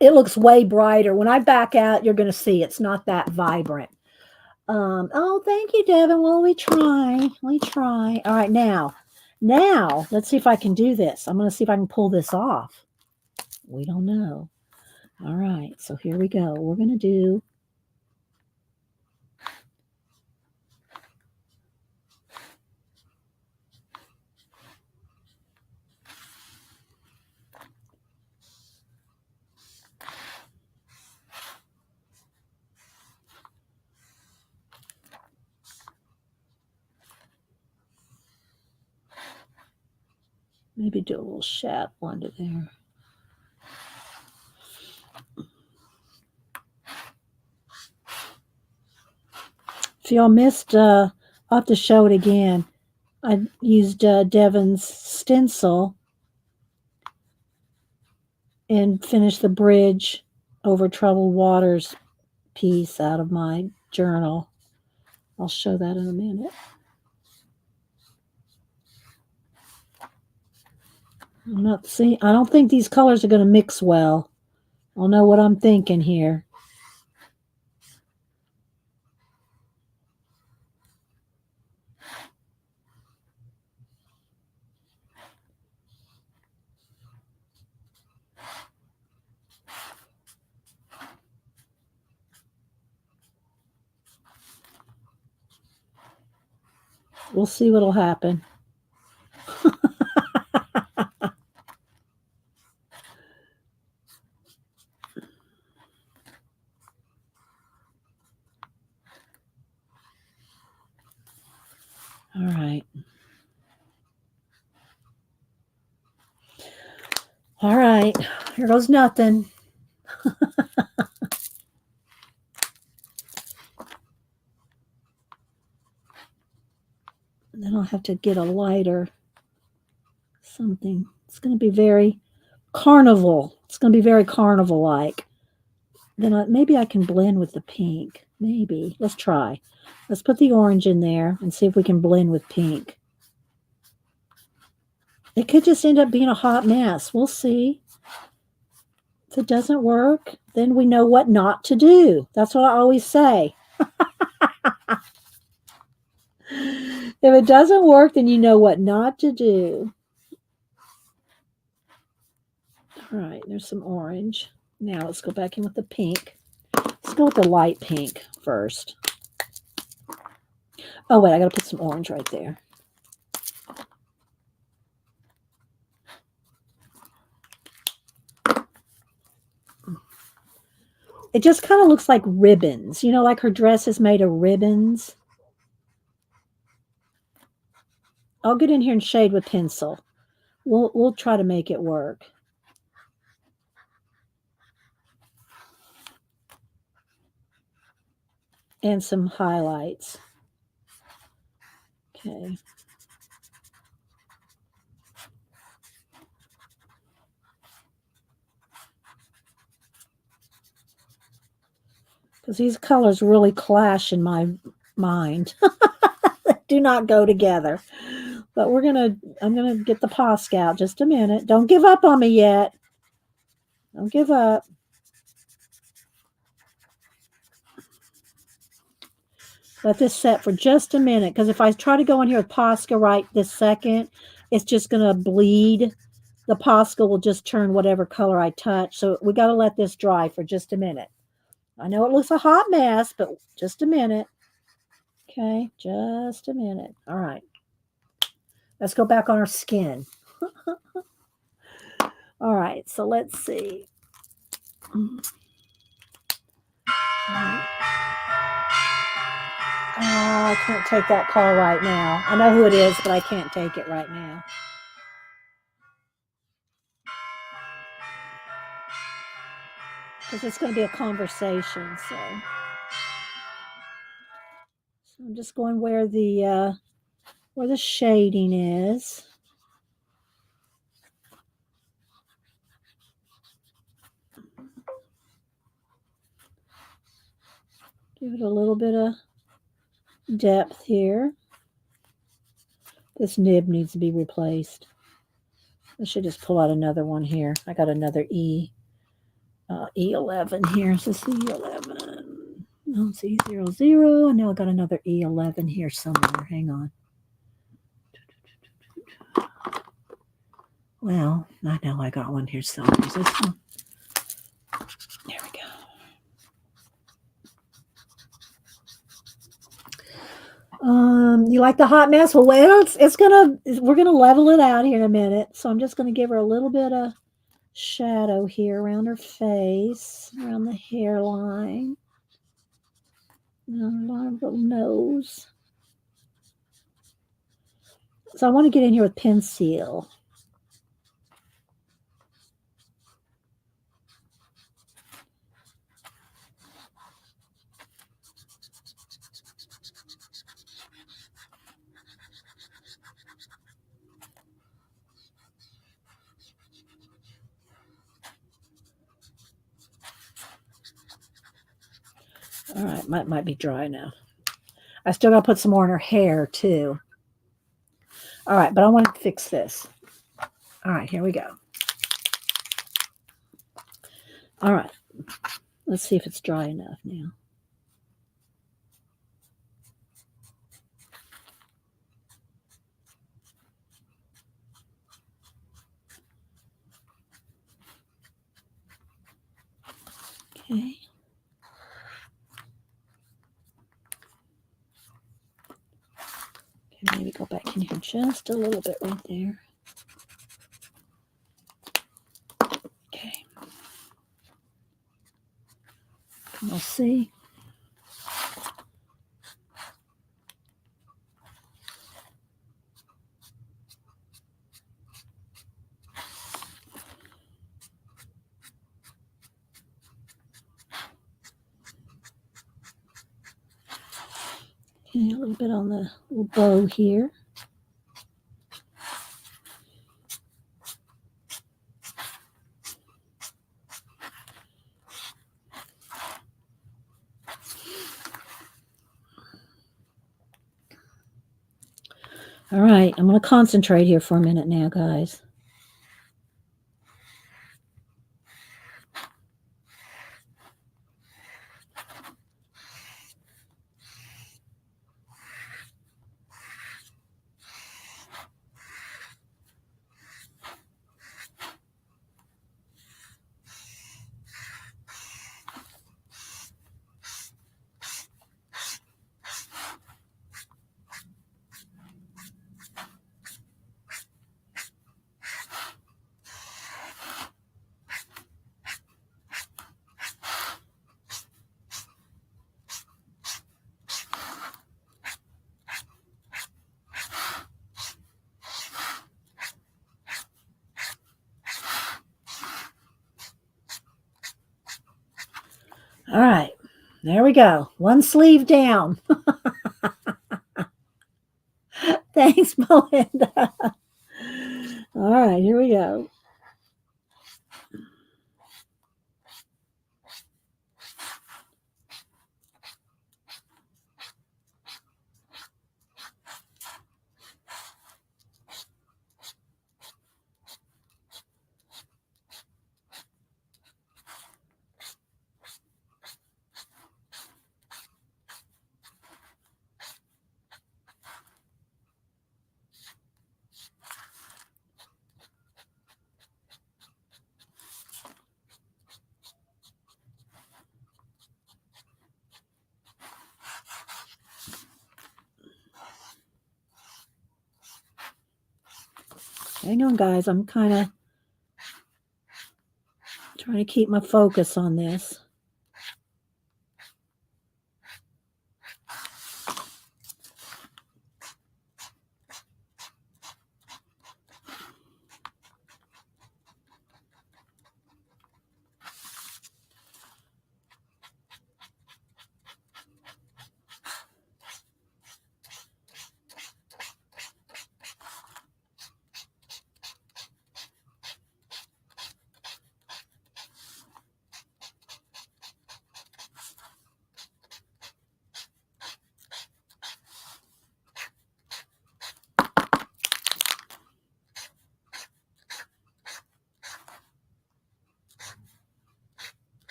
it looks way brighter. When I back out, you're going to see it's not that vibrant. Oh, thank you, Devin. Well, we try. All right, now, let's see if I can do this. I'm going to see if I can pull this off. We don't know. All right, so here we go. We're going to do maybe do a little shadow under there. If y'all missed, I'll have to show it again. I used Devin's stencil and finished the bridge over troubled waters piece out of my journal. I'll show that in a minute. I don't think these colors are going to mix well. I don't know what I'm thinking here. We'll see what'll happen. All right. All right. Here goes nothing. Then I'll have to get a lighter something. It's going to be very carnival. It's going to be very carnival-like. Then maybe I can blend with the pink. Maybe. Let's try. Let's put the orange in there and see if we can blend with pink. It could just end up being a hot mess. We'll see. If it doesn't work, then we know what not to do. That's what I always say. If it doesn't work, then you know what not to do. All right, there's some orange. Now let's go back in with the pink. Let's go with the light pink first. Oh, wait, I got to put some orange right there. It just kind of looks like ribbons. You know, like her dress is made of ribbons. I'll get in here and shade with pencil. We'll try to make it work. And some highlights. Okay. Because these colors really clash in my mind. They do not go together. But I'm gonna get the Posca out just a minute. Don't give up on me yet. Don't give up. Let this set for just a minute, because if I try to go in here with Posca right this second, it's just going to bleed. The Posca will just turn whatever color I touch. So we got to let this dry for just a minute. I know it looks a hot mess, but just a minute. Okay, just a minute. All right. Let's go back on our skin. All right, so let's see. All right. Oh, I can't take that call right now. I know who it is, but I can't take it right now. Because it's going to be a conversation, so I'm just going where the shading is. Give it a little bit of depth here. This nib needs to be replaced. I should just pull out another one here. I got another E11 here. Is this E11? No, it's E00. And now I got another E11 here somewhere. Hang on. Well, I know I got one here somewhere. Is this one? There we go. You like the hot mess? Well, we're gonna level it out here in a minute. So I'm just gonna give her a little bit of shadow here around her face, around the hairline, around her little nose. So I want to get in here with pencil. All right, might be dry now. I still got to put some more in her hair too. All right, but I want to fix this. All right, here we go. All right, let's see if it's dry enough now. Okay. Maybe in here just a little bit right there. Okay. We'll see. Okay, a little bit on the little bow here. All right, I'm going to concentrate here for a minute now, guys. All right, there we go. One sleeve down. Thanks, Melinda. All right, here we go. Hang on, guys. I'm kind of trying to keep my focus on this.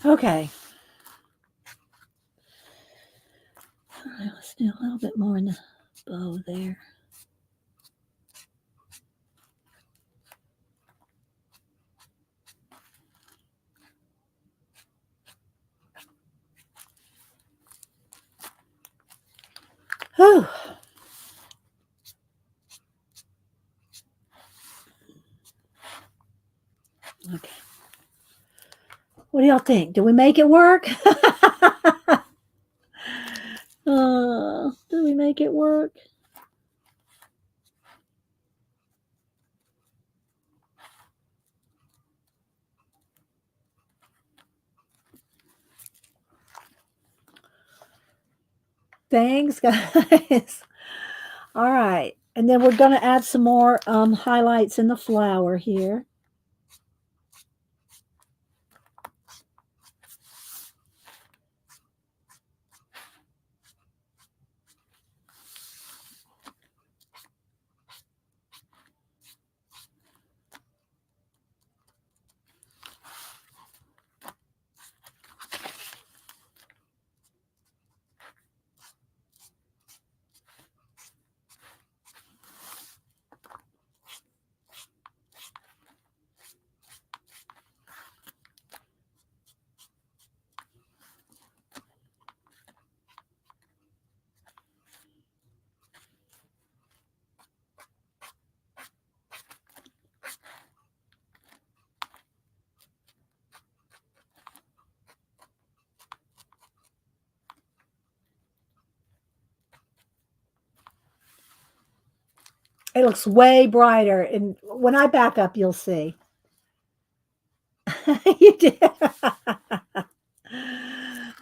Okay. All right, let's do a little bit more in the bow there. Whew. Okay. What do y'all think? Do we make it work? Do we make it work? Thanks, guys. All right. And then we're going to add some more highlights in the flower here. It looks way brighter. And when I back up, you'll see. You did.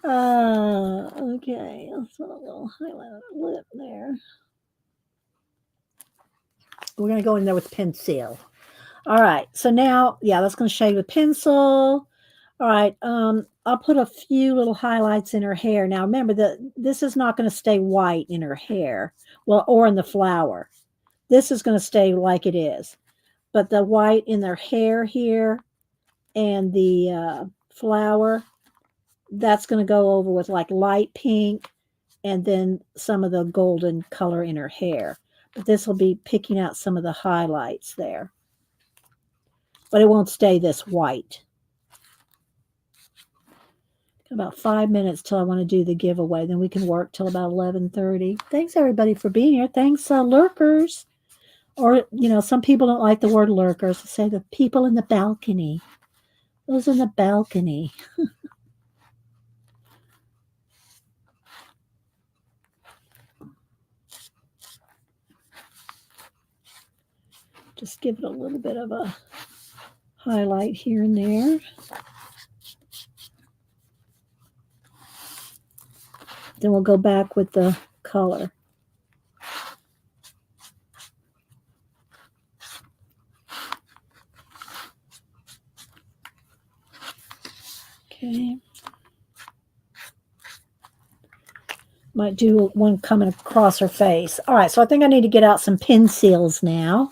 Okay. Let's put a little highlight lip there. We're going to go in there with pencil. All right. So now, yeah, that's going to shade with pencil. All right. I'll put a few little highlights in her hair. Now, remember that this is not going to stay white in her hair. Well, or in the flower. This is going to stay like it is. But the white in their hair here and the flower, that's going to go over with like light pink and then some of the golden color in her hair. But this will be picking out some of the highlights there. But it won't stay this white. About 5 minutes till I want to do the giveaway. Then we can work till about 11:30. Thanks, everybody, for being here. Thanks, lurkers. Or, you know, some people don't like the word lurkers. They say the people in the balcony. Those in the balcony. Just give it a little bit of a highlight here and there. Then we'll go back with the color. Okay. Might do one coming across her face. All right, so I think I need to get out some pencils now.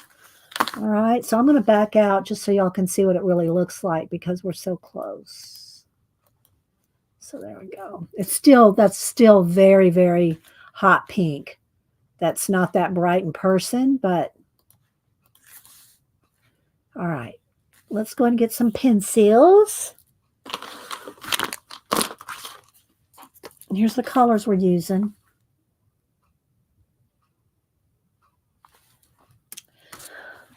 All right, so I'm going to back out just so y'all can see what it really looks like because we're so close. So there we go. That's still very, very hot pink. That's not that bright in person, but all right. Let's go and get some pencils. And here's the colors we're using.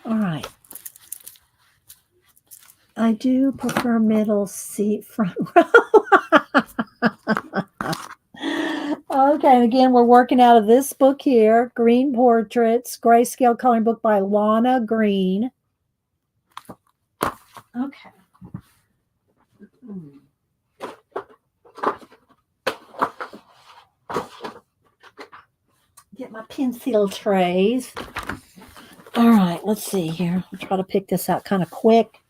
All right. I do prefer middle seat, front row. Okay, and again, we're working out of this book here, Green Portraits, Grayscale Coloring Book by Lana Green. Okay. Get my pencil trays. All right, let's see here. I'll try to pick this out kind of quick.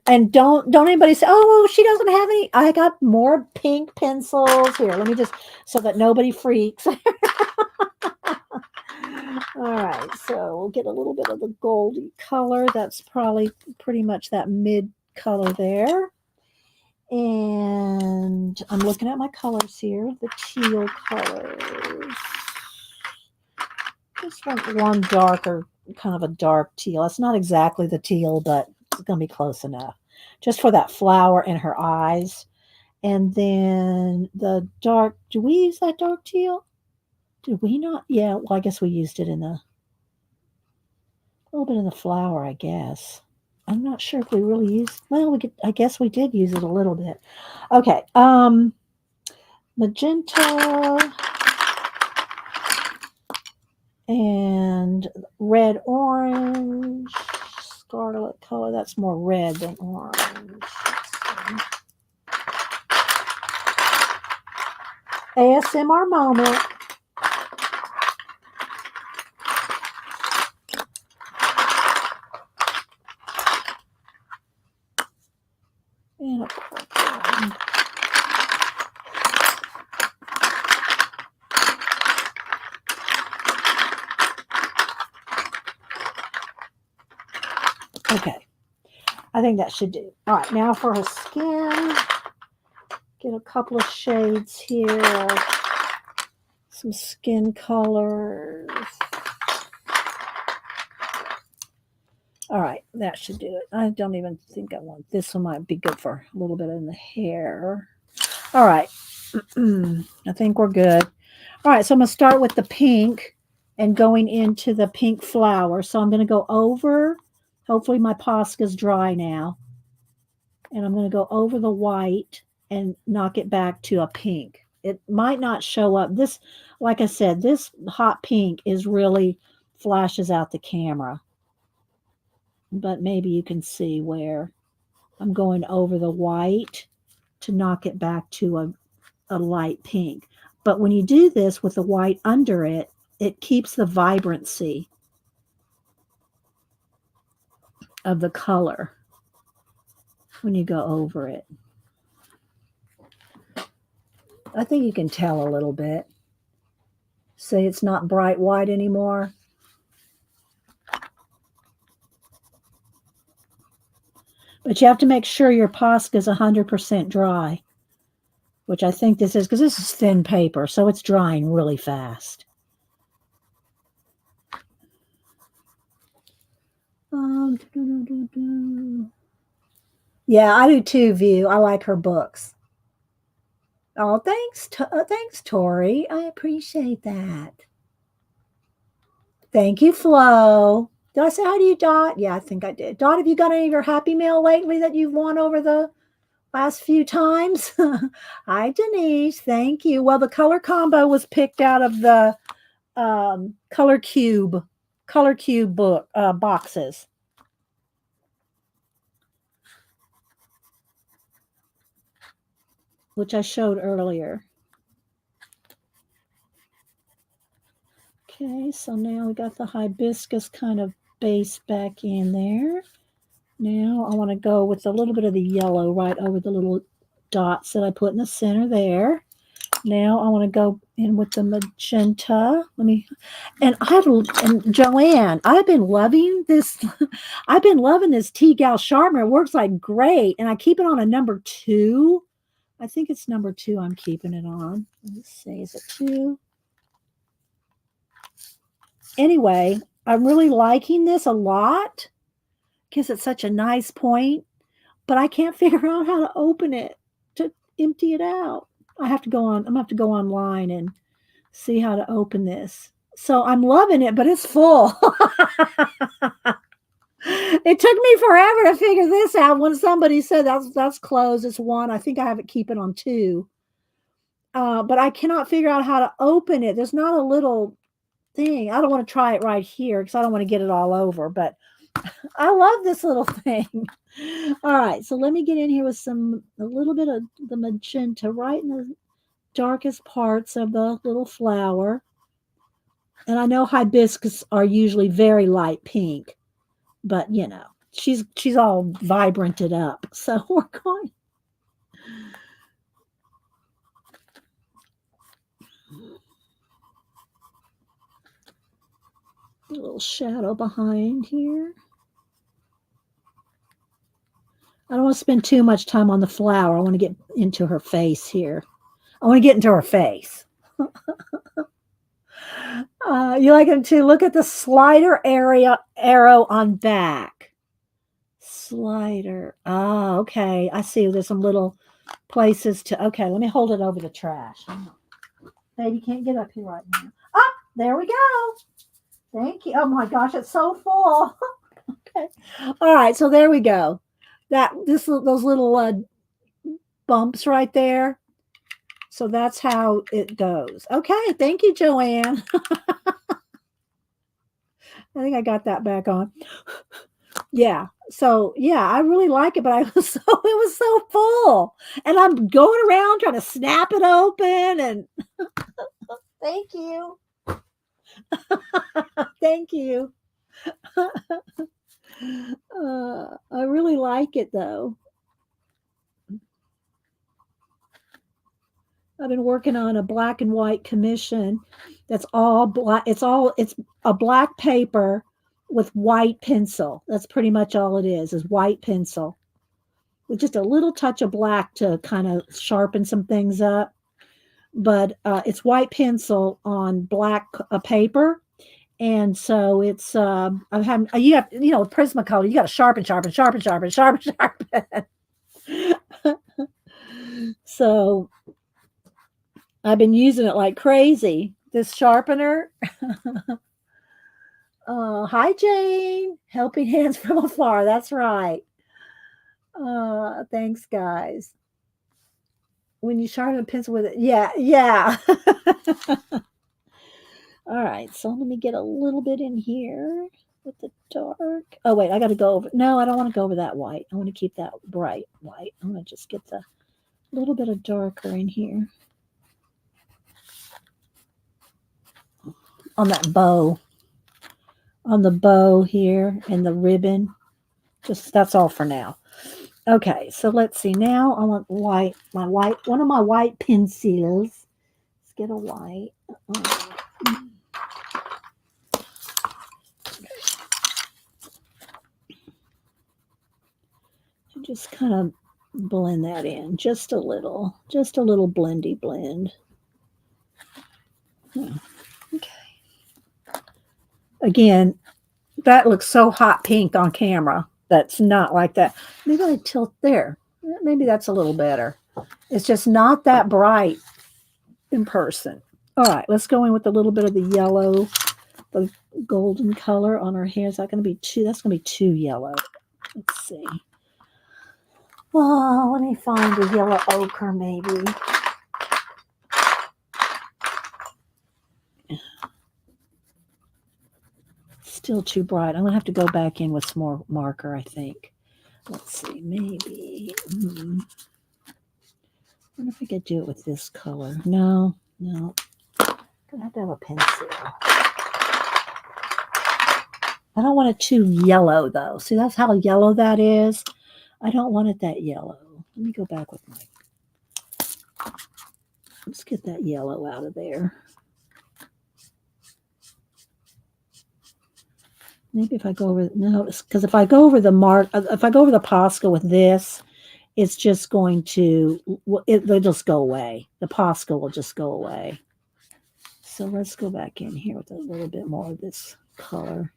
And don't anybody say, oh, she doesn't have any. I got more pink pencils here. Let me just, so that nobody freaks. All right, so we'll get a little bit of the goldy color. That's probably pretty much that mid color there. And I'm looking at my colors here, the teal colors. Just want one darker, kind of a dark teal. It's not exactly the teal, but it's going to be close enough. Just for that flower and her eyes. And then the dark, do we use that dark teal? Did we not? Yeah, well, I guess we used it in a little bit in the flower, I guess. I'm not sure if we really used, well, I guess we did use it a little bit. Okay, magenta and red orange, scarlet color, that's more red than orange. ASMR moment. And a purple. Okay, I think that should do. All right, now for her skin, get a couple of shades here, some skin colors. All right, that should do it. I don't even think I want this one. Might be good for a little bit in the hair. All right, I think we're good. All right, so I'm going to start with the pink and going into the pink flower. So I'm going to go over, hopefully my Posca's dry now. And I'm going to go over the white and knock it back to a pink. It might not show up. This, like I said, this hot pink is really flashes out the camera, but maybe you can see where I'm going over the white to knock it back to a light pink. But when you do this with the white under it, it keeps the vibrancy of the color when you go over it. I think you can tell a little bit. See, it's not bright white anymore. But you have to make sure your Posca is 100% dry, which I think this is, because this is thin paper, so it's drying really fast. Yeah, I do too, View. I like her books. Oh, thanks, Tori. I appreciate that. Thank you, Flo. Did I say hi to you, Dot? Yeah, I think I did. Dot, have you got any of your Happy Mail lately that you've won over the last few times? Hi, Denise. Thank you. Well, the color combo was picked out of the color cube book boxes. Which I showed earlier. Okay, so now we got the hibiscus kind of base back in there. Now I want to go with a little bit of the yellow right over the little dots that I put in the center there. Now I want to go in with the magenta. And Joanne, I've been loving this. I've been loving this T-Gal sharpener. It works like great. And I keep it on a number 2. I think it's number 2 I'm keeping it on. Let's see, is it 2? Anyway, I'm really liking this a lot because it's such a nice point, but I can't figure out how to open it to empty it out. I'm gonna have to go online and see how to open this. So I'm loving it, but it's full. It took me forever to figure this out. When somebody said that's closed, it's 1. I think I have it keep it on 2. But I cannot figure out how to open it. There's not a little thing. I don't want to try it right here because I don't want to get it all over, but I love this little thing. All right, so let me get in here with a little bit of the magenta right in the darkest parts of the little flower. And I know hibiscus are usually very light pink, but you know, she's all vibranted up. So we're going. A little shadow behind here. I don't want to spend too much time on the flower. I want to get into her face here. I want to get into her face. You like them too? Look at the slider arrow on back. Slider. Oh, okay. I see. There's some little places to. Okay, let me hold it over the trash. Baby can't get up here right now. Ah, there we go. Thank you. Oh my gosh, it's so full. Okay. All right, so there we go. Those little bumps right there. So that's how it goes. Okay, thank you, Joanne. I think I got that back on. Yeah. So yeah, I really like it, but it was so full. And I'm going around trying to snap it open and thank you. Thank you. I really like it though. I've been working on a black and white commission that's all black. It's a black paper with white pencil. That's pretty much all it is white pencil with just a little touch of black to kind of sharpen some things up. But it's white pencil on black paper. And so it's I'm having you have Prismacolor. You got to sharpen. So I've been using it like crazy. This sharpener. Hi, Jane. Helping hands from afar. That's right. Thanks, guys. when you sharpen a pencil with it. Yeah, yeah. All right, so let me get a little bit in here with the dark. Oh, wait, I got to go over. No, I don't want to go over that white. I want to keep that bright white. I'm going to just get the little bit of darker in here on that bow, on the bow here and the ribbon. Just that's all for now. Okay, so let's see. Now I want white, one of my white pencils. Let's get a white. Just kind of blend that in just a little blendy blend. Okay. Again, that looks so hot pink on camera. That's not like that. Maybe I tilt there. Maybe that's a little better. It's just not that bright in person. All right, let's go in with a little bit of the yellow, the golden color on her hair. Is that going to be too? That's going to be too yellow. Let's see. Well, let me find a yellow ochre maybe. Still too bright. I'm going to have to go back in with some more marker, I think. Let's see, maybe. I wonder if I could do it with this color. No. I'm going to have a pencil. I don't want it too yellow, though. See, that's how yellow that is. I don't want it that yellow. Let me go back with my... Let's get that yellow out of there. Maybe if I go over... No, because if I go over the Posca with this, it's just going to... They'll just go away. The Posca will just go away. So let's go back in here with a little bit more of this color.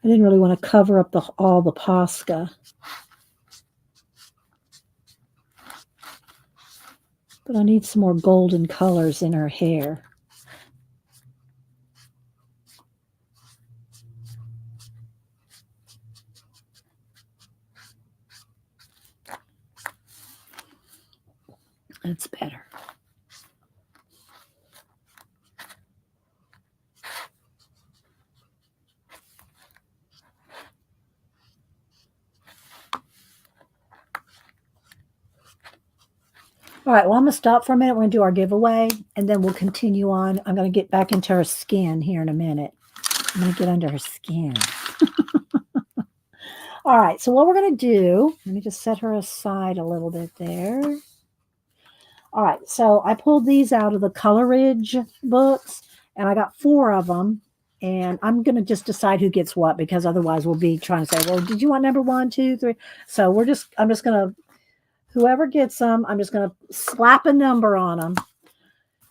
I didn't really want to cover up all the Posca. But I need some more golden colors in her hair. That's better. All right, well, I'm going to stop for a minute. We're going to do our giveaway, and then we'll continue on. I'm going to get back into her skin here in a minute. I'm going to get under her skin. All right, so what we're going to do, let me just set her aside a little bit there. All right, so I pulled these out of the Colorbooks books, and I got 4 of them, and I'm going to just decide who gets what, because otherwise we'll be trying to say, well, did you want number 1, 2, 3? So I'm just going to, whoever gets them, I'm just going to slap a number on them.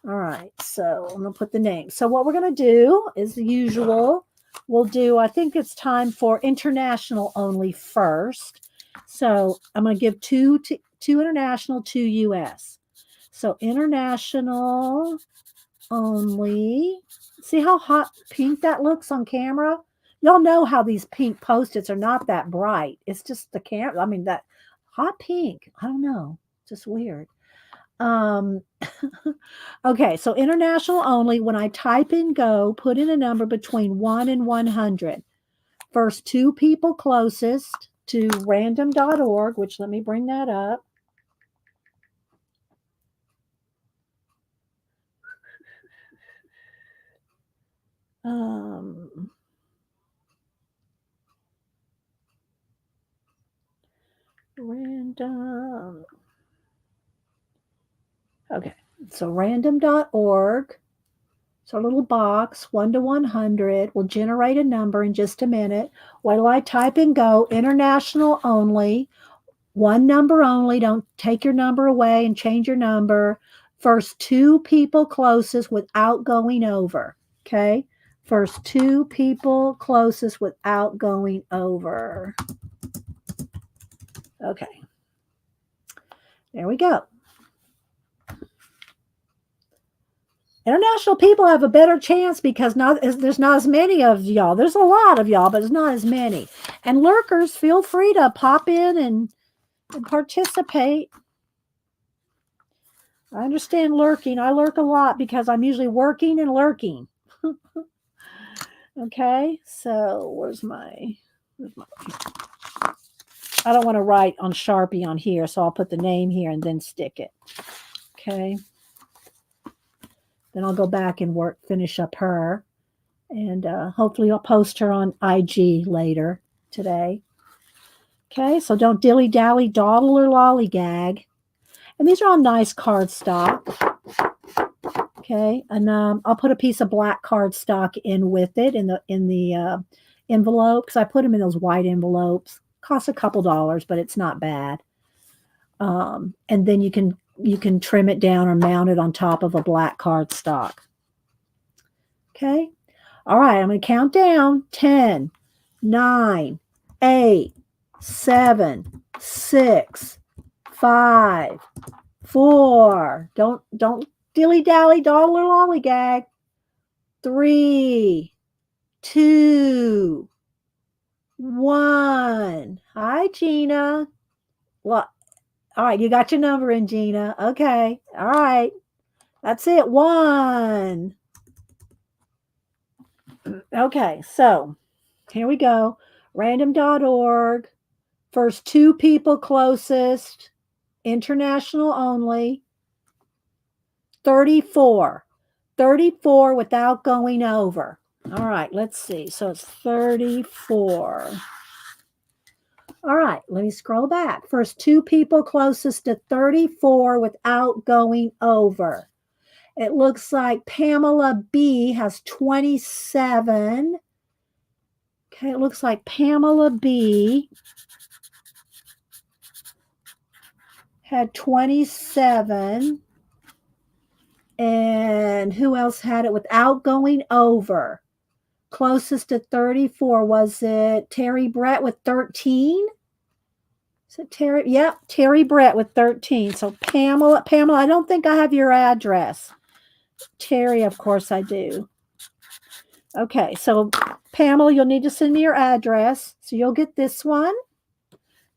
All right, so I'm going to put the name. So what we're going to do is the usual. We'll do, I think it's time for international only first. So I'm going to give two international, 2 U.S. So international only. See how hot pink that looks on camera? Y'all know how these pink Post-its are not that bright. It's just the camera. I mean, that hot pink. I don't know. Just weird. Okay, so international only. When I type in go, put in a number between 1 and 100. First 2 people closest to random.org, which let me bring that up. Random. Okay, so random.org. So a little box, 1 to 100. Will generate a number in just a minute. While I type in go, international only. 1 number only. Don't take your number away and change your number. First 2 people closest without going over. Okay. First 2 people closest without going over. Okay. There we go. International people have a better chance because there's not as many of y'all. There's a lot of y'all, but it's not as many. And lurkers, feel free to pop in and participate. I understand lurking. I lurk a lot because I'm usually working and lurking. Okay, so where's my I don't want to write on Sharpie on here, so I'll put the name here and then stick it. Okay. Then I'll go back and finish up her. And hopefully I'll post her on IG later today. Okay, so don't dilly-dally, dawdle, or lollygag. And these are all nice cardstock. Okay, and I'll put a piece of black cardstock in with it in the envelope, because I put them in those white envelopes. Costs a couple dollars, but it's not bad. And then you can trim it down or mount it on top of a black cardstock. Okay. All right, I'm going to count down. 10, 9, 8, 7, 6, 5, 4. Don't dilly-dally, dawdle, or lollygag. 3, 2, 1. Hi, Gina. Well, all right, you got your number in, Gina. Okay. All right. That's it. 1. Okay, so here we go. Random.org. First 2 people closest. International only. 34. 34 without going over. All right, let's see. So it's 34. All right, let me scroll back. First 2 people closest to 34 without going over. It looks like Pamela B has 27. Okay, it looks like Pamela B had 27. And who else had it without going over? Closest to 34, was it Terry Brett with 13? Is it Terry? Yep, Terry Brett with 13. So Pamela, I don't think I have your address. Terry, of course I do. Okay, so Pamela, you'll need to send me your address. So you'll get this one.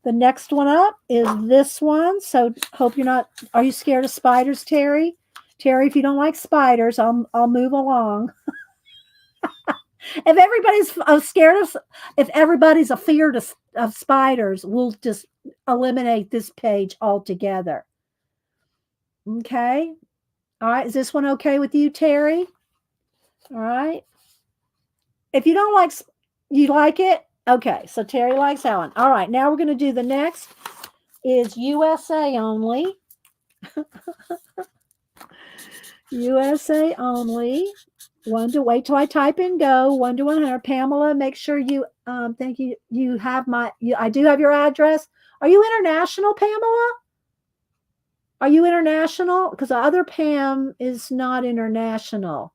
The next one up is this one. So hope you're not, are you scared of spiders, Terry? Terry, if you don't like spiders, I'll move along. If everybody's scared of, if everybody's afeared of spiders, we'll just eliminate this page altogether. Okay. All right. Is this one okay with you, Terry? All right. If you don't like, you like it? Okay. So Terry likes that one. All right. Now we're going to do the next is USA only. USA only. Wait till I type in go. 1 to 100. Pamela, make sure you thank you. You have I do have your address. Are you international, Pamela? Are you international? Because the other Pam is not international.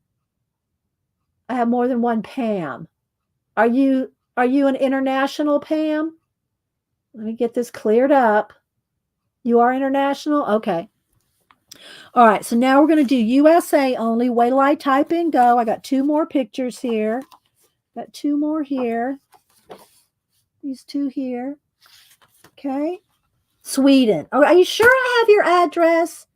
I have more than one Pam. Are you an international Pam? Let me get this cleared up. You are international? Okay. All right, so now we're going to do USA only. Wait till I type in go. I got 2 more pictures here. Got 2 more here. These 2 here. Okay. Sweden. Oh, are you sure I have your address?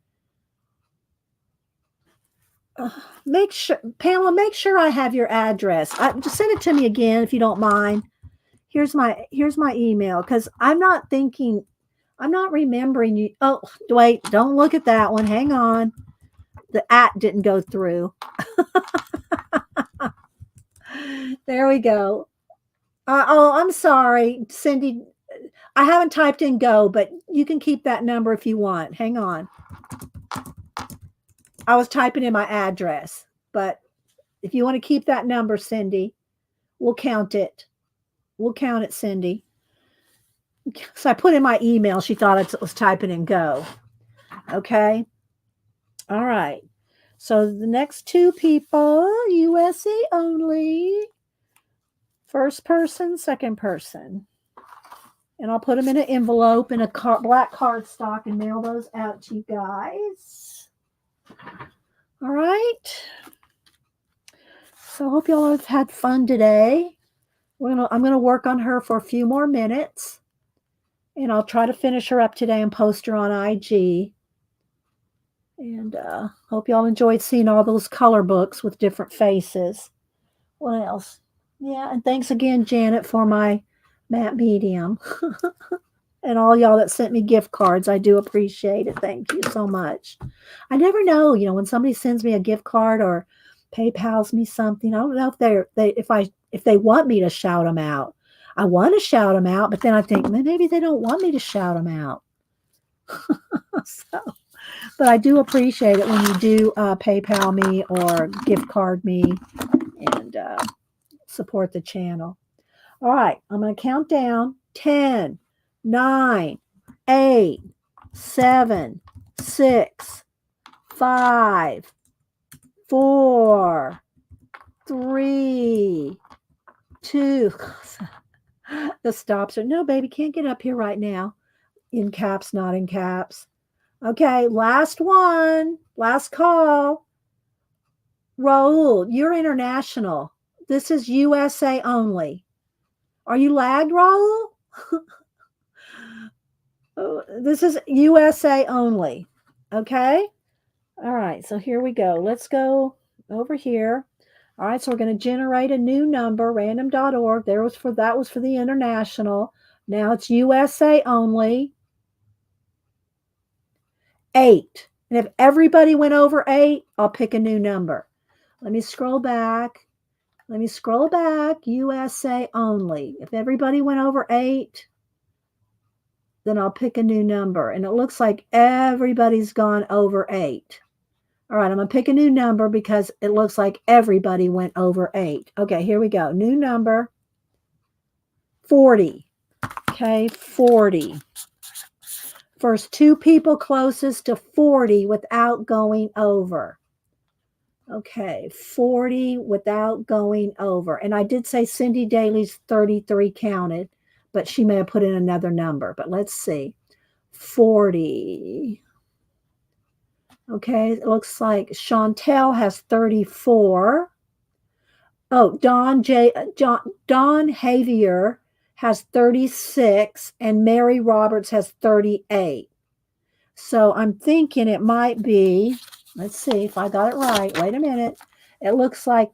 Make sure, Pamela, make sure I have your address. Just send it to me again if you don't mind. Here's my email, because I'm not remembering you. Oh, wait, don't look at that one. Hang on. The @ didn't go through. There we go. I'm sorry, Cindy. I haven't typed in go, but you can keep that number if you want. Hang on. I was typing in my address, but if you want to keep that number, Cindy, we'll count it. We'll count it, Cindy. So I put in my email. She thought I was typing in go. Okay. All right. So the next 2 people, USA only. First person, second person. And I'll put them in an envelope in a black cardstock and mail those out to you guys. All right. So I hope y'all have had fun today. I'm gonna work on her for a few more minutes, and I'll try to finish her up today and post her on IG. And hope y'all enjoyed seeing all those color books with different faces. What else? Yeah, and thanks again, Janet, for my matte medium. And all y'all that sent me gift cards. I do appreciate it. Thank you so much. I never know, when somebody sends me a gift card or PayPal's me something. I don't know if they want me to shout them out. I want to shout them out, but then I think maybe they don't want me to shout them out. So, but I do appreciate it when you do PayPal me or gift card me and support the channel. All right, I'm going to count down 10, 9, 8, 7, 6, 5, 4, 3, 2. The stops are no, baby, can't get up here right now. In caps, not in caps. Okay, last one, last call. Raul, you're international. This is USA only. Are you lagged, Raul? This is USA only. Okay. All right. So here we go. Let's go over here. All right. So we're going to generate a new number, random.org. That was for the international. Now it's USA only. 8. And if everybody went over 8, I'll pick a new number. Let me scroll back. USA only. If everybody went over 8, then I'll pick a new number. And it looks like everybody's gone over 8. All right, I'm going to pick a new number because it looks like everybody went over 8. Okay, here we go. New number, 40. Okay, 40. First 2 people closest to 40 without going over. Okay, 40 without going over. And I did say Cindy Daly's 33 counted, but she may have put in another number. But let's see. 40. Okay, it looks like Chantel has 34. Oh, Don Javier has 36, and Mary Roberts has 38. So I'm thinking it might be, let's see if I got it right. Wait a minute. It looks like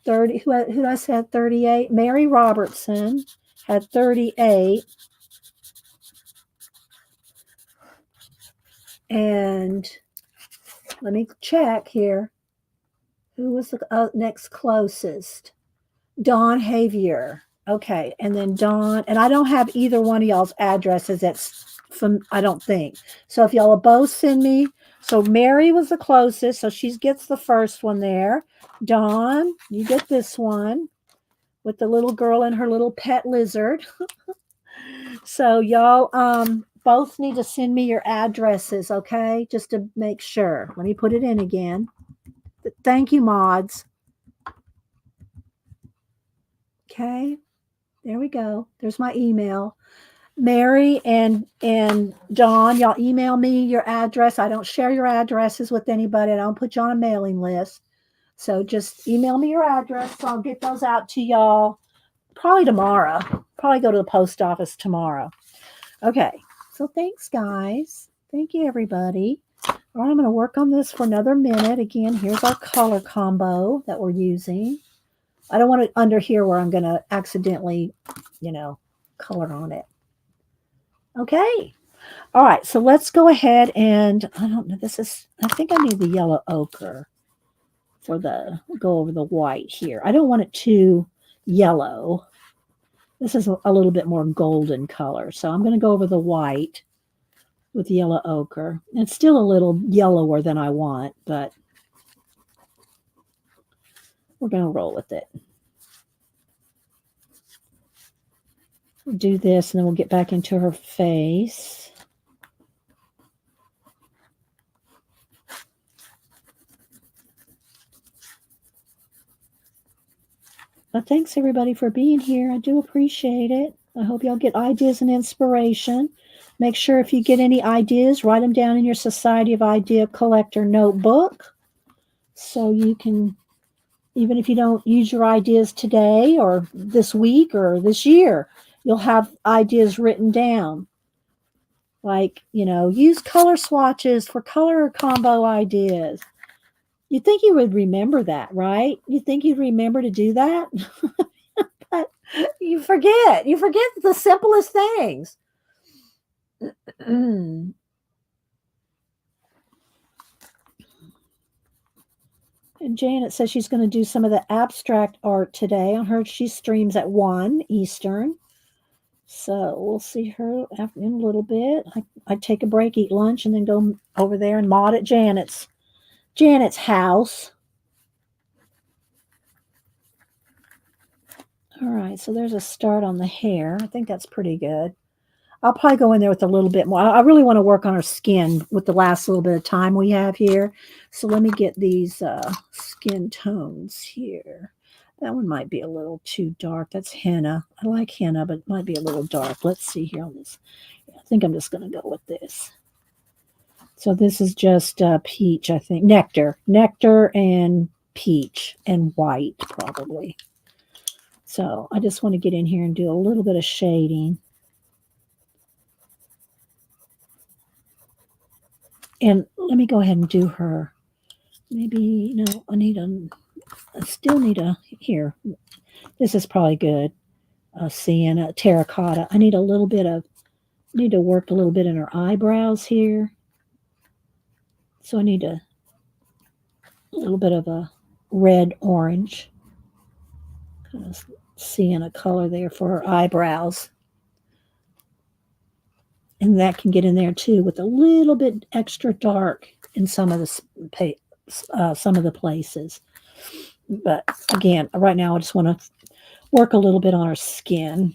30, who did I say had 38? Mary Robertson had 38. And let me check here. Who was the next closest? Dawn Javier. Okay, and then Dawn, and I don't have either one of y'all's addresses. I don't think. So if y'all will both send me. So Mary was the closest, so she gets the first one there. Dawn, you get this one with the little girl and her little pet lizard. So y'all both need to send me your addresses, okay? Just to make sure. Let me put it in again. Thank you, mods. Okay, there we go. There's my email. Mary and Dawn, y'all email me your address. I don't share your addresses with anybody. I don't put you on a mailing list. So just email me your address. So I'll get those out to y'all probably tomorrow. Probably go to the post office tomorrow. Okay. So thanks, guys. Thank you, everybody. All right, I'm going to work on this for another minute. Again, here's our color combo that we're using. I don't want it under here where I'm going to accidentally, color on it. Okay. All right. So let's go ahead and, I don't know, I think I need the yellow ochre for go over the white here. I don't want it too yellow. This is a little bit more golden color. So I'm going to go over the white with yellow ochre. It's still a little yellower than I want, but we're going to roll with it. We'll do this, and then we'll get back into her face. But thanks, everybody, for being here. I do appreciate it. I hope y'all get ideas and inspiration. Make sure if you get any ideas, write them down in your Society of Idea Collector notebook so you can, even if you don't use your ideas today or this week or this year, you'll have ideas written down. Like, use color swatches for color combo ideas. You'd think you would remember that, right? You'd think you'd remember to do that. But you forget. You forget the simplest things. And Janet says she's going to do some of the abstract art today. On her, she streams at 1 Eastern. So we'll see her in a little bit. I take a break, eat lunch, and then go over there and mod at Janet's house. All right, so there's a start on the hair. I think that's pretty good. I'll probably go in there with a little bit more. I really want to work on her skin with the last little bit of time we have here. So let me get these skin tones here. That one might be a little too dark. That's henna. I like henna, but it might be a little dark. Let's see here on this. I think I'm just going to go with this. So this is just peach, I think. Nectar and peach and white probably. So I just want to get in here and do a little bit of shading. And let me go ahead and do her. Maybe, I still need here. This is probably good. Sienna, terracotta. I need to work a little bit in her eyebrows here. So I need a little bit of a red orange. Kind of sienna color there for her eyebrows. And that can get in there too with a little bit extra dark in some of the places. But again, right now I just want to work a little bit on her skin.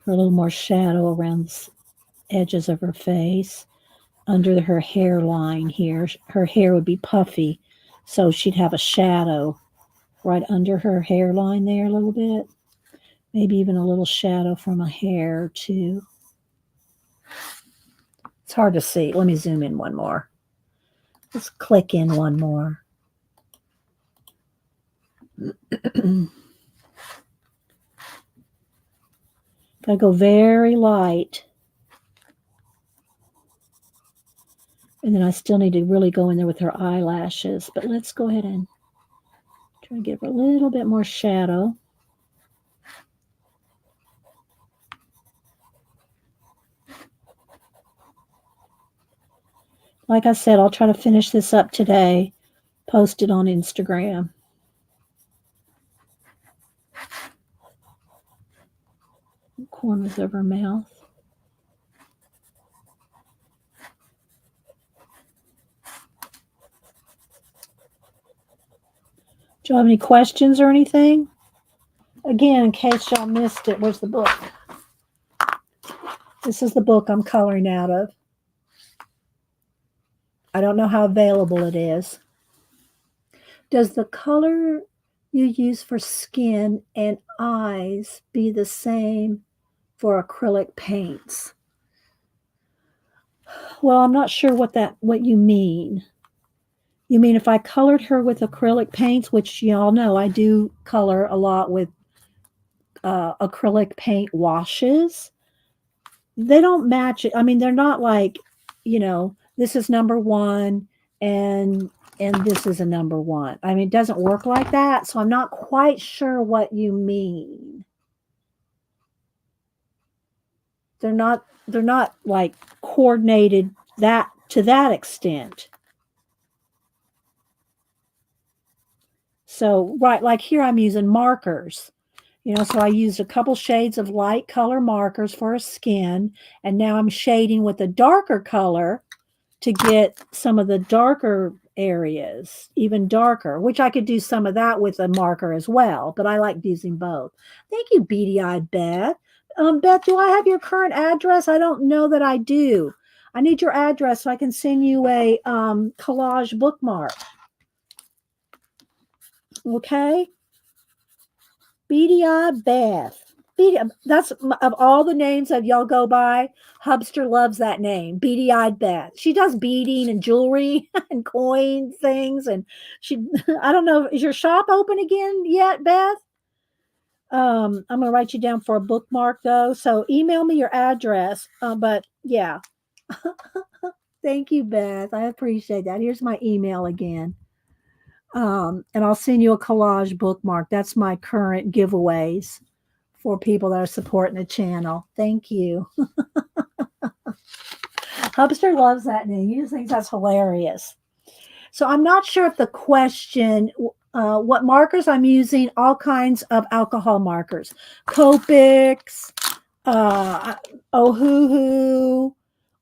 For a little more shadow around the edges of her face. Under her hairline here, her hair would be puffy, so she'd have a shadow right under her hairline there a little bit. Maybe even a little shadow from a hair too. It's hard to see. Let me zoom in one more. Let's click in one more. Gotta go very light. And then I still need to really go in there with her eyelashes. But let's go ahead and try to give her a little bit more shadow. Like I said, I'll try to finish this up today, post it on Instagram. Corners of her mouth. Do you have any questions or anything? Again, in case y'all missed it, where's the book? This is the book I'm coloring out of. I don't know how available it is. Does the color you use for skin and eyes be the same for acrylic paints? Well, I'm not sure what you mean. You mean if I colored her with acrylic paints, which y'all know I do color a lot with acrylic paint washes. They don't match it. I mean, they're not like, this is number 1 and this is a number 1. I mean, it doesn't work like that. So I'm not quite sure what you mean. They're not like coordinated to that extent. So, right, like here I'm using markers. So I used a couple shades of light color markers for a skin, and now I'm shading with a darker color to get some of the darker areas even darker, which I could do some of that with a marker as well, but I like using both. Thank you, beady-eyed Beth. Beth, do I have your current address? I don't know that I do. I need your address so I can send you a collage bookmark. Okay. Beady Eyed Beth. That's of all the names that y'all go by, Hubster loves that name, Beady Eyed Beth. She does beading and jewelry and coin things. And she, I don't know, is your shop open again yet, Beth? I'm gonna write you down for a bookmark though. So email me your address. But yeah, thank you, Beth. I appreciate that. Here's my email again. And I'll send you a collage bookmark. That's my current giveaways for people that are supporting the channel. Thank you. Hubster loves that name. He just thinks that's hilarious. So I'm not sure if the question, what markers I'm using, all kinds of alcohol markers, Copics, Ohuhu,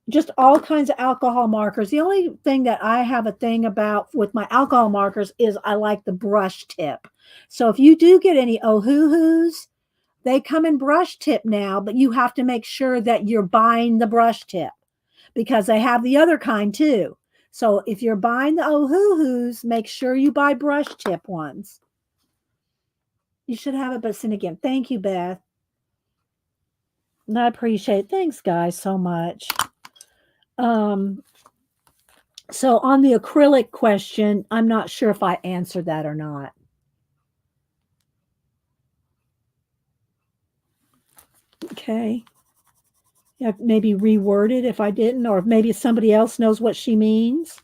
just all kinds of alcohol markers. The only thing that I have a thing about with my alcohol markers is I like the brush tip. So if you do get any Ohuhus, they come in brush tip now, but you have to make sure that you're buying the brush tip because they have the other kind too. So if you're buying the Ohuhus, make sure you buy brush tip ones. You should have it, but send again. Thank you, Beth. I appreciate it. Thanks, guys, so much. So on the acrylic question, I'm not sure if I answered that or not. Okay. Yeah, maybe reword it if I didn't, or maybe somebody else knows what she means.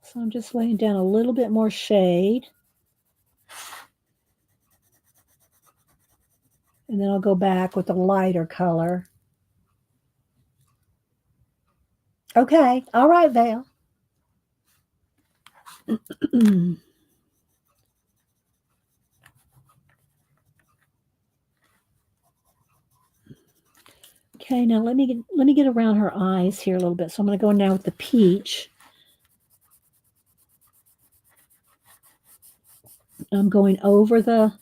So I'm just laying down a little bit more shade. And then I'll go back with a lighter color. Okay. All right, Val. Okay, now let me get around her eyes here a little bit. So I'm going to go now with the peach. I'm going over the,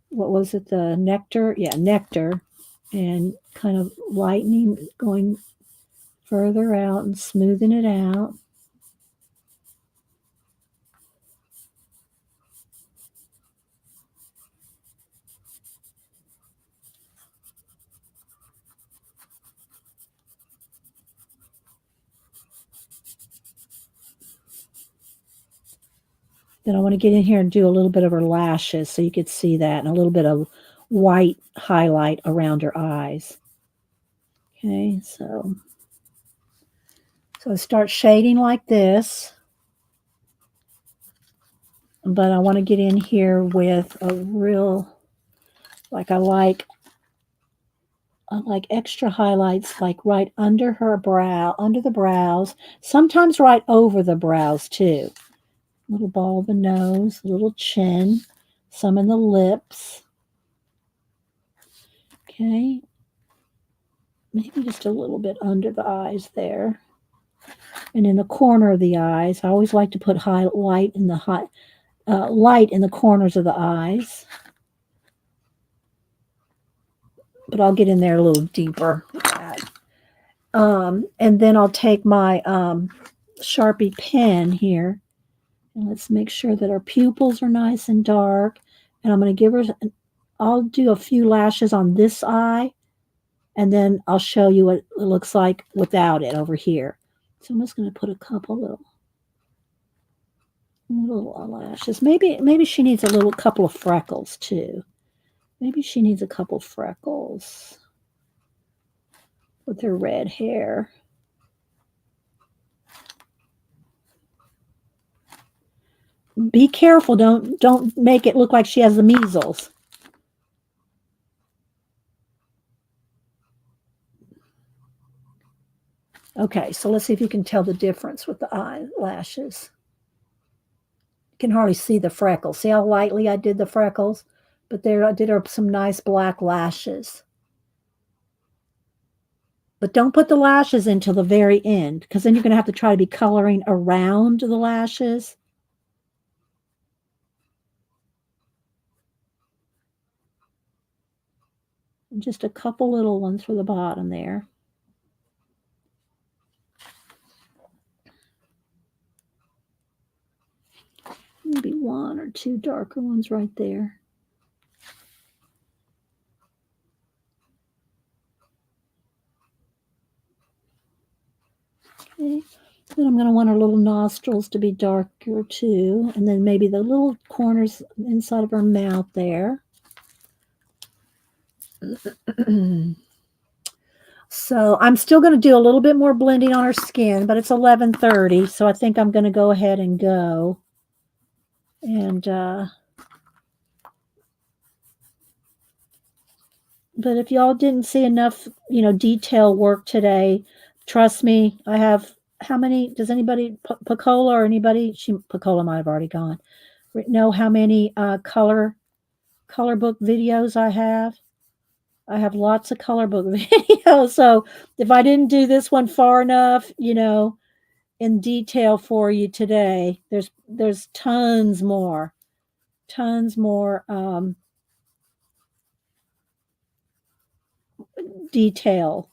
what was it, the nectar? Yeah, nectar. And kind of lightening, going further out and smoothing it out. Then I want to get in here and do a little bit of her lashes so you could see that, and a little bit of white highlight around her eyes. Okay, so I start shading like this, but I want to get in here with a real, like I like extra highlights, like right under her brow, under the brows, sometimes right over the brows too. A little ball of the nose, a little chin, some in the lips. Okay, maybe just a little bit under the eyes there. And in the corner of the eyes, I always like to put light in the light in the corners of the eyes. But I'll get in there a little deeper with that. And then I'll take my Sharpie pen here, and let's make sure that our pupils are nice and dark. And I'm going to give her, I'll do a few lashes on this eye, and then I'll show you what it looks like without it over here. So I'm just going to put a couple little lashes. Maybe she needs a couple of freckles too. Maybe she needs a couple freckles with her red hair. Be careful, don't make it look like she has the measles. Okay, so let's see if you can tell the difference with the eyelashes. You can hardly see the freckles. See how lightly I did the freckles? But there I did her some nice black lashes. But don't put the lashes until the very end, because then you're going to have to try to be coloring around the lashes. Just a couple little ones for the bottom there. Maybe one or two darker ones right there. Okay. Then I'm going to want our little nostrils to be darker too. And then maybe the little corners inside of her mouth there. So I'm still going to do a little bit more blending on her skin, but it's 11:30, so I think I'm going to go ahead and go. And but if y'all didn't see enough, detail work today, trust me, I have how many? Does anybody Pacola or anybody? Pacola might have already gone. Know how many color book videos I have? I have lots of color book videos. So if I didn't do this one far enough, in detail for you today, there's tons more detail.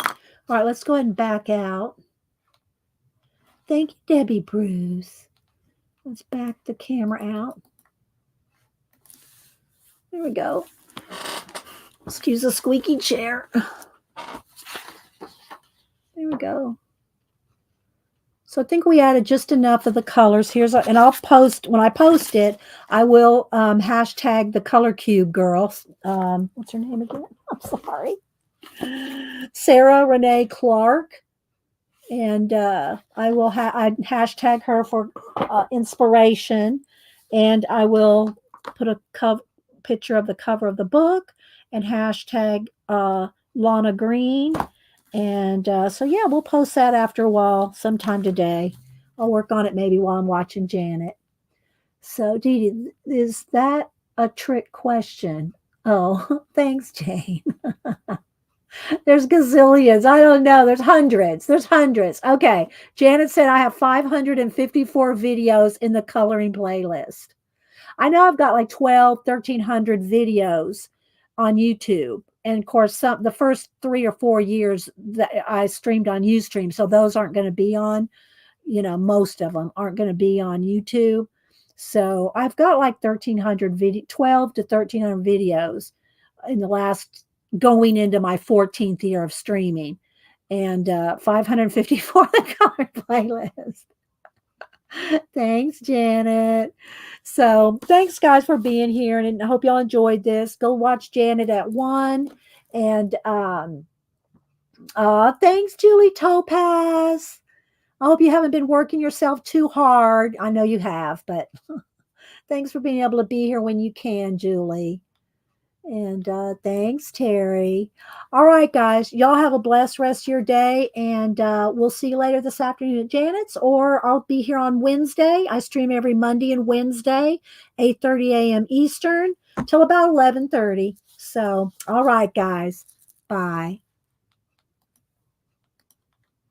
All right, let's go ahead and back out. Thank you, Debbie Bruce. Let's back the camera out. There we go. Excuse the squeaky chair. There we go. So I think we added just enough of the colors. And I'll post, when I post it, I will hashtag the color cube girls. What's her name again? I'm sorry. Sarah Renee Clark. And I will I'd hashtag her for inspiration. And I will put a picture of the cover of the book and hashtag Lana Green. And so, yeah, we'll post that after a while, sometime today. I'll work on it maybe while I'm watching Janet. So, Dee Dee, is that a trick question? Oh, thanks, Jane. There's gazillions. I don't know. There's hundreds. Okay. Janet said I have 554 videos in the coloring playlist. I know I've got like 1,300 videos on YouTube. And of course, the first 3 or 4 years that I streamed on Ustream. So those aren't going to be on, most of them aren't going to be on YouTube. So I've got like 12 to 1,300 videos in the last, going into my 14th year of streaming, and 554 the color playlist. Thanks, Janet. So thanks, guys, for being here, and I hope y'all enjoyed this. Go watch Janet at 1. And thanks, Julie Topaz. I hope you haven't been working yourself too hard. I know you have, but thanks for being able to be here when you can, Julie. And thanks, Terry. All right, guys. Y'all have a blessed rest of your day. And we'll see you later this afternoon at Janet's, or I'll be here on Wednesday. I stream every Monday and Wednesday, 8:30 a.m. Eastern till about 11:30. So, all right, guys. Bye.